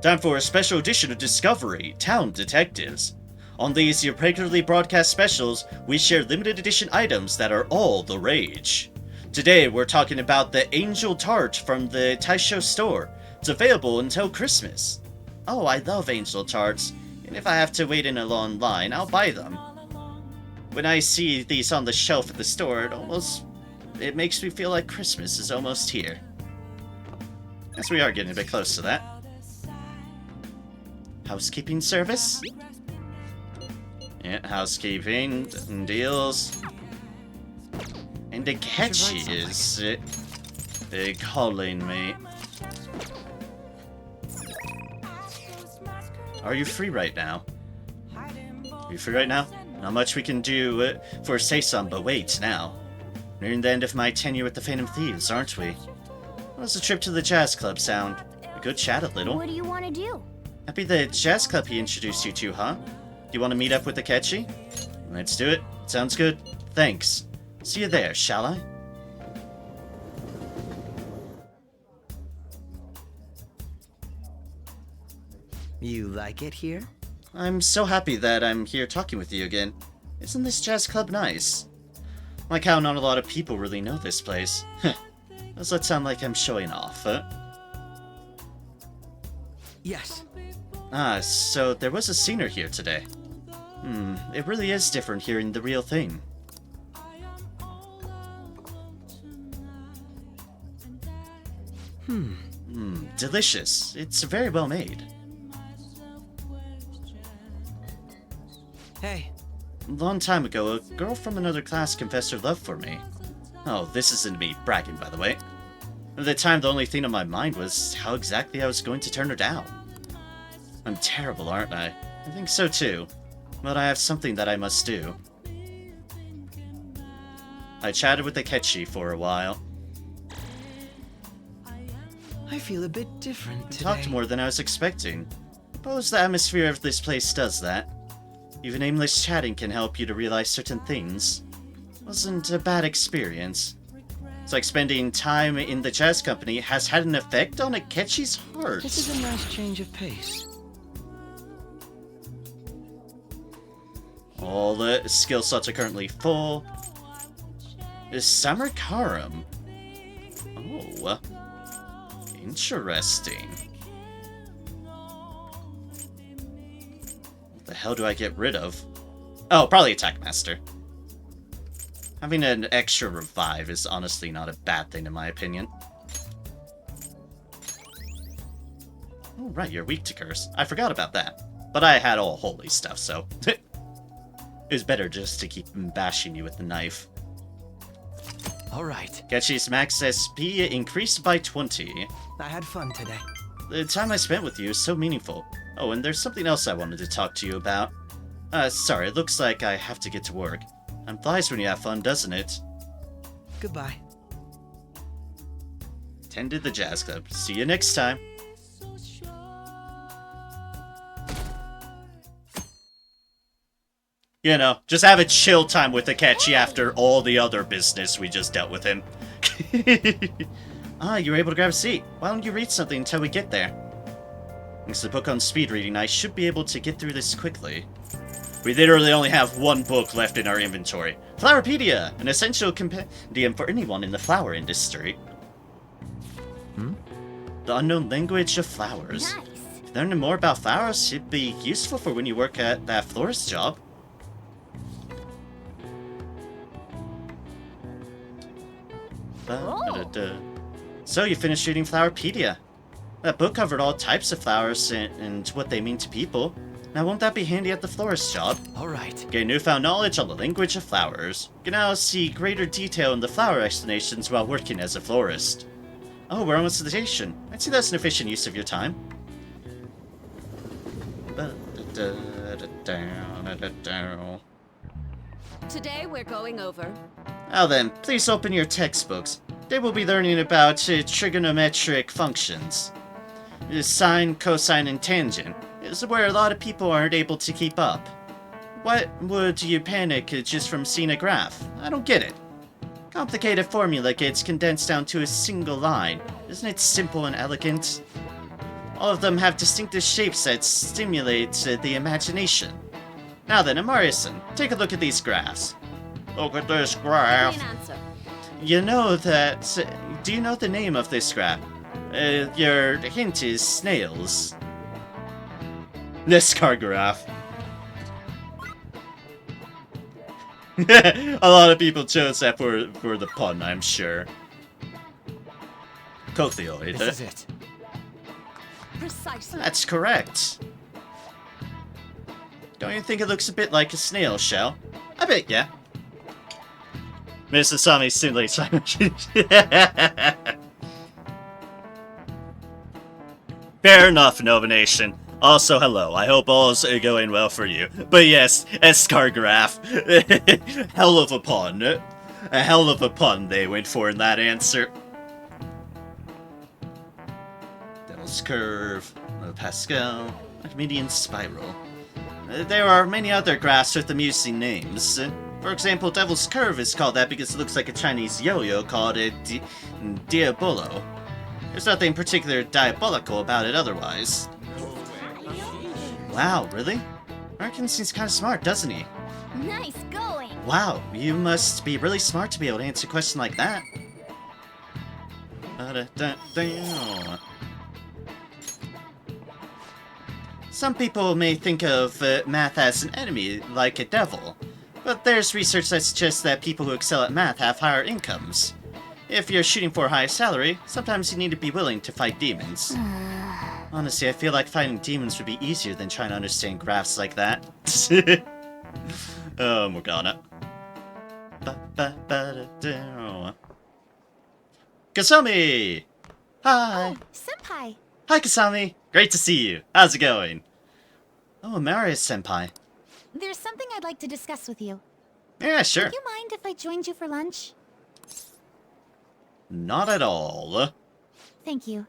Time for a special edition of Discovery Town Detectives. On these irregularly broadcast specials, we share limited edition items that are all the rage. Today, we're talking about the Angel Tart from the Taisho store. It's available until Christmas. Oh, I love Angel Tarts, and if I have to wait in a long line, I'll buy them. When I see these on the shelf at the store, it makes me feel like Christmas is almost here. Yes, we are getting a bit close to that. Housekeeping service? Yeah, housekeeping, deals. And the catchy is calling me. Are you free right now? Are you free right now? Not much we can do for say some, but wait now. We're nearing the end of my tenure with the Phantom Thieves, aren't we? How's the trip to the jazz club sound? We could chat a little. What do you want to do? Happy the jazz club he introduced you to, huh? Do you want to meet up with Akechi? Let's do it. Sounds good. Thanks. See you there, shall I? You like it here? I'm so happy that I'm here talking with you again. Isn't this jazz club nice? Like how not a lot of people really know this place. Does that sound like I'm showing off, huh? Yes. Ah, so there was a scener here today. It really is different hearing the real thing. Delicious. It's very well made. Hey, A long time ago, a girl from another class confessed her love for me. Oh, this isn't me bragging, by the way. At the time, the only thing on my mind was how exactly I was going to turn her down. I'm terrible, aren't I? I think so too. But I have something that I must do. I chatted with Akechi for a while. I feel a bit different today. Talked more than I was expecting. Suppose the atmosphere of this place does that. Even aimless chatting can help you to realize certain things. Wasn't a bad experience. It's like spending time in the jazz company has had an effect on Akechi's heart. This is a nice change of pace. All the skill slots are currently full. Is Summer Karam? Oh, interesting. What the hell do I get rid of? Oh, probably Attack Master. Having an extra revive is honestly not a bad thing in my opinion. Oh, right, you're weak to curse. I forgot about that. But I had all holy stuff, so... it was better just to keep bashing you with the knife. Alright. Akechi's max SP increased by 20. I had fun today. The time I spent with you is so meaningful. Oh, and there's something else I wanted to talk to you about. Sorry, it looks like I have to get to work. Time flies when you have fun, doesn't it? Goodbye. Attended the jazz club. See you next time. You know, just have a chill time with Akechi after all the other business we just dealt with him. Ah, you were able to grab a seat. Why don't you read something until we get there? It's the book on speed reading. I should be able to get through this quickly. We literally only have one book left in our inventory. Flowerpedia, an essential compendium for anyone in the flower industry. The unknown language of flowers. Nice. Learning more about flowers should be useful for when you work at that florist job. So you finished reading Flowerpedia. That book covered all types of flowers and what they mean to people. Now won't that be handy at the florist job? All right. Gain newfound knowledge on the language of flowers. You can now see greater detail in the flower explanations while working as a florist. Oh, we're almost to the station. I'd say that's an efficient use of your time. Today we're going over. Now then, please open your textbooks. They will be learning about trigonometric functions. Sine, cosine, and tangent is where a lot of people aren't able to keep up. What would you panic just from seeing a graph? I don't get it. Complicated formula gets condensed down to a single line. Isn't it simple and elegant? All of them have distinctive shapes that stimulate the imagination. Now then, Amarius-san, take a look at these graphs. Look at this graph. Give me an answer. You know that... do you know the name of this graph? Your hint is snails. NASCAR graph. A lot of people chose that for the pun, I'm sure. Cochleoid. This is it. Precisely. That's correct. Don't you think it looks a bit like a snail shell? I bet, yeah. Mrs. Sami simulates Fair enough, Nova Nation. Also, hello. I hope all's going well for you. But yes, Escargraph. Hell of a pun. A hell of a pun they went for in that answer. Devil's Curve, Pascal, Archimedean Spiral. There are many other graphs with amusing names. For example, Devil's Curve is called that because it looks like a Chinese yo-yo called a Diabolo. There's nothing particular diabolical about it otherwise. Wow, really? Arkin seems kind of smart, doesn't he? Nice going. Wow, you must be really smart to be able to answer a question like that. Some people may think of math as an enemy, like a devil. But there's research that suggests that people who excel at math have higher incomes. If you're shooting for a high salary, sometimes you need to be willing to fight demons. Honestly, I feel like fighting demons would be easier than trying to understand graphs like that. Oh, Morgana. Kasumi! Hi! Oh, Senpai. Hi, Kasami! Great to see you. How's it going? Oh, Marius-senpai. There's something I'd like to discuss with you. Yeah, sure. Would you mind if I joined you for lunch? Not at all. Thank you.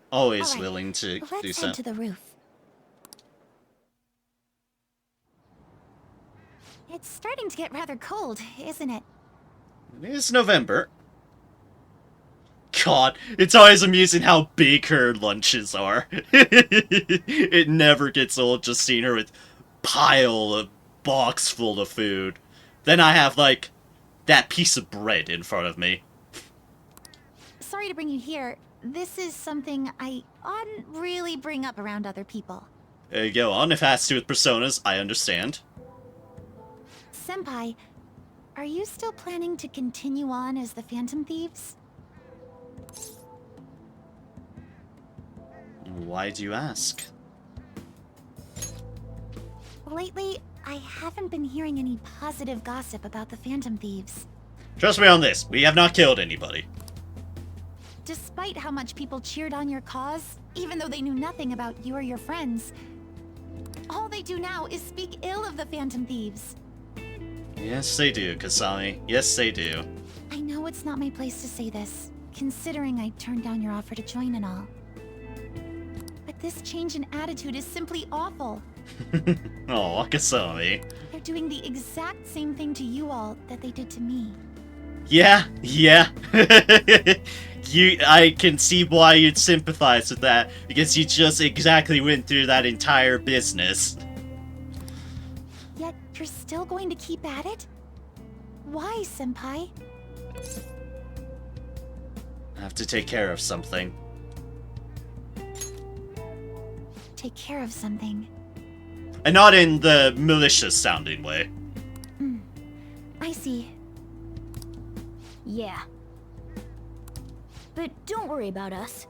Always All right, willing to do Let's so. head to the roof. It's starting to get rather cold, isn't it? It is November. God, it's always amusing how big her lunches are. It never gets old just seeing her with pile of box full of food. Then I have, like, that piece of bread in front of me. Sorry to bring you here. This is something I oughtn't really bring up around other people. Go on, if it has to do with personas, I understand. Senpai, are you still planning to continue on as the Phantom Thieves? Why do you ask? Lately, I haven't been hearing any positive gossip about the Phantom Thieves. Trust me on this, we have not killed anybody. Despite how much people cheered on your cause, even though they knew nothing about you or your friends, all they do now is speak ill of the Phantom Thieves. Yes, they do, Kasami. Yes, they do. I know know it's not my place to say this, considering I turned down your offer to join and all. But this change in attitude is simply awful. Oh, Akasami. They're doing the exact same thing to you all that they did to me. Yeah. I can see why you'd sympathize with that, because you just exactly went through that entire business. Yet you're still going to keep at it? Why, Senpai? I have to take care of something. Take care of something. And not in the malicious sounding way. I see. Yeah. But don't worry about us.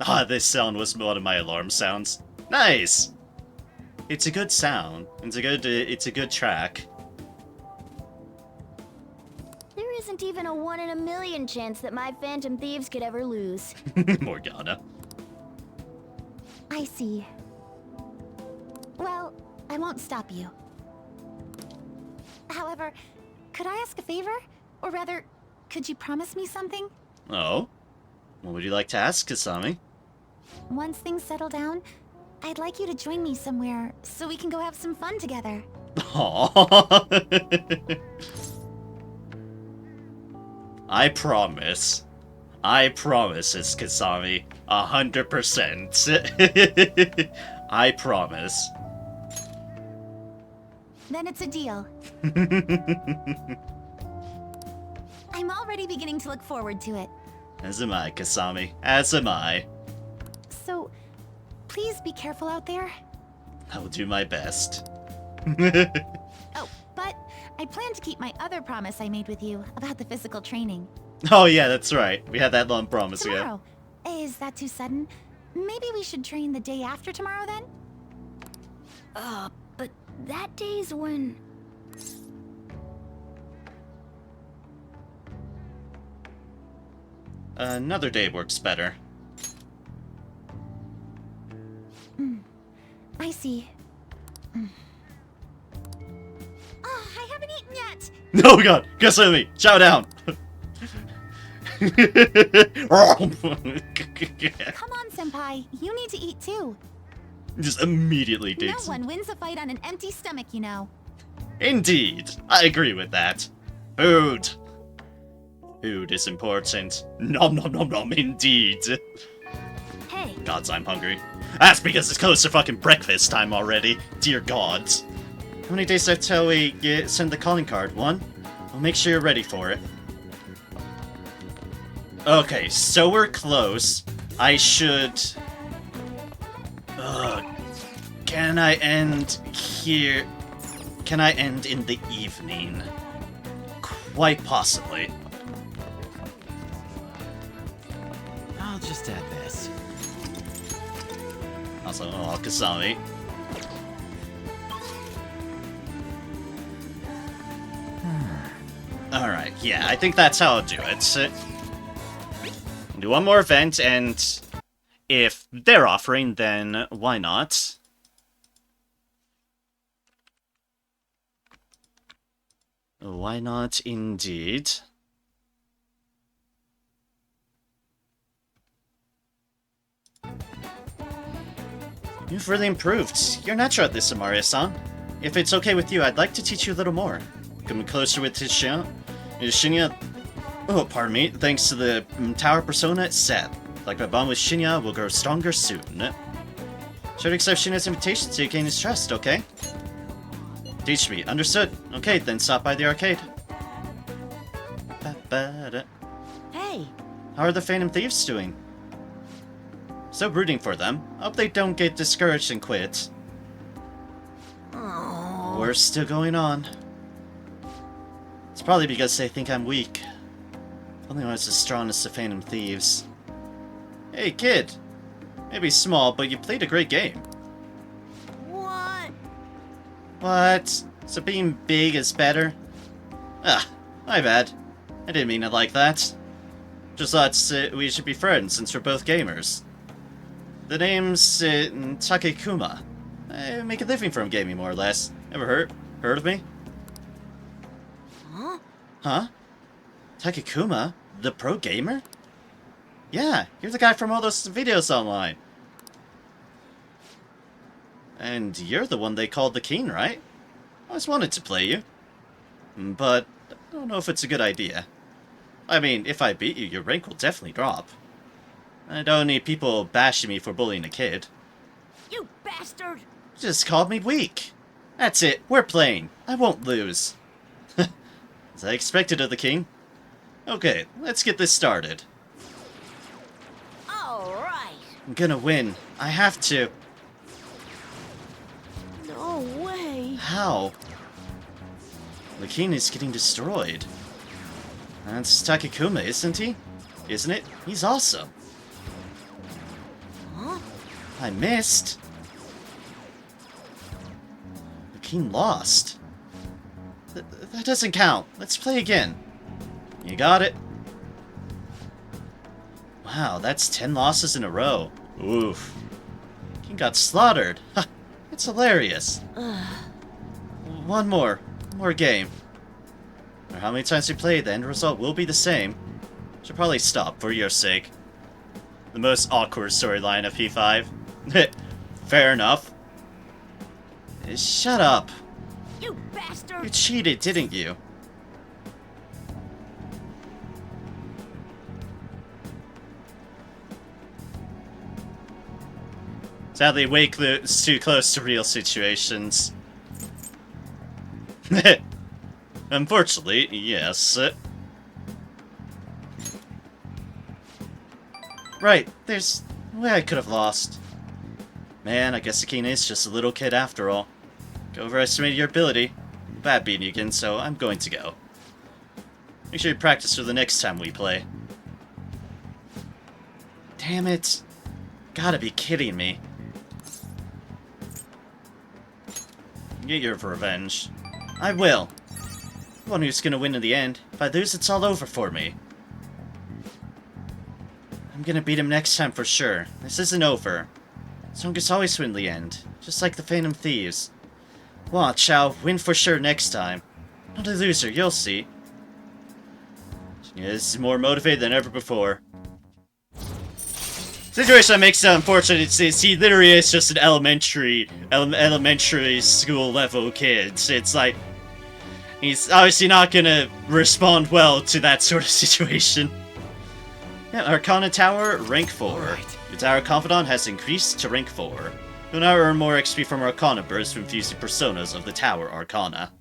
Ah, this sound was one of my alarm sounds. Nice! It's a good sound. It's a good track. There isn't even a 1 in a million chance that my Phantom Thieves could ever lose. Morgana. I see. Well, I won't stop you. However, could I ask a favor? Or rather, could you promise me something? Oh? What would you like to ask, Kasami? Once things settle down, I'd like you to join me somewhere so we can go have some fun together. Aww. I promise. I promise, it's Kasami. 100%. I promise. Then it's a deal. I'm already beginning to look forward to it. As am I, Kasami. As am I. So, please be careful out there. I will do my best. Oh, but I plan to keep my other promise I made with you about the physical training. Oh yeah, that's right. We had that long promise ago. Tomorrow. Is that too sudden? Maybe we should train the day after tomorrow then? But that day's when... Another day works better. I see. Oh, I haven't eaten yet! Oh god! Kasumi! Chow down! Come on, Senpai. You need to eat too. Just immediately No digs. one wins a fight on an empty stomach, you know. Indeed! I agree with that. Food! Food is important. Nom nom nom nom, indeed. Hey, Gods, I'm hungry. That's because it's close to fucking breakfast time already. Dear gods. How many days until we send the calling card? 1? I'll make sure you're ready for it. Okay, so we're close. I should... can I end here? Can I end in the evening? Quite possibly. I'll just add this. Also, oh, Kasami. Alright, yeah, I think that's how I'll do it. Do one more event, and if they're offering, then why not? Why not, indeed? You've really improved. You're natural at this, Amaria-san. If it's okay with you, I'd like to teach you a little more. Coming closer with Shinya... Oh, pardon me. Thanks to the tower persona, it's set. Like my bond with Shinya will grow stronger soon. Should accept Shinya's invitation to gain his trust, okay? Teach me. Understood. Okay, then stop by the arcade. Ba-ba-da. hey. How are the Phantom Thieves doing? So rooting for them. Hope they don't get discouraged and quit. War's still going on. It's probably because they think I'm weak. Only one as strong as the Phantom Thieves. Hey, kid. Maybe small, but you played a great game. What? What? So being big is better? Ah, my bad. I didn't mean it like that. Just thought we should be friends since we're both gamers. The name's Takekuma. I make a living from gaming, more or less. Ever heard of me? Huh? Huh? Takakuma? The pro gamer? Yeah, you're the guy from all those videos online. And you're the one they called the king, right? I always wanted to play you. But I don't know if it's a good idea. I mean, if I beat you, your rank will definitely drop. I don't need people bashing me for bullying a kid. You bastard! Just called me weak. That's it, we're playing. I won't lose. As I expected of the king. Okay, let's get this started. Alright! I'm gonna win. I have to. No way! How? The king is getting destroyed. That's Takakuma, isn't he? Isn't it? He's awesome. Huh? I missed. The king lost. That doesn't count. Let's play again. You got it. Wow, that's 10 losses in a row. Oof. King got slaughtered. Ha! It's hilarious. One more game. No matter how many times we play, the end result will be the same. Should probably stop for your sake. The most awkward storyline of P5. Fair enough. Shut up. You bastard! You cheated, didn't you? Sadly, way too close to real situations. Unfortunately, yes. Right, there's no way I could have lost. Man, I guess the king is just a little kid after all. Overestimated your ability. Bad beating you again, so I'm going to go. Make sure you practice for the next time we play. Damn it. Gotta be kidding me. Get your revenge. I will. The one who's gonna win in the end. If I lose, it's all over for me. I'm gonna beat him next time for sure. This isn't over. Strongest always win in the end. Just like the Phantom Thieves. Watch, I'll win for sure next time. Not a loser, you'll see. She is more motivated than ever before. Situation that makes it unfortunate is he literally is just an elementary school level kid. It's like, he's obviously not gonna respond well to that sort of situation. Yeah, Arcana Tower, rank 4. Right. Your Tower Confidant has increased to rank 4. You'll now earn more XP from Arcana bursts from fusing personas of the Tower Arcana.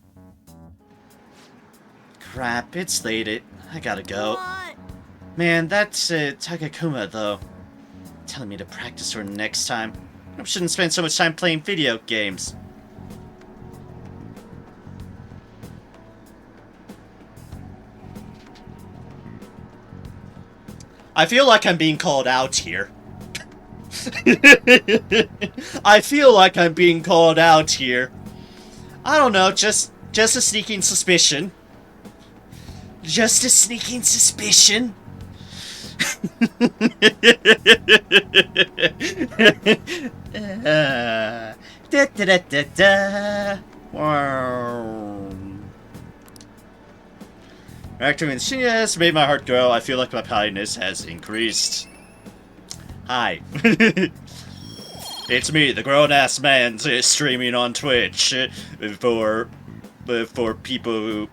Crap, it's late. I gotta go. What? Man, that's Takakuma, though. Telling me to practice for next time. I shouldn't spend so much time playing video games. I feel like I'm being called out here. I feel like I'm being called out here. I don't know, just a sneaking suspicion. Just a sneaking suspicion. Acting with Shinya has made my heart grow. I feel like my kindness has increased. Hi. It's me, the grown-ass man, streaming on Twitch for people who...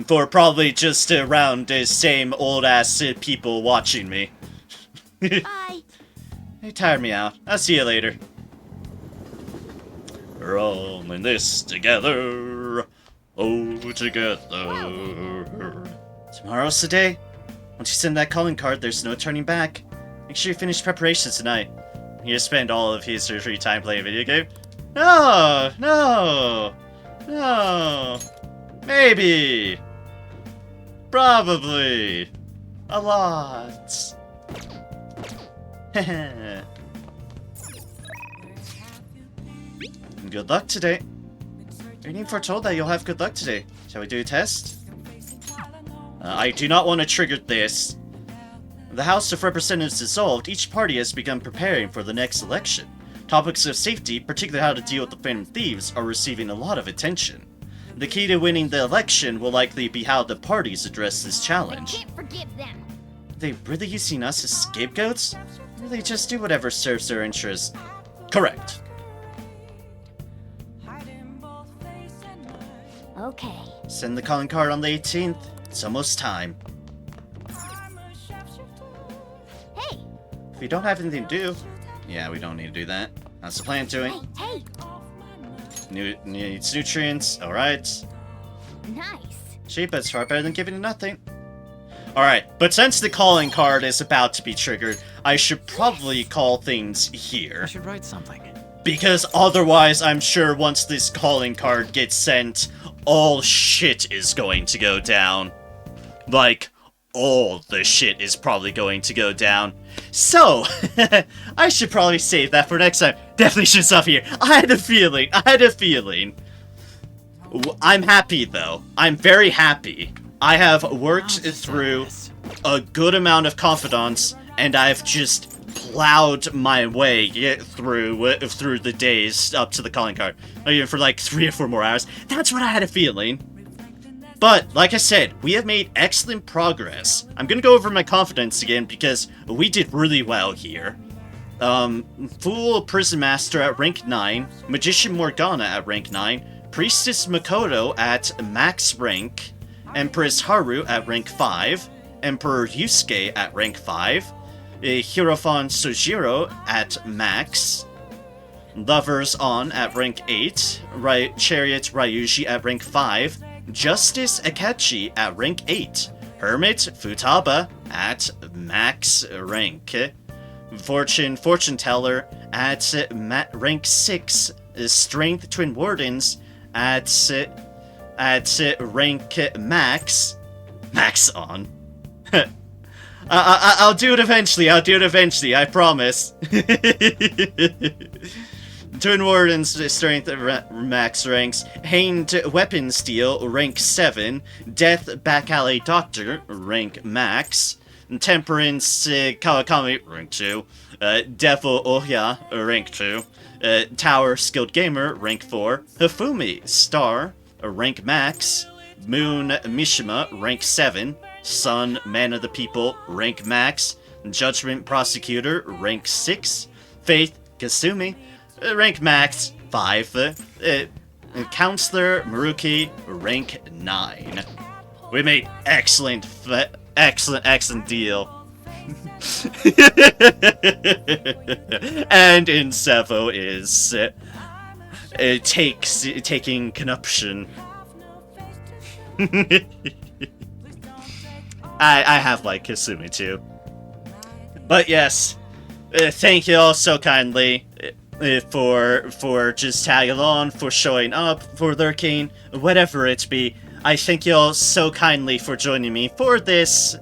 for probably just around the same old-ass people watching me. Bye! They tired me out. I'll see you later. We're all in this together. Oh, together. Tomorrow's the day. Once you send that calling card, there's no turning back. Make sure you finish preparations tonight. You spend all of his free time playing a video game? No! No! No! Maybe! Probably! A lot! Good luck today. Your name foretold that you'll have good luck today. Shall we do a test? I do not want to trigger this. The House of Representatives dissolved, each party has begun preparing for the next election. Topics of safety, particularly how to deal with the Phantom Thieves, are receiving a lot of attention. The key to winning the election will likely be how the parties address this I challenge. can't forgive them. Are they really using us as scapegoats? Or they just do whatever serves their interest? Correct. Okay. Send the calling card on the 18th. It's almost time. Hey, If we don't have anything to do... Yeah, we don't need to do that. How's the plant doing? hey, Needs nutrients. Alright. nice. Cheap, but it's far better than giving it nothing. Alright, but since the calling card is about to be triggered, I should probably call things I here. should write something. Because otherwise, I'm sure once this calling card gets sent, all shit is going to go down. Like, all the shit is probably going to go down. So, I should probably save that for next time. Definitely should stop here. I had a feeling. I'm happy, though. I'm very happy. I have worked through a good amount of confidants, and I've just plowed my way through the days up to the calling card. Even for like 3 or 4 more hours. That's what I had a feeling. But, like I said, we have made excellent progress. I'm gonna go over my confidence again because we did really well here. Fool Prison Master at rank 9, Magician Morgana at rank 9, Priestess Makoto at max rank, Empress Haru at rank 5, Emperor Yusuke at rank 5, Hierophant Sojiro at max, Lovers On at rank 8, Chariot Ryuji at rank 5, Justice Akechi at rank 8, Hermit Futaba at max rank, Fortune Teller at rank 6, Strength Twin Wardens at rank max on. I'll do it eventually, I promise. Twin Wardens Strength max ranks, Hained Weapon Steel rank 7, Death Back Alley Doctor rank max, Temperance Kawakami rank 2, Devil Ohya rank 2, Tower Skilled Gamer rank 4, Hifumi Star rank max, Moon Mishima rank 7, Sun Man of the People rank max, Judgment Prosecutor rank 6, Faith Kasumi rank max 5, Counselor Maruki rank 9. We made excellent deal. And in Sevo is taking connuption. I have like Kasumi too. But yes, thank you all so kindly for just tagging along, for showing up, for lurking, whatever it be. I thank you all so kindly for joining me for this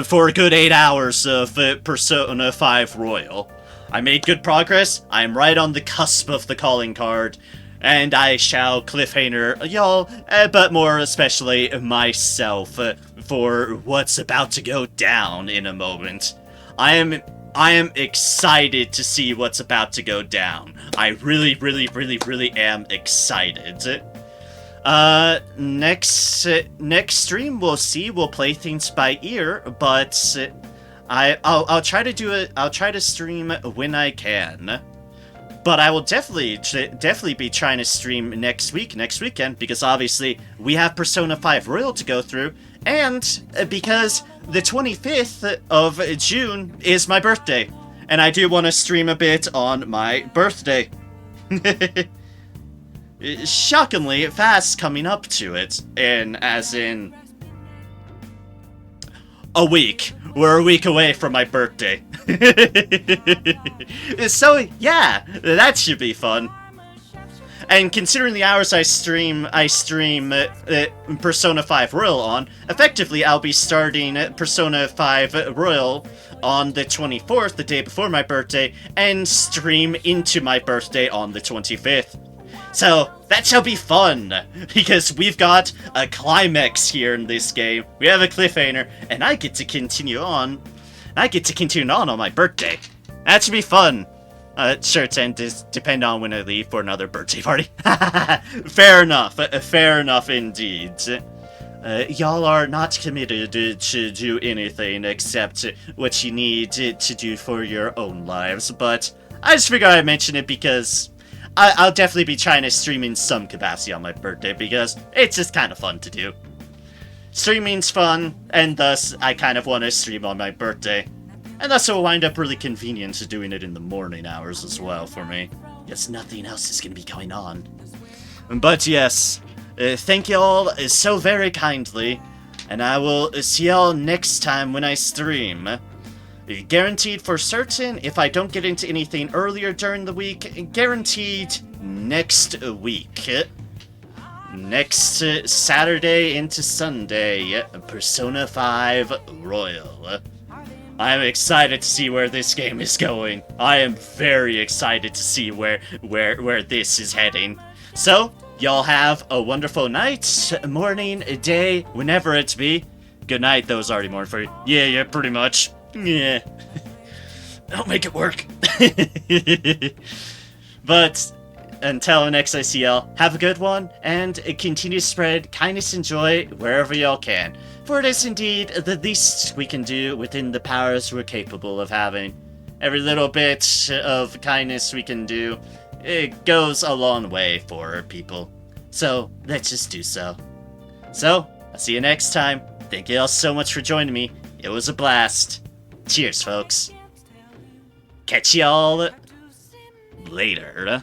for a good 8 hours of Persona 5 Royal. I made good progress. I am right on the cusp of the calling card, and I shall cliffhanger y'all, but more especially myself, for what's about to go down in a moment. I am excited to see what's about to go down. I really am excited. Next stream we'll see. We'll play things by ear, but I'll try to do it. I'll try to stream when I can. But I will definitely be trying to stream next weekend, because obviously we have Persona 5 Royal to go through, and because the 25th of June is my birthday, and I do want to stream a bit on my birthday. Shockingly fast coming up to it, and as in a week. We're a week away from my birthday. So yeah, that should be fun. And considering the hours I stream Persona 5 Royal on, effectively I'll be starting Persona 5 Royal on the 24th, the day before my birthday, and stream into my birthday on the 25th. So, that shall be fun, because we've got a climax here in this game. We have a cliffhanger, and I get to continue on. I get to continue on my birthday. That should be fun. Shirts and depend on when I leave for another birthday party. Fair enough. Fair enough indeed. Y'all are not committed to do anything except what you need to do for your own lives, but I just figured I'd mention it because I'll definitely be trying to stream in some capacity on my birthday because it's just kind of fun to do. Streaming's fun, and thus I kind of want to stream on my birthday. And thus it will wind up really convenient to doing it in the morning hours as well for me. Because nothing else is going to be going on. But yes, thank you all so very kindly. And I will see y'all next time when I stream. Guaranteed for certain, if I don't get into anything earlier during the week, guaranteed next week. Next Saturday into Sunday, Persona 5 Royal. I'm excited to see where this game is going. I am very excited to see where this is heading. So, y'all have a wonderful night, morning, day, whenever it be. Good night, though, it's already morning for you. Yeah, pretty much. Yeah. I'll make it work. But until next I see y'all, have a good one, and continue to spread kindness and joy wherever y'all can. For it is indeed the least we can do within the powers we're capable of having. Every little bit of kindness we can do, it goes a long way for people. So, let's just do so. So, I'll see you next time. Thank you all so much for joining me. It was a blast. Cheers, folks. Catch y'all later.